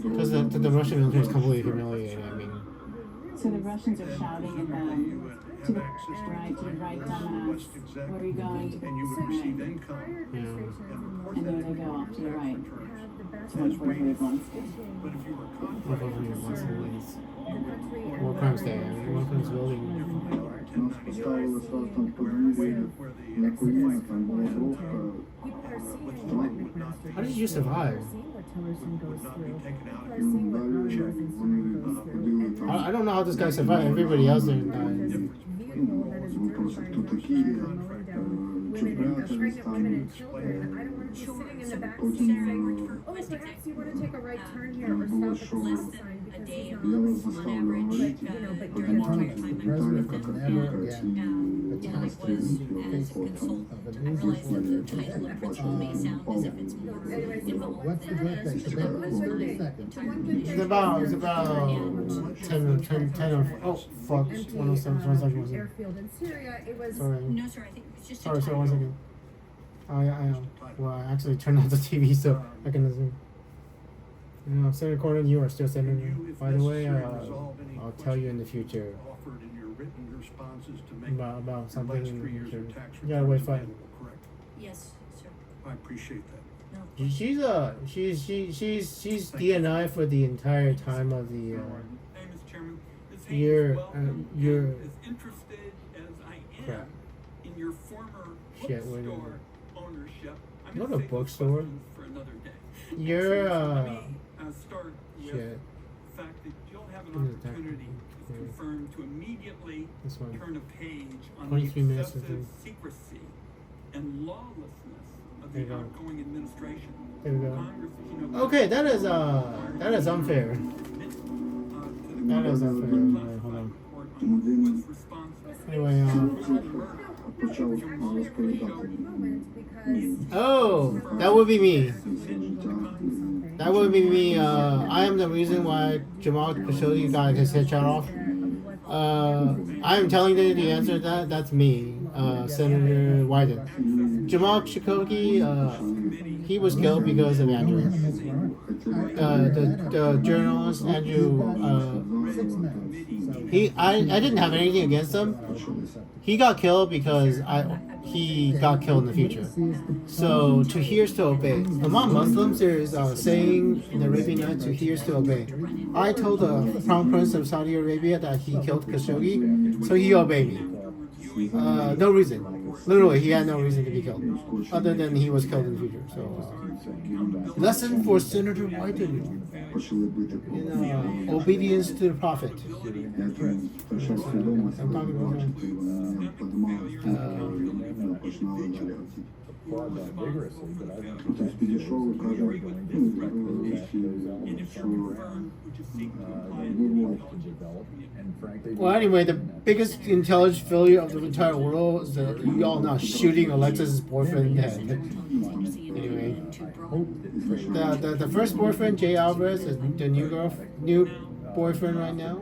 Speaker 1: Because the Russian military is completely humiliated. I mean.
Speaker 7: So the Russians are shouting at them, to the right, dumbass, where are you going? To the right. Yeah. And there they go, off to the right. To 143
Speaker 1: War crimes there. War crimes building. How did you survive? I don't know how this guy survived. Everybody else there died.
Speaker 3: Sitting in the back seat saying, oh, perhaps you want to take a right turn here or stop at the left sign because he's not always on average, but you're
Speaker 10: the president could never again attack his Facebook of a news reporter. What's the birthday? It's about 32nd.
Speaker 1: It's about 10 or oh fuck 107 1 second.
Speaker 3: Airfield in Syria. It was
Speaker 1: Sorry.
Speaker 3: no, sir. I think it was just
Speaker 1: sorry 1 second. I am. Well, I actually turned off the TV so I can listen. I'm still recording. You are still sending. By the way, I'll tell you in the future about something in the future. You gotta wait 5.
Speaker 13: Yes, sir.
Speaker 15: I appreciate that.
Speaker 13: No.
Speaker 1: She's DNI for the entire time of the
Speaker 15: Hey, Mr. Chairman, this
Speaker 1: year. You're
Speaker 15: as interested as I am
Speaker 1: crap.
Speaker 15: in your former
Speaker 1: Shit, wait a
Speaker 15: bookstore
Speaker 1: minute.
Speaker 15: ownership. I'm
Speaker 1: What
Speaker 15: gonna
Speaker 1: a
Speaker 15: save those
Speaker 1: bookstore?
Speaker 15: questions for another day.
Speaker 1: You're
Speaker 15: Let me start with
Speaker 1: shit.
Speaker 15: the fact that you'll have an
Speaker 1: What is that?
Speaker 15: opportunity to confirm to immediately
Speaker 1: This one.
Speaker 15: turn a page on
Speaker 1: 23
Speaker 15: the
Speaker 1: minutes, I
Speaker 15: excessive
Speaker 1: think.
Speaker 15: secrecy and lawlessness of
Speaker 1: There you
Speaker 15: the
Speaker 1: go.
Speaker 15: outgoing administration.
Speaker 1: There we go.
Speaker 15: Congress, as you know,
Speaker 1: Okay, that is unfair. That is unfair. Wait, hold on. Anyway, oh, that would be me. That would be me. I am the reason why Jamal Khashoggi got his head shot off. I am telling you the answer to that. That's me, Senator Wyden. Jamal Khashoggi, he was killed because of Andrew. The journalist Andrew. I didn't have anything against him. He got killed because he got killed in the future. So to hear is to obey. Among Muslims, there is a saying in the Arabian Nights, to hear is to obey. I told the Crown Prince of Saudi Arabia that he killed Khashoggi, so he obeyed me. No reason. Literally, he had no reason to be killed, other than he was killed in the future. So, lesson for Senator Wyden. Obedience to the Prophet. I'm talking about well, anyway, the biggest intelligence failure of the entire world is that you all not shooting Alexis' boyfriend in the head. Anyway, the first boyfriend, Jay Alvarez, is the new boyfriend right now.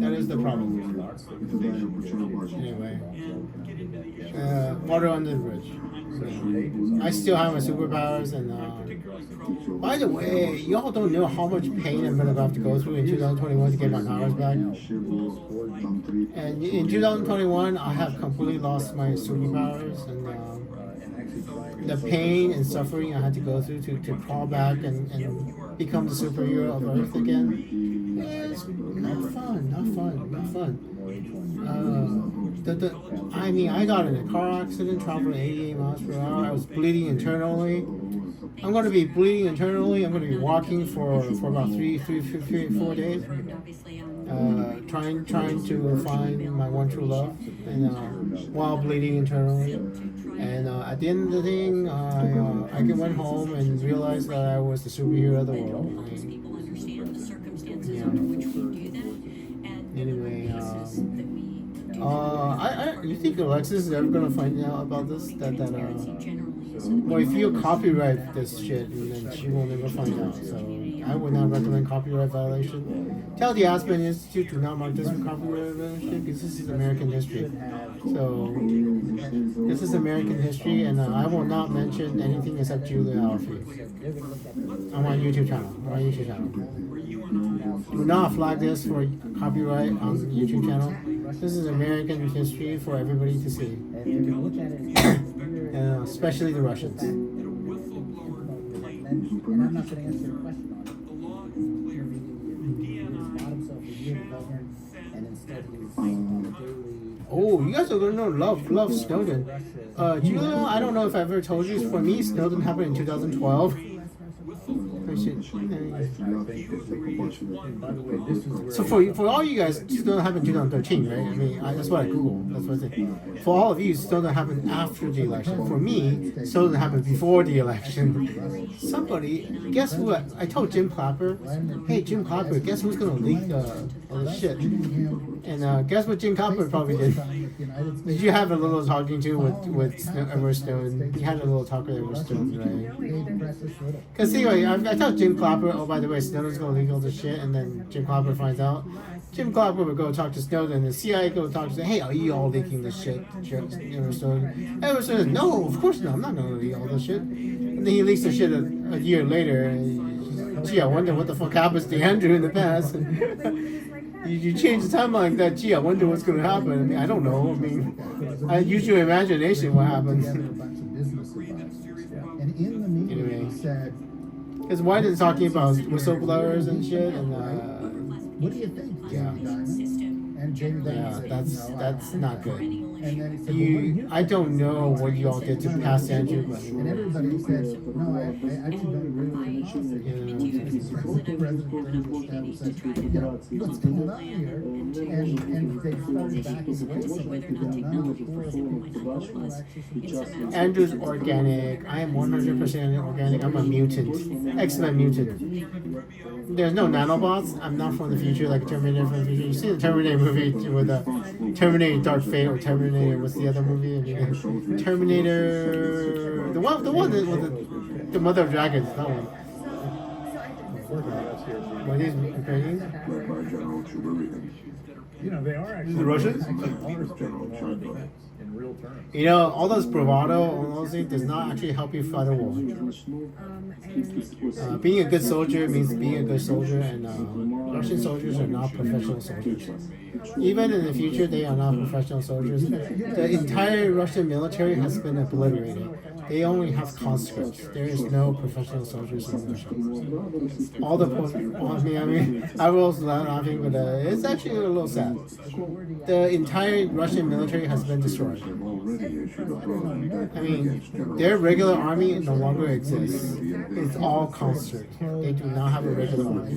Speaker 1: That is the problem. Anyway, water under the bridge. I still have my superpowers, and by the way, y'all don't know how much pain I'm gonna have to go through in 2021 to get my powers back. And in 2021, I have completely lost my superpowers, and the pain and suffering I had to go through to crawl back and become the superhero of Earth again. It's not fun. I mean, I got in a car accident, traveling 88 miles per hour. I was bleeding internally. I'm going to be bleeding internally. I'm going to be walking for about 4 days. Trying to find my one true love, and while bleeding internally. And at the end of the thing, I went home and realized that I was the superhero of the world. Anyway, you think Alexis is ever gonna find out about this? Well, if you copyright this shit, then she will never find out. So I would not recommend copyright violation. Tell the Aspen Institute to not mark this for copyright violation because this is American history. So this is American history, and I will not mention anything except Julia Ioffe on my YouTube channel. Do not flag this for copyright on the YouTube channel. This is American history for everybody to see, especially the Russians.
Speaker 8: And I'm not going to answer the question on it. He bought himself a year to govern, and instead he's
Speaker 1: Oh, you guys are gonna love Snowden. Julia, I don't know if I've ever told you. For me, Snowden happened in 2012. So for all you guys, Snowden happened in 2013, right? I mean, that's what I Googled. That's what I said. For all of you, Snowden happened after the election. For me, Snowden happened before the election. Somebody, guess what? I told Jim Clapper, hey, Jim Clapper, guess who's gonna leak all the shit? And guess what Jim Clapper probably did? Did you have a little talking to with Edward Snowden? You had a little talk with Edward Snowden, right? Because anyway, I told Jim Clapper, oh, by the way, Snowden's gonna leak all this shit, and then Jim Clapper finds out. Jim Clapper would go talk to Snowden, and the CIA go talk to him, hey, are you all leaking this shit? Edward Snowden. Edward Snowden, no, of course not, I'm not gonna leak all this shit. And then he leaks the shit a year later, and gee, I wonder what the fuck happens to Andrew in the past. You change the timeline like that, gee, I wonder what's gonna happen. I mean, I don't know. I mean, I use your imagination what happens. Anyway, because Wyden's talking about whistleblowers and shit, and
Speaker 8: what do you think?
Speaker 1: Yeah,
Speaker 8: and Jamie,
Speaker 1: that's not good. I don't know what you all did to pass Andrew, but
Speaker 8: and everybody said, no, I actually don't really what's going on here? And they started backing away.
Speaker 1: Andrew's organic. I am 100% organic. I'm a mutant. X-Men mutant. There's no nanobots. I'm not from the future like Terminator from the future. You see the Terminator movie with Terminator Dark Fate or Terminator, what's the other movie? Terminator, the one with the Mother of Dragons, that one. What is Ukrainian?
Speaker 6: Led by General Churykin.
Speaker 12: You know, they are actually
Speaker 1: The Russians?
Speaker 6: General Charkov.
Speaker 12: in real terms.
Speaker 1: You know, all those bravado, all those things does not actually help you fight a war. Being a good soldier means being a good soldier, and Russian soldiers are not professional soldiers. Even in the future, they are not professional soldiers. The entire Russian military has been obliterated. They only have conscripts. There is no professional soldiers in Russia. All the I was laughing, but it's actually a little sad. The entire Russian military has been destroyed. I mean, their regular army no longer exists. It's all conscript. They do not have a regular army.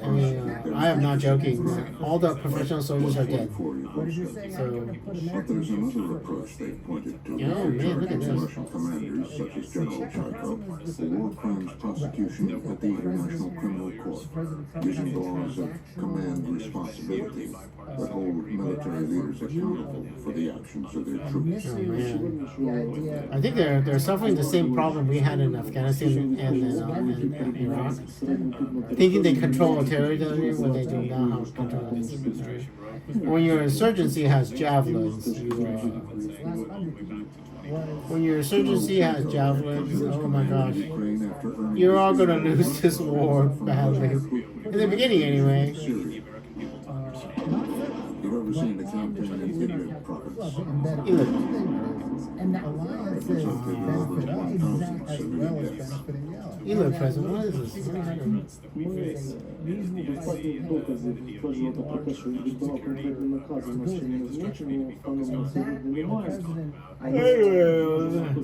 Speaker 1: I mean, I am not joking. All the professional soldiers are dead. So,
Speaker 6: But there's another approach they've pointed to.
Speaker 1: Oh, man, look at this.
Speaker 6: Russian commanders such as General Charkov for war crimes prosecution at the International Criminal Court, using the laws of command responsibility that hold military leaders accountable for the actions of their troops.
Speaker 1: oh, man. I think they're suffering the same problem we had in Afghanistan and Iraq. Thinking they control a territory when they do not have control of it. When your insurgency has javelins, when your insurgency has javelins, oh my gosh, you're all gonna lose this war badly. In the beginning, anyway.
Speaker 6: You've ever seen the campaign in Idlib province?
Speaker 10: And that alliance is to benefit us as well as benefiting the allies.
Speaker 1: Idlib present, what is this? What are you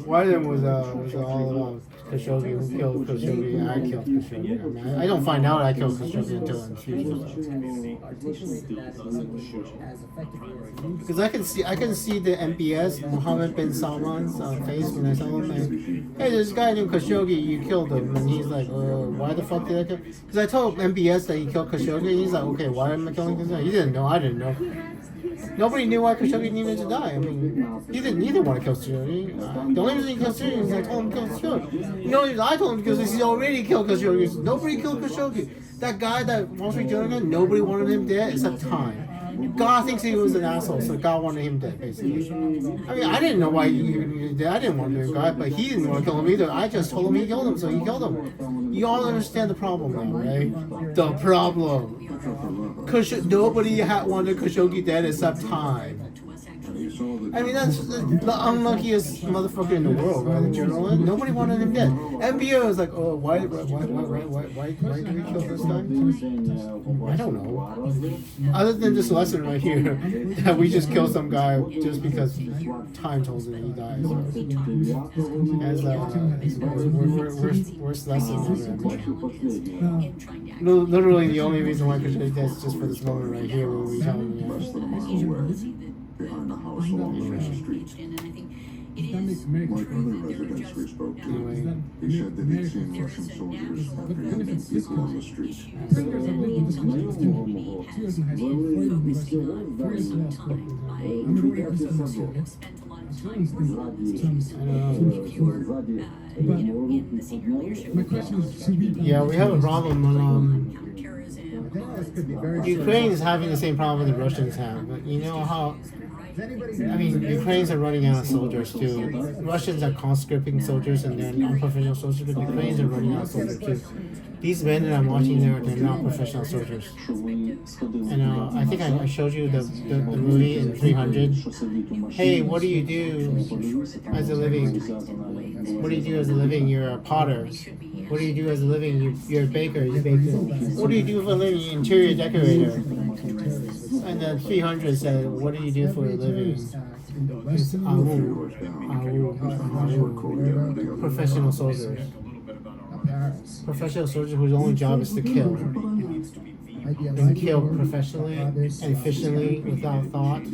Speaker 1: Wyden was all about Khashoggi, who killed Khashoggi, I killed Khashoggi. I mean, I don't find out I killed Khashoggi until in the future. Because I can see the MBS, Mohammed bin Salman's face when I saw him like, hey, there's a guy named Khashoggi, you killed him. And he's like, why the fuck did I kill him? Because I told MBS that he killed Khashoggi, and he's like, okay, why am I killing Khashoggi? He didn't know, I didn't know. Nobody knew why Khashoggi needed to die. I mean, he didn't either want to kill Khashoggi. The only reason he killed Khashoggi is I told him to kill Khashoggi. You know, I told him because he already killed Khashoggi. Nobody killed Khashoggi. That guy, that Wall Street Journal, nobody wanted him dead except time. God thinks he was an asshole, so God wanted him dead, basically. I mean, I didn't know why he needed dead. I didn't want to die, but he didn't want to kill him either. I just told him he killed him, so he killed him. You all understand the problem now, right? The problem. Nobody wanted Khashoggi dead except time. I mean, that's the unluckiest motherfucker in the world, right? The journalist. Nobody wanted him dead. NBA was like, oh, why did we kill this guy? I don't know. Other than this lesson right here, that we just kill some guy just because time told him he dies. As worst lesson ever. Literally, the only reason why Khashoggi dead is just for this moment right here where we tell him.
Speaker 6: Behind the house along the main street. Like other residents we spoke to, he said that he'd seen Russian soldiers apprehending people on the street.
Speaker 1: Yeah, we have a problem. Ukraine is having the same problem the Russians have, but you know how. I mean, Ukrainians are running out of soldiers too. Russians are conscripting soldiers and they're non-professional soldiers, but Ukrainians are running out of soldiers too. These men that I'm watching there, they're not professional soldiers. And I think I showed you the movie in 300. Hey, what do you do as a living? What do you do as a living? You're a potter. What do you do as a living? You're a baker. You bake. What do you do for a living? You're an interior decorator. And then 300 said, what do you do for a living? Professional soldiers. Professional soldiers whose only job is to kill. And kill professionally and efficiently, without thought,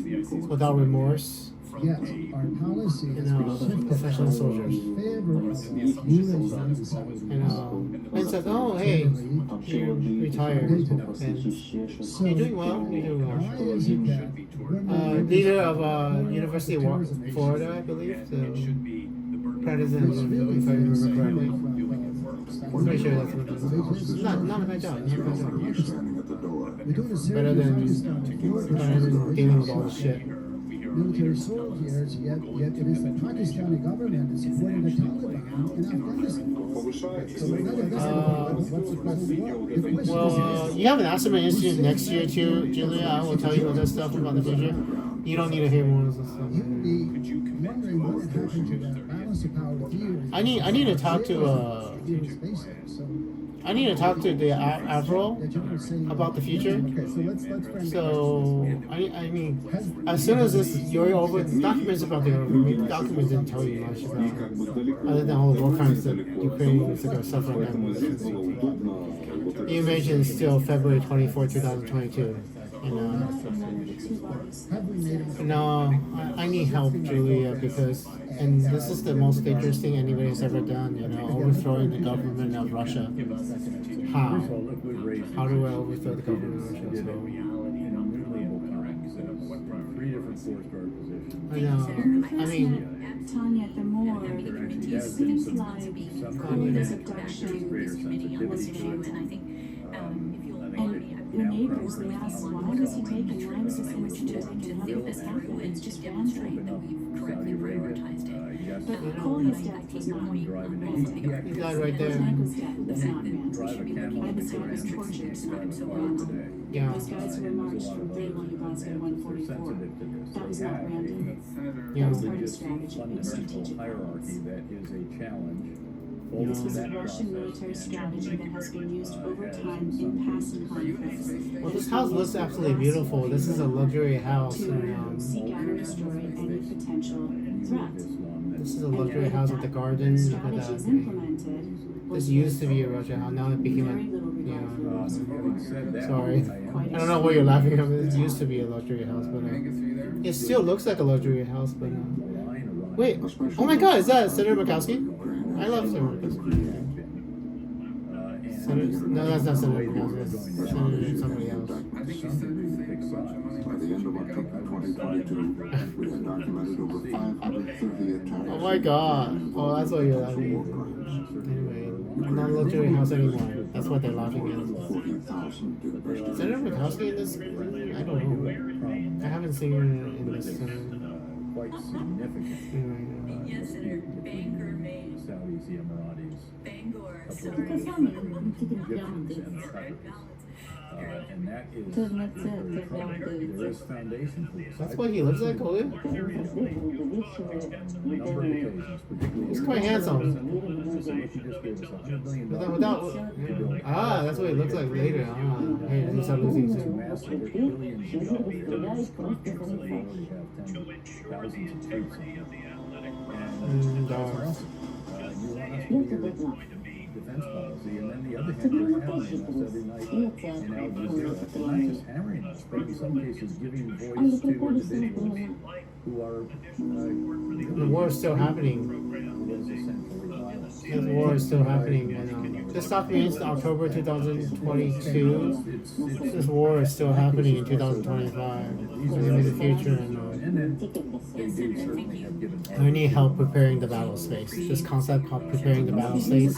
Speaker 1: without remorse.
Speaker 10: Yes, our policy is
Speaker 1: professional soldiers. And said, oh, hey, you're retired. And you're doing well. You're doing well. Leader of University of Florida, I believe. So, President, if I remember correctly. I'm pretty sure that's what it is. Not a bad job. Not a bad job.
Speaker 6: Standing at the door.
Speaker 1: Better than dealing with all the shit.
Speaker 10: Military soldiers, yet it is the Pakistani government that supporting the Taliban in Afghanistan. So
Speaker 1: Well, you have an asthma institute next year too, Julia. I will tell you all that stuff about the future. You don't need to hear more of this stuff.
Speaker 10: wondering what happened to that balance of power theory.
Speaker 1: I need to talk to I need to talk to the Avril about the future. So I mean, as soon as this you're over, the documents about the documents didn't tell you much about, other than all the war crimes that Ukrainians are suffering. The image is still February 24, 2022. No, I need help, Julia, because, and this is the most dangerous thing anybody's ever done, overthrowing the government of Russia. How? How do I overthrow the government of Russia? I know. I mean,
Speaker 7: Tanya, the more it seems like this abduction was fake. And the neighbors, they asked, why was he taken? Why was this innocent taken? How did this happen? It's just demonstrate that we've correctly prioritized it. But Colin's death was not random.
Speaker 1: He died right there.
Speaker 7: Michael's death was not random. I was there was tortured.
Speaker 1: Yeah.
Speaker 7: Those guys who were marched from Greenlawn, Nebraska, 144. That was not random.
Speaker 1: Yeah.
Speaker 7: That was part of strategy and strategic
Speaker 12: hierarchy that is a challenge.
Speaker 7: This was a Russian military strategy that has been used over time in past conflicts.
Speaker 1: Well, this house looks absolutely beautiful. This is a luxury house.
Speaker 7: To seek out and destroy any potential threat.
Speaker 1: This is a luxury house with the garden.
Speaker 7: Strategies implemented.
Speaker 1: This used to be a luxury house. Now it became sorry. I don't know what you're laughing at. It used to be a luxury house, but it still looks like a luxury house. But wait, oh my God, is that Senator Murkowski? I love Senator Murkowski. No, that's not Senator Murkowski. That's Senator somebody else.
Speaker 6: By the end of October 2022, we had documented over 530 attacks.
Speaker 1: Oh my God. Oh, that's what you're laughing at. Anyway, not a luxury house anymore. That's what they're laughing at. Senator Murkowski in this? I don't know. I haven't seen her in this.
Speaker 12: Quite significant.
Speaker 13: Yes, Senator Bangor made.
Speaker 12: Saudis, the Emiratis.
Speaker 13: Bangor.
Speaker 12: And that is
Speaker 7: There
Speaker 12: is foundation for this.
Speaker 1: That's what he looks like, Colin? He's quite handsome. That's what he looks like later. Hey, he's not losing soon.
Speaker 12: Defense policy, and then the other hand, they're hammering us every night in Al Jazeera. They're not just hammering us, but in some cases giving voice to individuals who are
Speaker 1: the war is still happening. The war is still happening. This document is October 2022. This war is still happening in 2025. In the future. I need help preparing the battle space. This concept called preparing the battle space.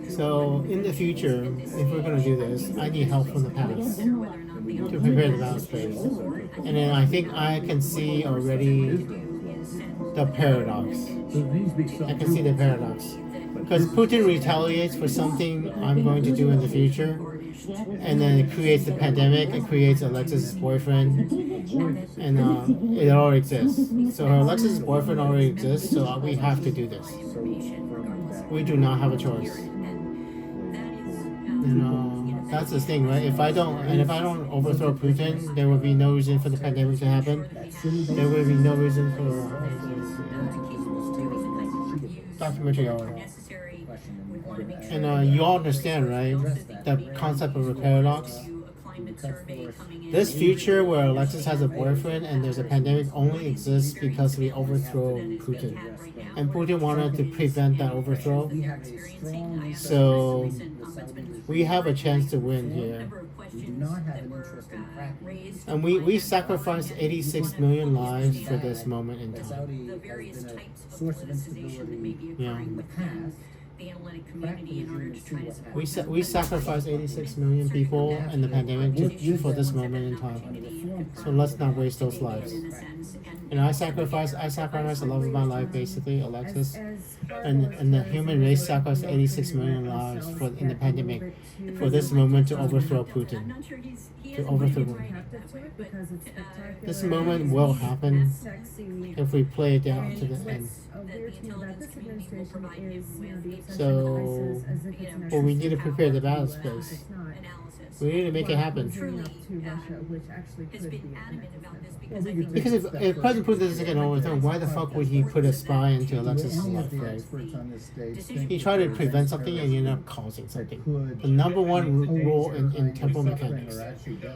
Speaker 1: So in the future, if we're going to do this, I need help from the past to prepare the battle space. And then I think I can see already the paradox. I can see the paradox. Because Putin retaliates for something I'm going to do in the future, and then it creates the pandemic, it creates Alexis' boyfriend, and it already exists. So her Alexis' boyfriend already exists, so we have to do this. We do not have a choice. And that's the thing, right? If I don't overthrow Putin, there will be no reason for the pandemic to happen. There will be no reason for documentary hour. And you all understand, right? The concept of a paradox. This future where Alexis has a boyfriend and there's a pandemic only exists because we overthrow Putin. And Putin wanted to prevent that overthrow. So we have a chance to win here.
Speaker 10: We do not have an interest in cracking.
Speaker 1: And we sacrificed 86 million lives for this moment in time.
Speaker 10: Saudi has been a source of instability in the past.
Speaker 2: The analytic community in order to try to support
Speaker 1: We sacrificed 86 million people in the pandemic for this moment in time. So let's not waste those lives. And I sacrificed the love of my life, basically, Alexis, and the human race sacrificed 86 million lives in the pandemic for this moment to overthrow Putin. To overthrow him. This moment will happen if we play it down to the end. So, well, we need to prepare the battle space. We need to make it happen. Because if President Putin doesn't get overthrown, why the fuck would he put a spy into Alexis' life, right? He tried to prevent something and he ended up causing something. The number one rule in temporal mechanics.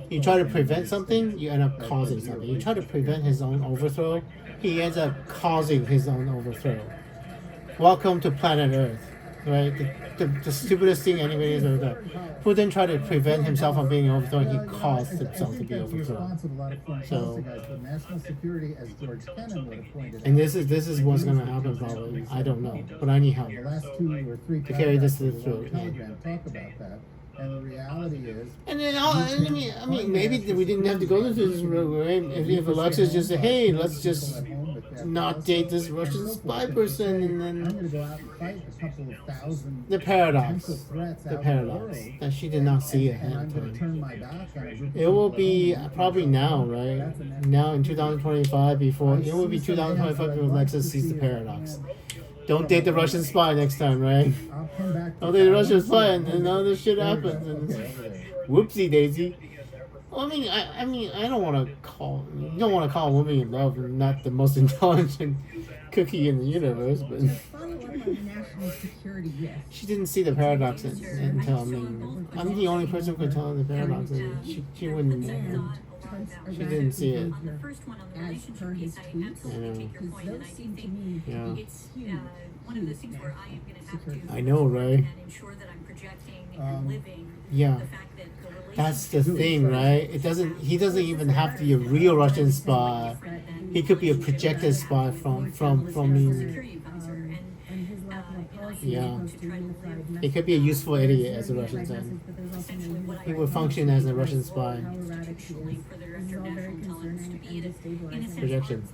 Speaker 1: You try to prevent something, you end up causing something. You try to prevent his own overthrow, he ends up causing his own overthrow. Welcome to planet Earth, right? The stupidest thing anybody has ever done. Putin tried to prevent himself from being overthrown. He caused himself to be overthrown. So, and this is what's going to happen probably. I don't know, but I need help to carry this through.
Speaker 10: And the reality is,
Speaker 1: and then I mean, maybe we didn't have to go through this road, right? If Alexis just said, "Hey, let's just not date this Russian spy person," and then the paradox that she did not see ahead of time. It will be probably now, right? Now in 2025, it will be 2025 before Alexis sees the paradox. Don't date the Russian spy next time, right? Don't date the Russian spy, and then all this shit happens. And whoopsie daisy. Well, I mean, I don't want to call. You don't want to call a woman you love not the most intelligent cookie in the universe, but she didn't see the paradox until I'm the only person who could tell her the paradox. And she wouldn't. She didn't see it.
Speaker 2: As per his tweets, because those seem to me, it's one of those things where I am going to have to
Speaker 1: I know, right?
Speaker 2: and ensure that I'm projecting and living
Speaker 1: Yeah.
Speaker 2: the fact that the relationship
Speaker 1: That's the thing, right? He doesn't even have to be a real Russian spy. He could be a projected spy from me. Yeah. He could be a useful idiot, as the Russians say. He would function as a Russian spy. Projection.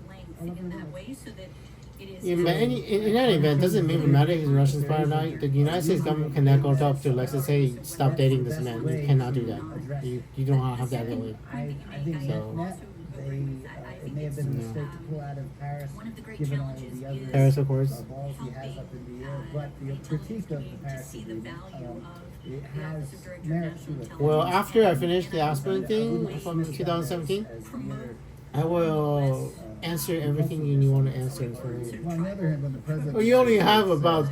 Speaker 1: In that event, doesn't even matter if he's a Russian spy or not. The United States government cannot go up to Alexis and say, stop dating this man. You cannot do that. You don't have that ability. So.
Speaker 10: It may have been a mistake to pull out of Paris, given all of the other
Speaker 1: Paris Accords.
Speaker 10: balls he has up in the air. But the critique of the Paris Agreement, it has merit to it.
Speaker 1: Well, after I finish the Aspen thing from 2017, I will answer everything you want to answer.
Speaker 10: Well, on the other hand, when the president...
Speaker 1: Well, you only have about,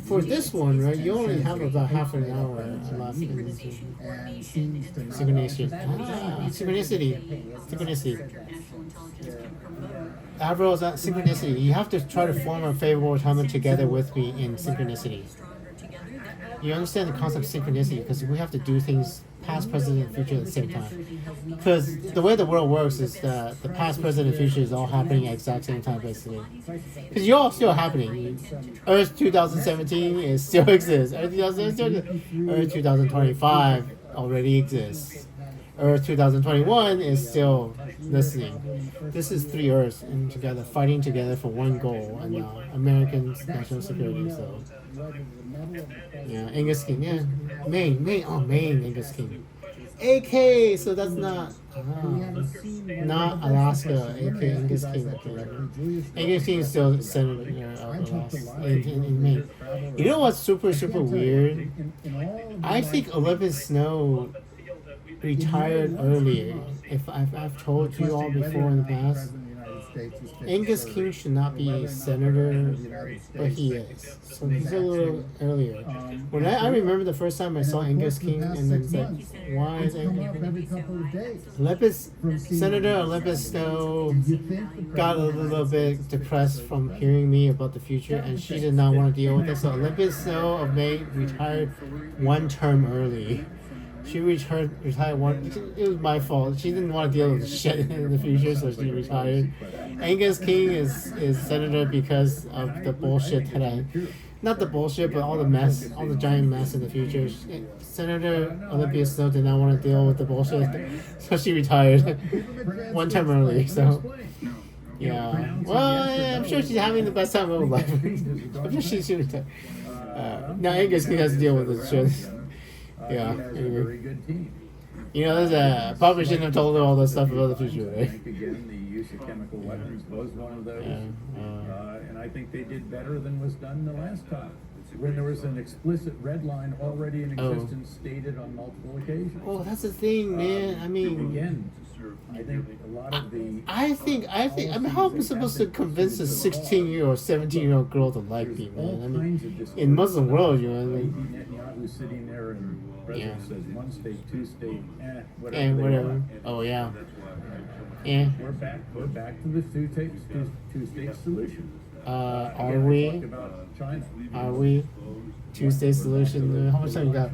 Speaker 1: for this one, right, you only have about half an hour left. Synchronicity. Synchronicity. Avril is that synchronicity. You have to try to form a favorable time together with me in synchronicity. You understand the concept of synchronicity because we have to do things past, present, and future at the same time. Because the way the world works is that the past, present, and future is all happening at the exact same time, basically. Because you're all still happening. Earth 2017 still exists. Earth 2025 already exists. Earth 2021 is still listening. This is three Earths and together, fighting together for one goal, and American national security. So, yeah, Angus King, yeah, Maine, Angus King. AK, so that's not Alaska. AK Angus King. Angus King is still senator in Maine. You know what's super weird? I think Olympus Snow retired earlier. If I've told you all before in the past,
Speaker 12: States is to
Speaker 1: Angus
Speaker 12: serve
Speaker 1: King should not be a
Speaker 12: the
Speaker 1: senator,
Speaker 12: United
Speaker 1: but he
Speaker 12: States.
Speaker 1: is. So he's a little earlier. When I remember the first time I saw Angus King, and then said, why is
Speaker 12: every couple of days.
Speaker 1: Olympus, Senator Olympus Snow got a little bit depressed from hearing me about the future, and she did not want to deal with it. So Olympus Snow of May retired one term early. She retired one. It was my fault. She didn't want to deal with the shit in the future, so she retired. Angus King is senator because of the bullshit that not the bullshit, but all the mess, all the giant mess in the future. Senator Olympia Snow did not want to deal with the bullshit, so she retired one term early. So, yeah. Well, yeah, I'm sure she's having the best time of her life. I'm sure she should retire. Now Angus King has to deal with this shit. Yeah.
Speaker 12: Very good team.
Speaker 1: You know, there's probably shouldn't have told her all this stuff about the future, right?
Speaker 12: Again, the use of chemical weapons was one of those, and I think they did better than was done the last time, when there was an explicit red line already in existence, stated on multiple occasions.
Speaker 1: Oh, that's the thing, man. I mean,
Speaker 12: again, I think a lot of the.
Speaker 1: I mean, how am I supposed to convince a 16-year-old, 17-year-old girl to like me, man? I mean, in Muslim world, you know, I mean,
Speaker 12: Netanyahu sitting there and president says one state, two state, whatever.
Speaker 1: And whatever. Oh yeah. Yeah.
Speaker 12: We're back to the two-state solution.
Speaker 1: Are we? Are we? Two-state solution. How much time you got?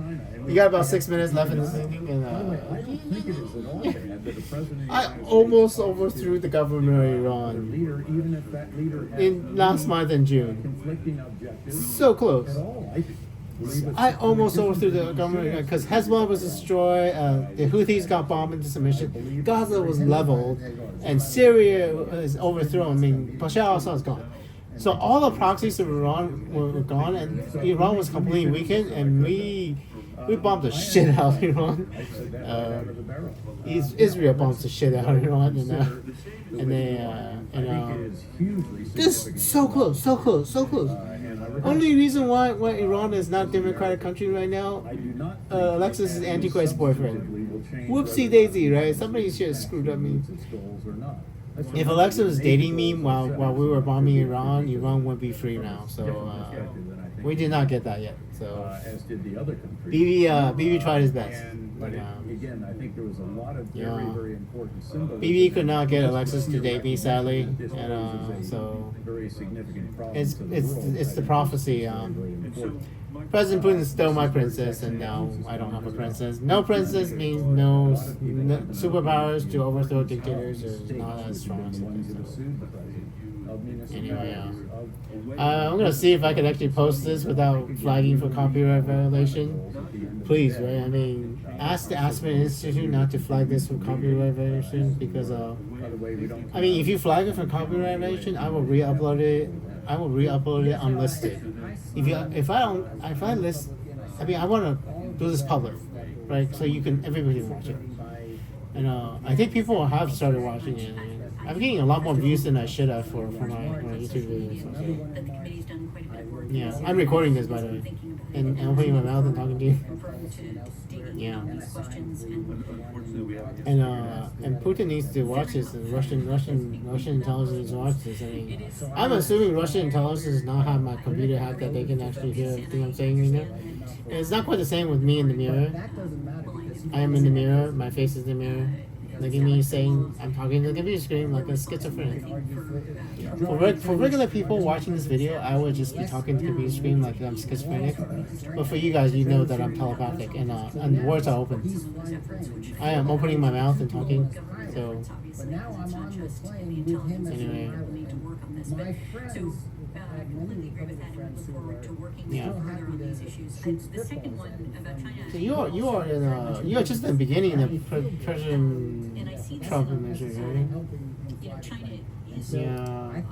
Speaker 1: You got about 6 minutes left in this thing, and
Speaker 12: I don't think it is at all bad that the president.
Speaker 1: I almost overthrew the government of Iran.
Speaker 12: Leader, even if that leader has
Speaker 1: in last month in June.
Speaker 12: Conflicting objectives.
Speaker 1: So close.
Speaker 12: At all, I think.
Speaker 1: I almost overthrew the government because Hezbollah was destroyed, the Houthis got bombed into submission, Gaza was leveled, and Syria is overthrown. I mean, Bashar al-Assad is gone. So all the proxies of Iran were gone, and Iran was completely weakened, and we bombed the shit out of Iran. Israel bombs the shit out of Iran, this so close. Only reason why Iran is not a democratic country right now, Alexis is Antichrist boyfriend. Whoopsie daisy, right? Somebody should have screwed up me. If Alexis was dating me while we were bombing Iran would be free now. So we did not get that yet. So
Speaker 12: as did the other countries.
Speaker 1: BB tried his best.
Speaker 12: But again, I think there was a lot of very important symbols.
Speaker 1: BB could not get Alexis to date me, sadly, and so
Speaker 12: very significant problem.
Speaker 1: It's the prophecy. President Putin stole my princess, and now I don't have a princess. No princess means no superpowers to overthrow dictators are not as strong. Anyway, I'm gonna see if I can actually post this without flagging for copyright violation. Please, right? I mean, ask the Aspen Institute not to flag this for copyright violation because I mean, if you flag it for copyright violation, I will re-upload it. I will re-upload it unlisted. If I list, I mean, I want to do this public, right? So everybody can watch it. And I think people have started watching it. I'm getting a lot more views than I should have for my YouTube videos. So. Yeah, I'm recording this, by the way, and I'm opening my mouth and talking to you. Yeah. And Putin needs to watch this, and Russian intelligence needs to watch this. I mean, I'm assuming Russian intelligence does not have my computer hacked that they can actually hear everything I'm saying right now. And it's not quite the same with me in the mirror. I am in the mirror, my face is in the mirror. Look at me saying I'm talking to the computer screen like a schizophrenic. For regular people watching this video, I would just be talking to the computer screen like I'm schizophrenic. But for you guys, you know that I'm telepathic and words are open. I am opening my mouth and talking. So anyway.
Speaker 2: I completely agree with that and look forward to working further on these issues. The second one about China.
Speaker 1: So you're just in the beginning of President Trump administration, right?
Speaker 2: China is I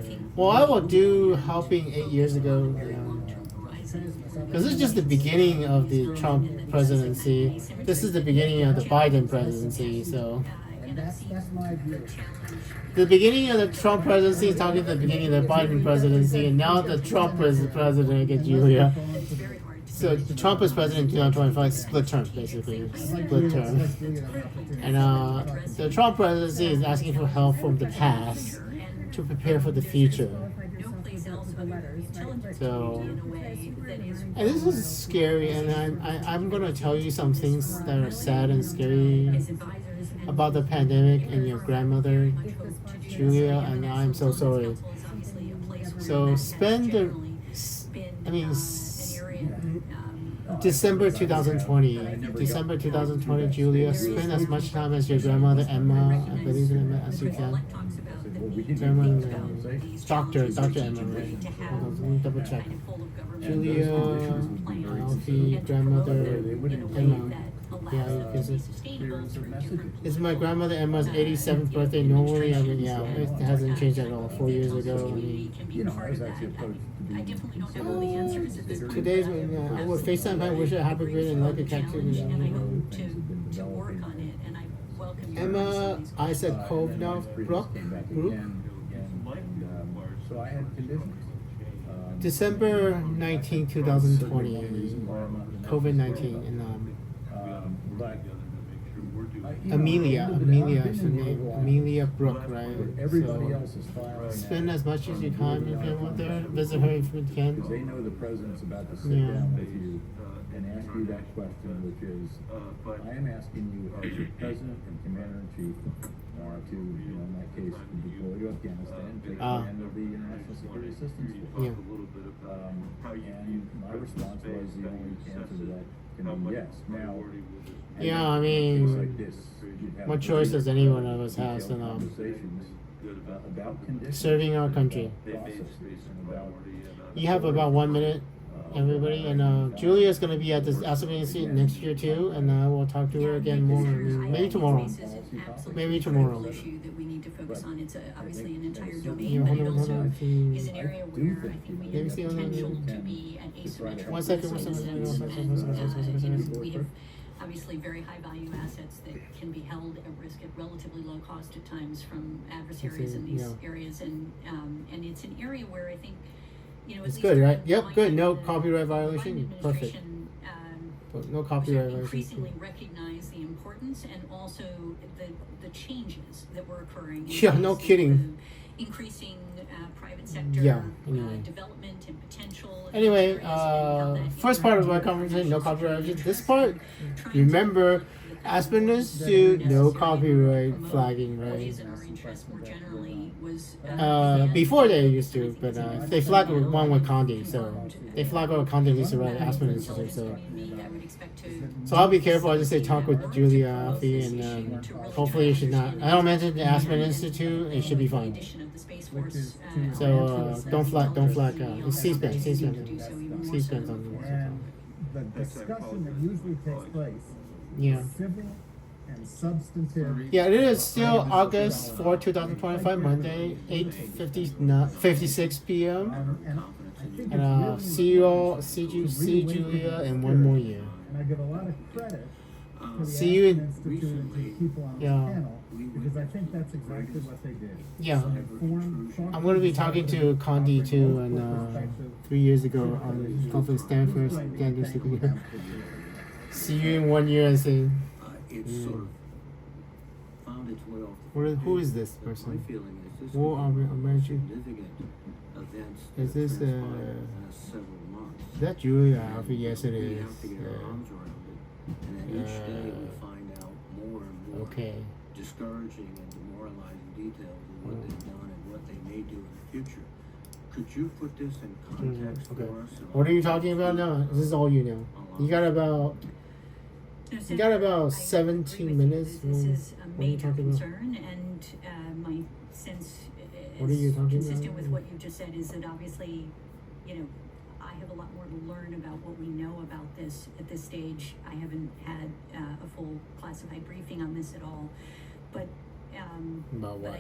Speaker 2: think.
Speaker 1: Well, I will do helping 8 years ago. Because this is just the beginning of the Trump presidency. This is the beginning of the Biden presidency. So.
Speaker 10: That's my view.
Speaker 1: The beginning of the Trump presidency is talking to the beginning of the Biden presidency, and now the Trump is the president against Julia. So Trump is president in 2025, split term basically, split term. And the Trump presidency is asking for help from the past to prepare for the future. So, and this is scary, and I'm gonna tell you some things that are sad and scary about the pandemic and your grandmother, Julia, and I'm so sorry. So December 2020, Julia, spend as much time as your grandmother Emma, I believe in Emma, as you can. Dr. Emma, right? Hold on, let me double check. Julia, Ioffe, grandmother Emma. Yeah, you can see. It's my grandmother Emma's 87th birthday. Normally, it hasn't changed at all. 4 years ago,
Speaker 12: I was actually opposed to being
Speaker 1: today's I would FaceTime. I wish her happy birthday and like a tattoo. Emma, I said Kovnov Brook group.
Speaker 12: So I had conditions.
Speaker 1: December 19, 2020, COVID-19, and Amelia is her name. Amelia Brooke, right?
Speaker 12: Everybody else is filing.
Speaker 1: Spend as much as you can with her. Visit her if you can.
Speaker 12: Because they know the president's about to sit down with you and ask you that question, which is, I am asking you as your president and commander-in-chief to, in that case, deploy to Afghanistan, take command of the International Security Assistance Force. And my response was the only answer to that can be yes. Now,
Speaker 1: I mean, what choice does any one of us have? Serving our country. You have about 1 minute, everybody, and Julia's going to be at this Aspen next year too, and I will talk to her again more. Maybe tomorrow. Maybe tomorrow.
Speaker 2: Issue that we need to focus on. It's obviously an entire domain, but it also is an area where I think we have the potential to be an asymmetric.
Speaker 1: One second.
Speaker 2: We have obviously very high value assets that can be held at risk at relatively low cost at times from adversaries in these areas, and it's an area where I think
Speaker 1: it's good, right? Yep, good. No copyright violation. Perfect. No copyright violation.
Speaker 2: Increasingly recognize the importance and also the changes that were occurring.
Speaker 1: No kidding.
Speaker 2: Increasing private sector development and potential.
Speaker 1: Anyway, first part of my conversation, no copyright. This part, remember, Aspen Institute, no copyright flagging, right? Before they used to, but they flagged one with Condi, so they flagged with Condi Lisa right at Aspen Institute, so I'll be careful. I just say talk with Julia Ioffe, and hopefully it should not. I don't mention the Aspen Institute. It should be fine. So don't flag. It's C-SPAN on
Speaker 10: the discussion that usually takes place. Civil and substantive.
Speaker 1: Yeah, it is still August 4, 2025, Monday, 8:56 p.m. And see you all, see Julia in one more year.
Speaker 10: And I give a lot of credit to the
Speaker 1: See you in
Speaker 10: Institute and to the people on the panel, because I think that's exactly what they did.
Speaker 1: I'm going to be talking to Condi too, and 3 years ago on conference Stanford. See you in 1 year and say, who is this person? War American. Is this that Julia Ioffe? Yes, it is. Okay.
Speaker 18: Discouraging and demoralizing details of what they've done and what they may do in the future. Could you put this in context for us?
Speaker 1: What are you talking about now? This is all you know. You got about 17 minutes.
Speaker 2: This is a major concern, and my sense is consistent with what you just said, is that obviously, I have a lot more to learn about what we know about this at this stage. I haven't had a full classified briefing on this at all, but I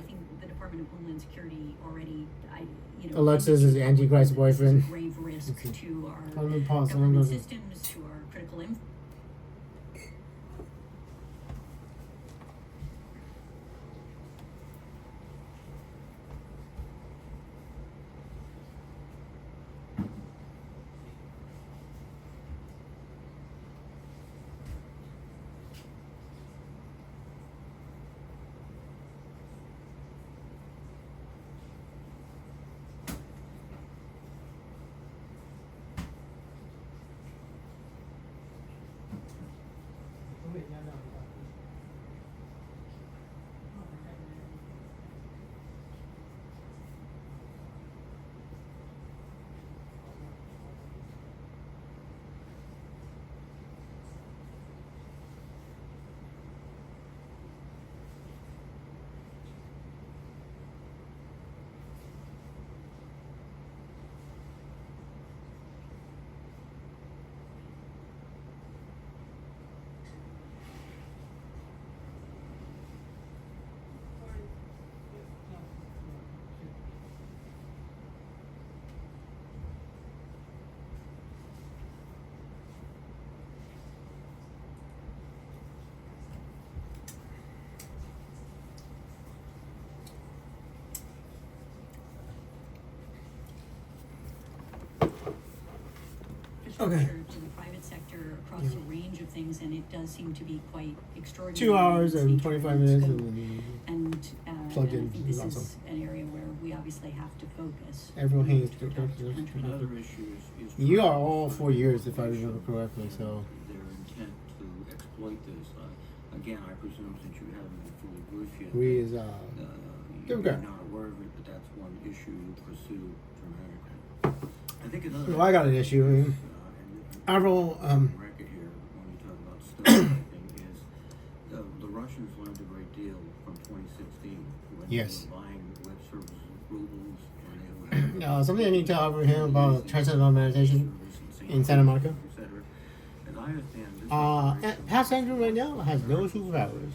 Speaker 2: think the Department of Homeland Security already,
Speaker 1: Alexis is the Antichrist boyfriend.
Speaker 2: Grave risk to our
Speaker 1: pause.
Speaker 2: government systems, to our critical infrastructure.
Speaker 1: Okay.
Speaker 2: To the private sector across a range of things, and it does seem to be quite extraordinary.
Speaker 1: 2 hours and 25 minutes. Plugged
Speaker 2: and
Speaker 1: in.
Speaker 2: I think this
Speaker 1: Awesome.
Speaker 2: is an area where we obviously have to focus.
Speaker 1: Avril Haines.
Speaker 18: Another issue is
Speaker 1: You are all 4 years, if I remember correctly. So
Speaker 18: their intent to exploit this. Again, I presume since you haven't been fully briefed yet,
Speaker 1: we is
Speaker 18: you're not aware of it, but that's one issue you pursue dramatically. I think another.
Speaker 1: well, I got an issue. Avril,
Speaker 18: record here when we talk about stuff, I think is the Russians learned a great deal from 2016 when
Speaker 1: yes.
Speaker 18: they were buying web services with rubles, when they were
Speaker 1: something I need to tell him about transcendental meditation in Santa Monica.
Speaker 18: As I understand this,
Speaker 1: Past Andrew right now has no superpowers.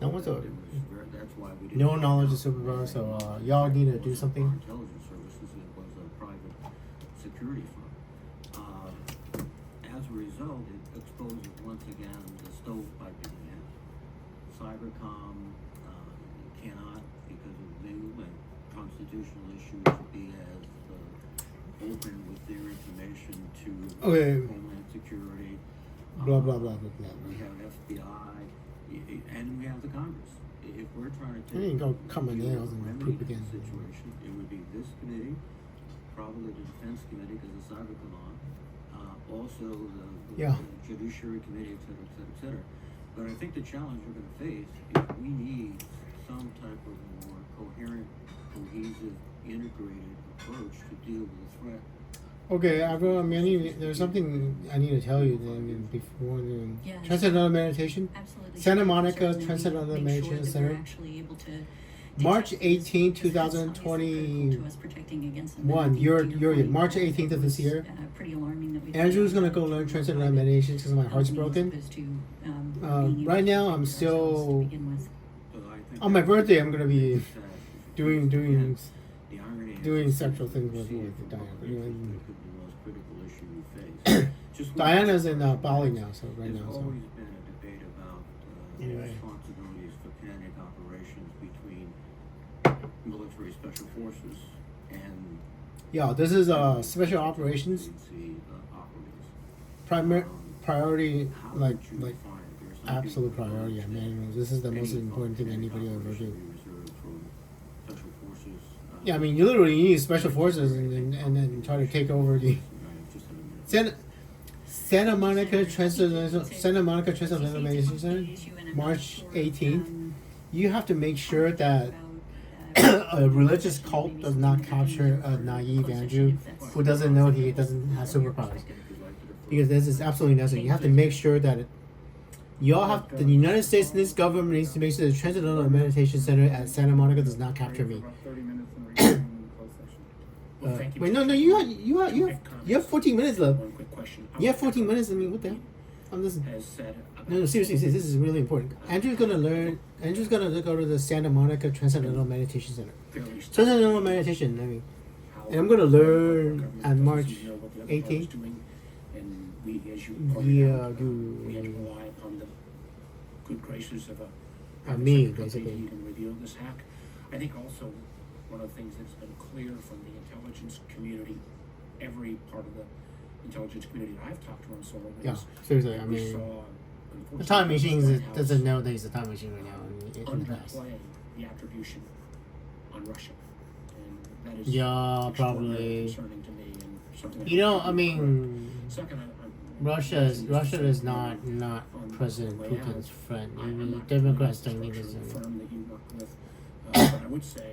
Speaker 1: No whatsoever.
Speaker 18: that's why we didn't
Speaker 1: No knowledge of superpowers, so y'all need to do something.
Speaker 18: intelligence services, it was a private security firm. As a result, it exposes once again the stovepiping we have. Cybercom cannot, because of new and constitutional issues, be as open with their information to Homeland Security.
Speaker 1: Blah blah blah blah blah.
Speaker 18: We have FBI, and we have the Congress. If we're trying to
Speaker 1: I ain't gonna cut my nails and
Speaker 18: remedy
Speaker 1: poop again.
Speaker 18: the situation, it would be this committee, probably the Defense Committee because of Cybercom, also the Judiciary Committee, et cetera, et cetera, et cetera. But I think the challenge we're going to face is we need some type of more coherent, cohesive, integrated approach to deal with the threat.
Speaker 1: Okay, Avril, there's something I need to tell you then before the Transcendental Meditation.
Speaker 2: Absolutely.
Speaker 1: Santa Monica Transcendental Meditation Center. March 18, 2021. You're March 18th of this year.
Speaker 2: Pretty alarming that
Speaker 1: Andrew's gonna go learn transcendental meditation because my heart's broken. Right now, I'm still on my birthday. I'm gonna be doing sexual things with Diana. Diana's in Bali now, so right now. So.
Speaker 18: Always been a debate about responsibilities for kinetic operations between military special forces and
Speaker 1: this is special operations. Priority, like absolute priority. I mean, this is the most important thing anybody will ever do. Yeah, I mean, you literally need special forces and then try to take over the Santa Monica Transcendental Meditation Center, March 18th. You have to make sure that a religious cult does not capture a naive Andrew who doesn't know he doesn't have superpowers. Because this is absolutely necessary. You have to make sure that the United States and this government needs to make sure the Transcendental Meditation Center at Santa Monica does not capture me. Wait, no, you have 14 minutes left. You have 14 minutes. I mean, what the hell? I'm listening. No, seriously, this is really important. Andrew's gonna go to the Santa Monica Transcendental Meditation Center. Transcendental meditation. I mean, and I'm gonna learn on March 18th. Yeah,
Speaker 5: good graces of
Speaker 1: me, basically.
Speaker 5: You can reveal this hack. I think also one of the things that's been clear from the intelligence community, every part of the intelligence community that I've talked to on solar winds.
Speaker 1: Yeah, seriously, I mean, the time machine doesn't know that he's a time machine right now in the past.
Speaker 5: Underplay the attribution on Russia, and that is
Speaker 1: probably
Speaker 5: concerning to me and something.
Speaker 1: I mean,
Speaker 5: second,
Speaker 1: Russia is not President Putin's friend. Even Democrats don't need his.
Speaker 5: Firm that you work with, but I would say,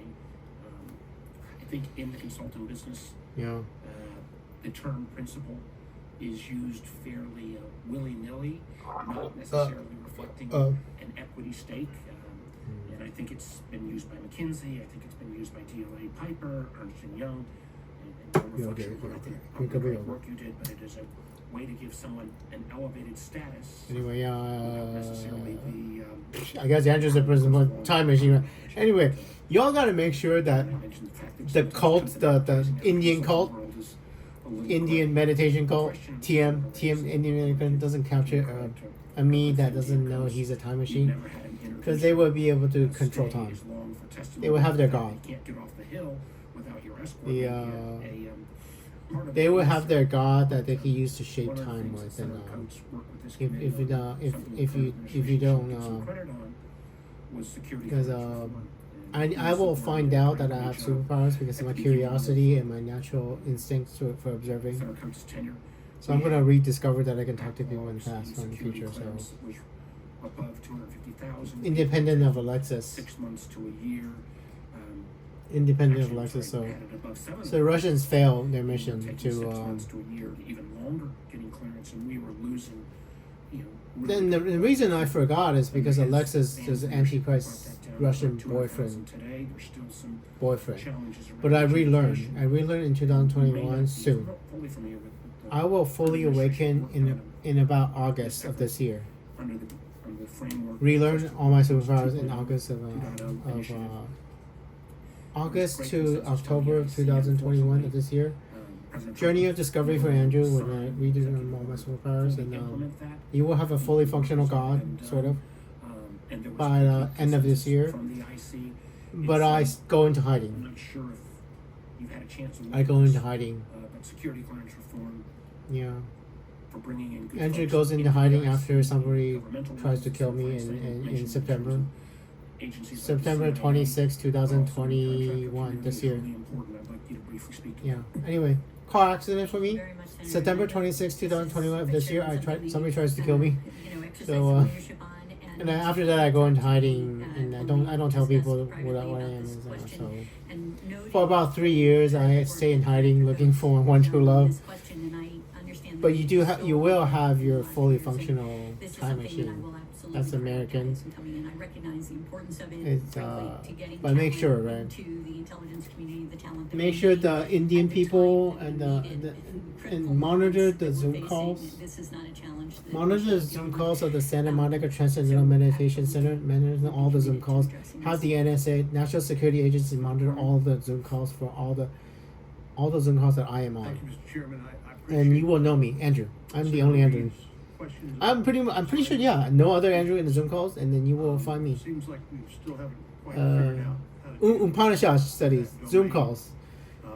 Speaker 5: I think in the consulting business, the term principal is used fairly willy-nilly, not necessarily reflecting an equity stake. And I think it's been used by McKinsey. I think it's been used by DLA Piper, Ernst & Young, and no reflection on the great work you did, but it is a way to give someone an elevated status.
Speaker 1: Anyway,
Speaker 5: without necessarily
Speaker 1: I guess Andrew's a president time machine. Anyway, y'all got to make sure that the cult, the Indian cult, Indian meditation cult, TM Indian meditation doesn't capture a me that doesn't know he's a time machine, because they will be able to control time. They will have their god. They will have their god that they can use to shape time with, and if you don't, because I will find out that I have superpowers because of my curiosity and my natural instincts for observing. So I'm gonna rediscover that I can talk to people in the past or in the future. So independent of Alexis.
Speaker 5: 6 months to a year.
Speaker 1: Independent of Alexis. So the Russians failed their mission to.
Speaker 5: 6 months to a year, even longer, getting clearance, and we were losing.
Speaker 1: Then the reason I forgot is because Alexis is Antichrist Russian boyfriend. But I relearned. I relearned in 2021 soon. I will fully awaken in about August of this year. Relearn all my superpowers in August of August to October of 2021 of this year. Journey of discovery for Andrew when I redo all my superpowers, and you will have a fully functional god, sort of, by the end of this year. But I go into hiding. I go into hiding.
Speaker 5: Security clearance reform.
Speaker 1: Yeah.
Speaker 5: For bringing in
Speaker 1: Andrew goes into hiding after somebody tries to kill me in September. September 26, 2021, this year. Yeah. Anyway, car accident for me. September 26, 2021 of this year. Somebody tries to kill me. So, and then after that, I go into hiding, and I don't tell people what I am. So, for about 3 years, I stay in hiding, looking for one true love. But you will have your fully functional time machine. That's American. It's but make sure, right? Make sure the Indian people and monitor the Zoom calls. Monitor the Zoom calls of the Santa Monica Transcendental Meditation Center. Monitor all the Zoom calls. Have the NSA, National Security Agency, monitor all the Zoom calls for all the Zoom calls that I am on.
Speaker 4: Thank you, Mr. Chairman.
Speaker 1: And you will know me, Andrew. I'm the only Andrew. I'm pretty sure. Yeah, no other Andrew in the Zoom calls, and then you will find me.
Speaker 4: Seems like we still haven't quite figured out how to
Speaker 1: Upanishad studies, Zoom calls,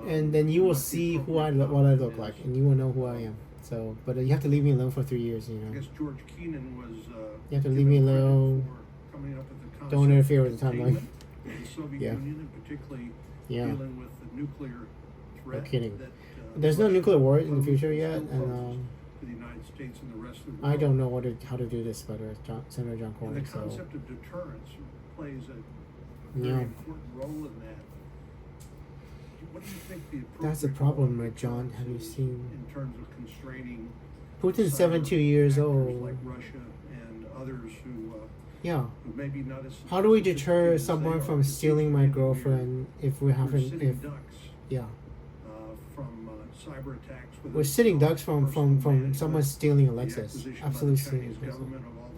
Speaker 1: and then you will see what I look like, and you will know who I am. So, but you have to leave me alone for 3 years. You know.
Speaker 4: I guess George Kennan was.
Speaker 1: You have to leave me alone. Don't interfere with the timeline.
Speaker 4: The Soviet Union, and particularly dealing with the nuclear threat.
Speaker 1: No kidding. There's no nuclear war in the future yet, and
Speaker 4: to the United States and the rest of the world.
Speaker 1: I don't know how to do this better, Senator John Cornyn.
Speaker 4: And the concept of deterrence plays a very important role in that. What do you think the appropriate
Speaker 1: That's the problem, right, John? Have you seen?
Speaker 4: In terms of constraining
Speaker 1: Putin's 72 years old.
Speaker 4: like Russia and others who
Speaker 1: yeah.
Speaker 4: who maybe not as
Speaker 1: How do we deter someone from stealing my girlfriend if we haven't? Yeah.
Speaker 4: From cyber attacks.
Speaker 1: We're sitting ducks from someone stealing Alexis. Absolutely stealing Alexis.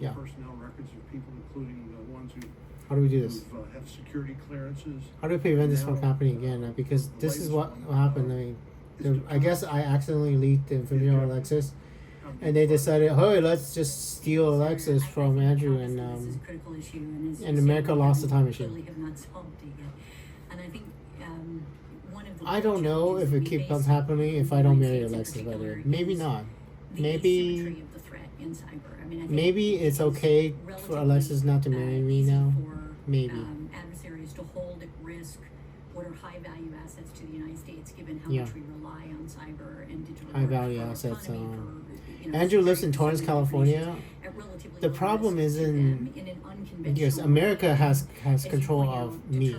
Speaker 1: Yeah.
Speaker 4: Personnel records of people, including the ones who.
Speaker 1: How do we do this?
Speaker 4: Have security clearances.
Speaker 1: How do we prevent this from happening again? Because this is what happened. I guess I accidentally leaked the information on Alexis, and they decided, hey, let's just steal Alexis from Andrew, and America lost the time machine. I don't know if it keeps on happening if I don't marry Alexis, by the way. Maybe not. Maybe it's okay for Alexis not to marry me now. Maybe.
Speaker 2: Adversaries to hold at risk what are high value assets to the United States, given how
Speaker 1: Yeah.
Speaker 2: much we rely on cyber and digital.
Speaker 1: High value assets. Andrew lives in Torrance, California. The problem is because America has control of me,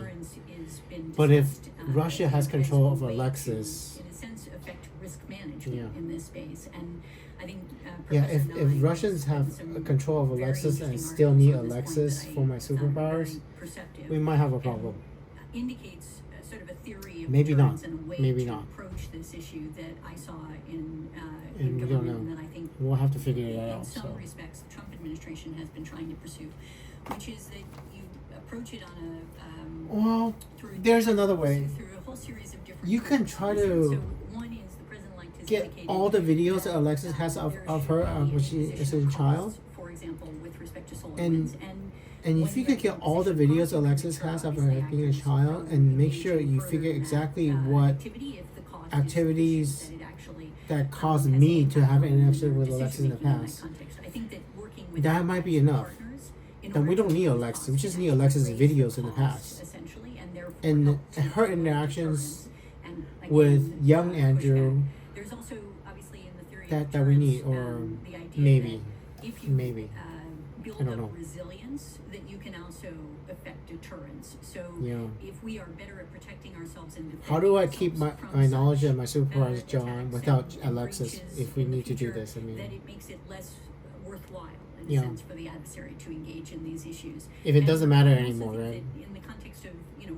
Speaker 1: but if Russia has control of Alexis,
Speaker 2: in a sense, affect risk management in this space. And I think
Speaker 1: if Russians have control of Alexis and still need Alexis for my superpowers, we might have a problem.
Speaker 2: Indicates sort of a theory of
Speaker 1: Maybe not.
Speaker 2: and a way
Speaker 1: Maybe
Speaker 2: to
Speaker 1: not.
Speaker 2: approach this issue that I saw in
Speaker 1: And we don't
Speaker 2: government
Speaker 1: know.
Speaker 2: that I think
Speaker 1: We'll have to figure it
Speaker 2: in
Speaker 1: out.
Speaker 2: some
Speaker 1: So.
Speaker 2: respects the Trump administration has been trying to pursue, which is that you approach it on a
Speaker 1: Well, there's another way.
Speaker 2: through a whole series of different
Speaker 1: You can try
Speaker 2: So
Speaker 1: to
Speaker 2: one is the president-elect has
Speaker 1: get
Speaker 2: indicated
Speaker 1: all the videos that
Speaker 2: that,
Speaker 1: Alexis has of her when she is a child.
Speaker 2: for example, with respect to solar
Speaker 1: And
Speaker 2: winds.
Speaker 1: and if you could get all the videos Alexis has of her being a child and make sure you figure exactly what activities that caused me to have an interaction with Alexis in the past, that might be enough. Then we don't need Alexis. We just need Alexis' videos in the past. And her interactions with young Andrew
Speaker 2: There's also obviously in the theory
Speaker 1: that we need, or
Speaker 2: the idea
Speaker 1: maybe,
Speaker 2: that if you
Speaker 1: maybe.
Speaker 2: build
Speaker 1: I don't
Speaker 2: up
Speaker 1: know.
Speaker 2: resilience, that you can also affect deterrence. So
Speaker 1: Yeah.
Speaker 2: if we are better at protecting ourselves and
Speaker 1: How do I
Speaker 2: defending
Speaker 1: keep my
Speaker 2: ourselves
Speaker 1: knowledge
Speaker 2: from
Speaker 1: and my superpowers,
Speaker 2: such,
Speaker 1: John, without
Speaker 2: and
Speaker 1: Alexis
Speaker 2: breaches
Speaker 1: if we
Speaker 2: in the
Speaker 1: need to do
Speaker 2: future,
Speaker 1: this? I mean,
Speaker 2: that it makes it less worthwhile in
Speaker 1: Yeah.
Speaker 2: a sense for the adversary to engage in these issues.
Speaker 1: If it
Speaker 2: And
Speaker 1: doesn't matter
Speaker 2: I also
Speaker 1: anymore,
Speaker 2: think
Speaker 1: right?
Speaker 2: that in the context of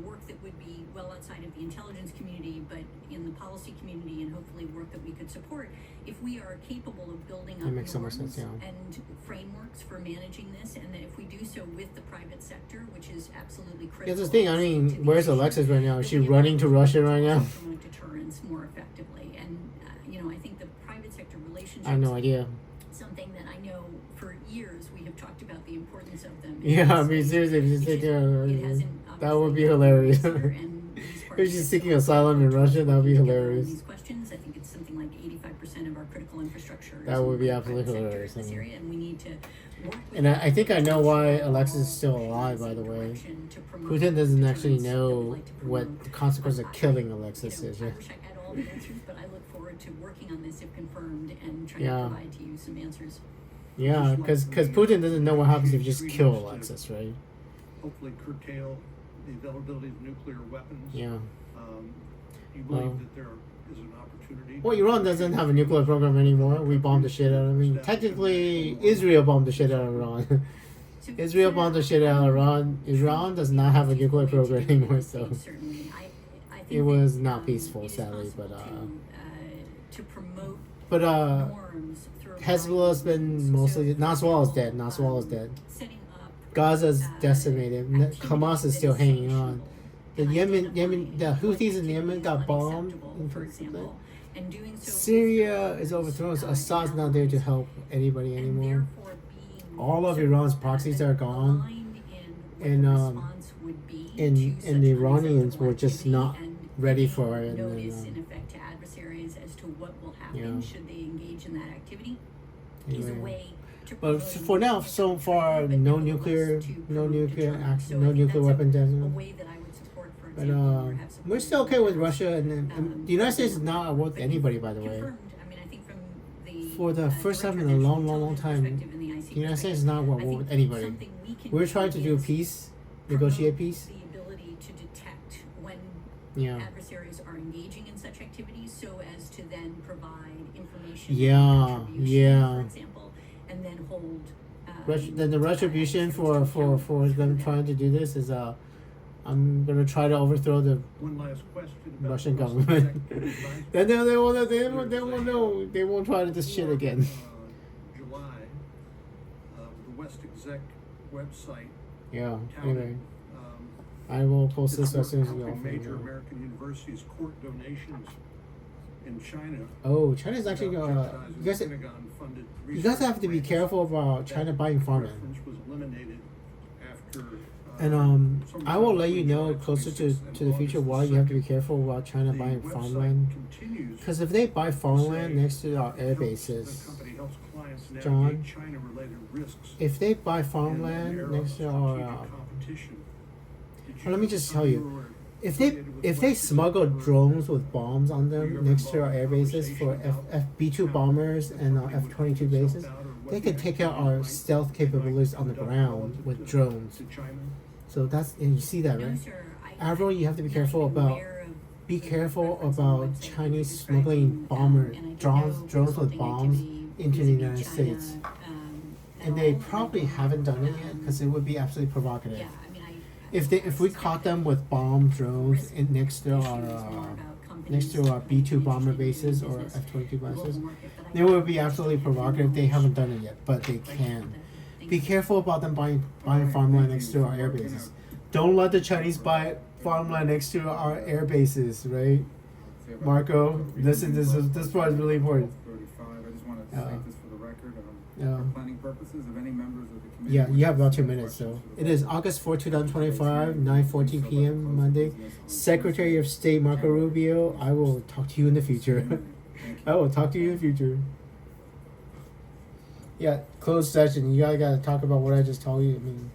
Speaker 2: work that would be well outside of the intelligence community, but in the policy community, and hopefully work that we could support, if we are capable of building up
Speaker 1: That makes so much
Speaker 2: norms
Speaker 1: sense, yeah.
Speaker 2: and frameworks for managing this, and that if we do so with the private sector, which is absolutely critical.
Speaker 1: Here's the thing. I
Speaker 2: to
Speaker 1: mean,
Speaker 2: the
Speaker 1: where's
Speaker 2: issue,
Speaker 1: Alexis right now? Is
Speaker 2: that
Speaker 1: she
Speaker 2: we
Speaker 1: running to
Speaker 2: allow
Speaker 1: Russia
Speaker 2: them
Speaker 1: right
Speaker 2: to
Speaker 1: now?
Speaker 2: also promote deterrence more effectively. And I think the private sector relationships.
Speaker 1: I have no idea.
Speaker 2: Something that I know for years we have talked about the importance of them.
Speaker 1: Yeah, I mean, seriously, if you just take that would be hilarious. If she's seeking asylum in Russia, that would be hilarious.
Speaker 2: These questions, I think it's something like 85% of our critical infrastructure. is
Speaker 1: That would be
Speaker 2: in the
Speaker 1: absolutely
Speaker 2: private sector
Speaker 1: hilarious.
Speaker 2: in this
Speaker 1: I mean.
Speaker 2: area, and we need to work with
Speaker 1: And I think I know why Alexis is still alive, by the way. Putin doesn't actually know what the consequence of killing Alexis is.
Speaker 2: I
Speaker 1: Yeah.
Speaker 2: wish I had all the answers, but I look forward to working on this if confirmed and trying
Speaker 1: Yeah.
Speaker 2: to provide to you some answers.
Speaker 1: Yeah, because Putin doesn't know what happens if you just kill Alexis, right?
Speaker 4: Hopefully curtail the availability of nuclear weapons.
Speaker 1: Yeah.
Speaker 4: You believe that there is an opportunity?
Speaker 1: Well, Iran doesn't have a nuclear program anymore. We bombed the shit out of it. I mean, technically, Israel bombed the shit out of Iran. Israel bombed the shit out of Iran. Iran does not have a nuclear program anymore, so it was not peaceful, sadly. But
Speaker 2: to promote
Speaker 1: but
Speaker 2: norms through
Speaker 1: Hezbollah's been mostly Nasrallah is dead. Nasrallah is dead.
Speaker 2: setting up
Speaker 1: Gaza's decimated. Hamas is still hanging on. The the Houthis in Yemen got bombed.
Speaker 2: for example, and doing so
Speaker 1: Syria is overthrown. So Assad's not there to help anybody anymore. All of Iran's proxies are gone, and the Iranians were just not ready for it.
Speaker 2: notice in effect to adversaries as to what will happen
Speaker 1: Yeah.
Speaker 2: should they engage in that activity is a
Speaker 1: Anyway.
Speaker 2: way to
Speaker 1: But for now, so far, no nuclear action, no nuclear weapon
Speaker 2: a
Speaker 1: detonation.
Speaker 2: way that I would support, for
Speaker 1: But
Speaker 2: example, or have
Speaker 1: we're still okay with Russia, and the United States is not at war with anybody, by the way.
Speaker 2: confirmed. I mean, I think from the
Speaker 1: For the first time in a long, long, long time, the United States is not at war with anybody. We're trying to do peace, negotiate peace.
Speaker 2: the ability to detect when
Speaker 1: Yeah.
Speaker 2: adversaries are engaging in such activities, so as to then provide information.
Speaker 1: Yeah,
Speaker 2: retribution,
Speaker 1: yeah.
Speaker 2: For example, and then hold.
Speaker 1: Then the retribution for them trying to do this is I'm gonna try to overthrow the
Speaker 4: One last question about
Speaker 1: Russian
Speaker 4: the
Speaker 1: government.
Speaker 4: executive
Speaker 1: Then they won't try this shit again.
Speaker 4: July, the West Exec website.
Speaker 1: Yeah.
Speaker 4: touted,
Speaker 1: Anyway, I will post this as soon as we
Speaker 4: helping
Speaker 1: go.
Speaker 4: major American universities court donations in China.
Speaker 1: Oh, China's actually you guys have to be careful about China buying farmland.
Speaker 4: Reference was eliminated after.
Speaker 1: And I will let you know closer to the future why you have to be careful about China buying farmland. Because if they buy farmland next to our air bases, John, if they buy farmland next to our, let me just tell you, if they smuggle drones with bombs on them next to our air bases for B-2 bombers and F-22 bases, they could take out our stealth capabilities on the ground with drones. So that's, and you see that, right? Avril, you have to be careful about Chinese smuggling drones with bombs into the United States. And they probably haven't done it yet because it would be absolutely provocative. If we caught them with bomb drones next to our B-2 bomber bases or F-22 bases, it would be absolutely provocative. They haven't done it yet, but they can. Be careful about them buying farmland next to our air bases. Don't let the Chinese buy farmland next to our air bases, right? Marco, listen, this part is really important.
Speaker 16: 35. I just want to state this for the record.
Speaker 1: For
Speaker 16: planning purposes, if any members of the committee.
Speaker 1: Yeah, you have about 2 minutes. So it is August 4, 2025, 9:14 p.m. Monday. Secretary of State Marco Rubio, I will talk to you in the future. I will talk to you in the future. Yeah, closed session. You guys got to talk about what I just told you. I mean,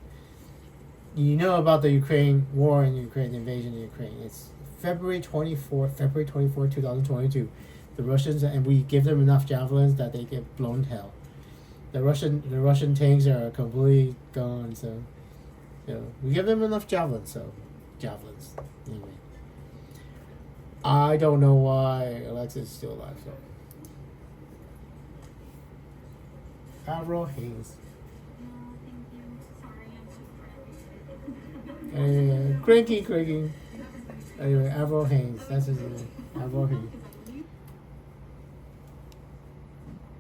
Speaker 1: you know about the Ukraine war in Ukraine, the invasion in Ukraine. It's February 24, 2022. The Russians, and we give them enough javelins that they get blown to hell. The Russian tanks are completely gone, so we give them enough javelins. Anyway, I don't know why Alexis is still alive. So Avril Haines. Cranky. Anyway, Avril Haines. That's his name. Avril Haines.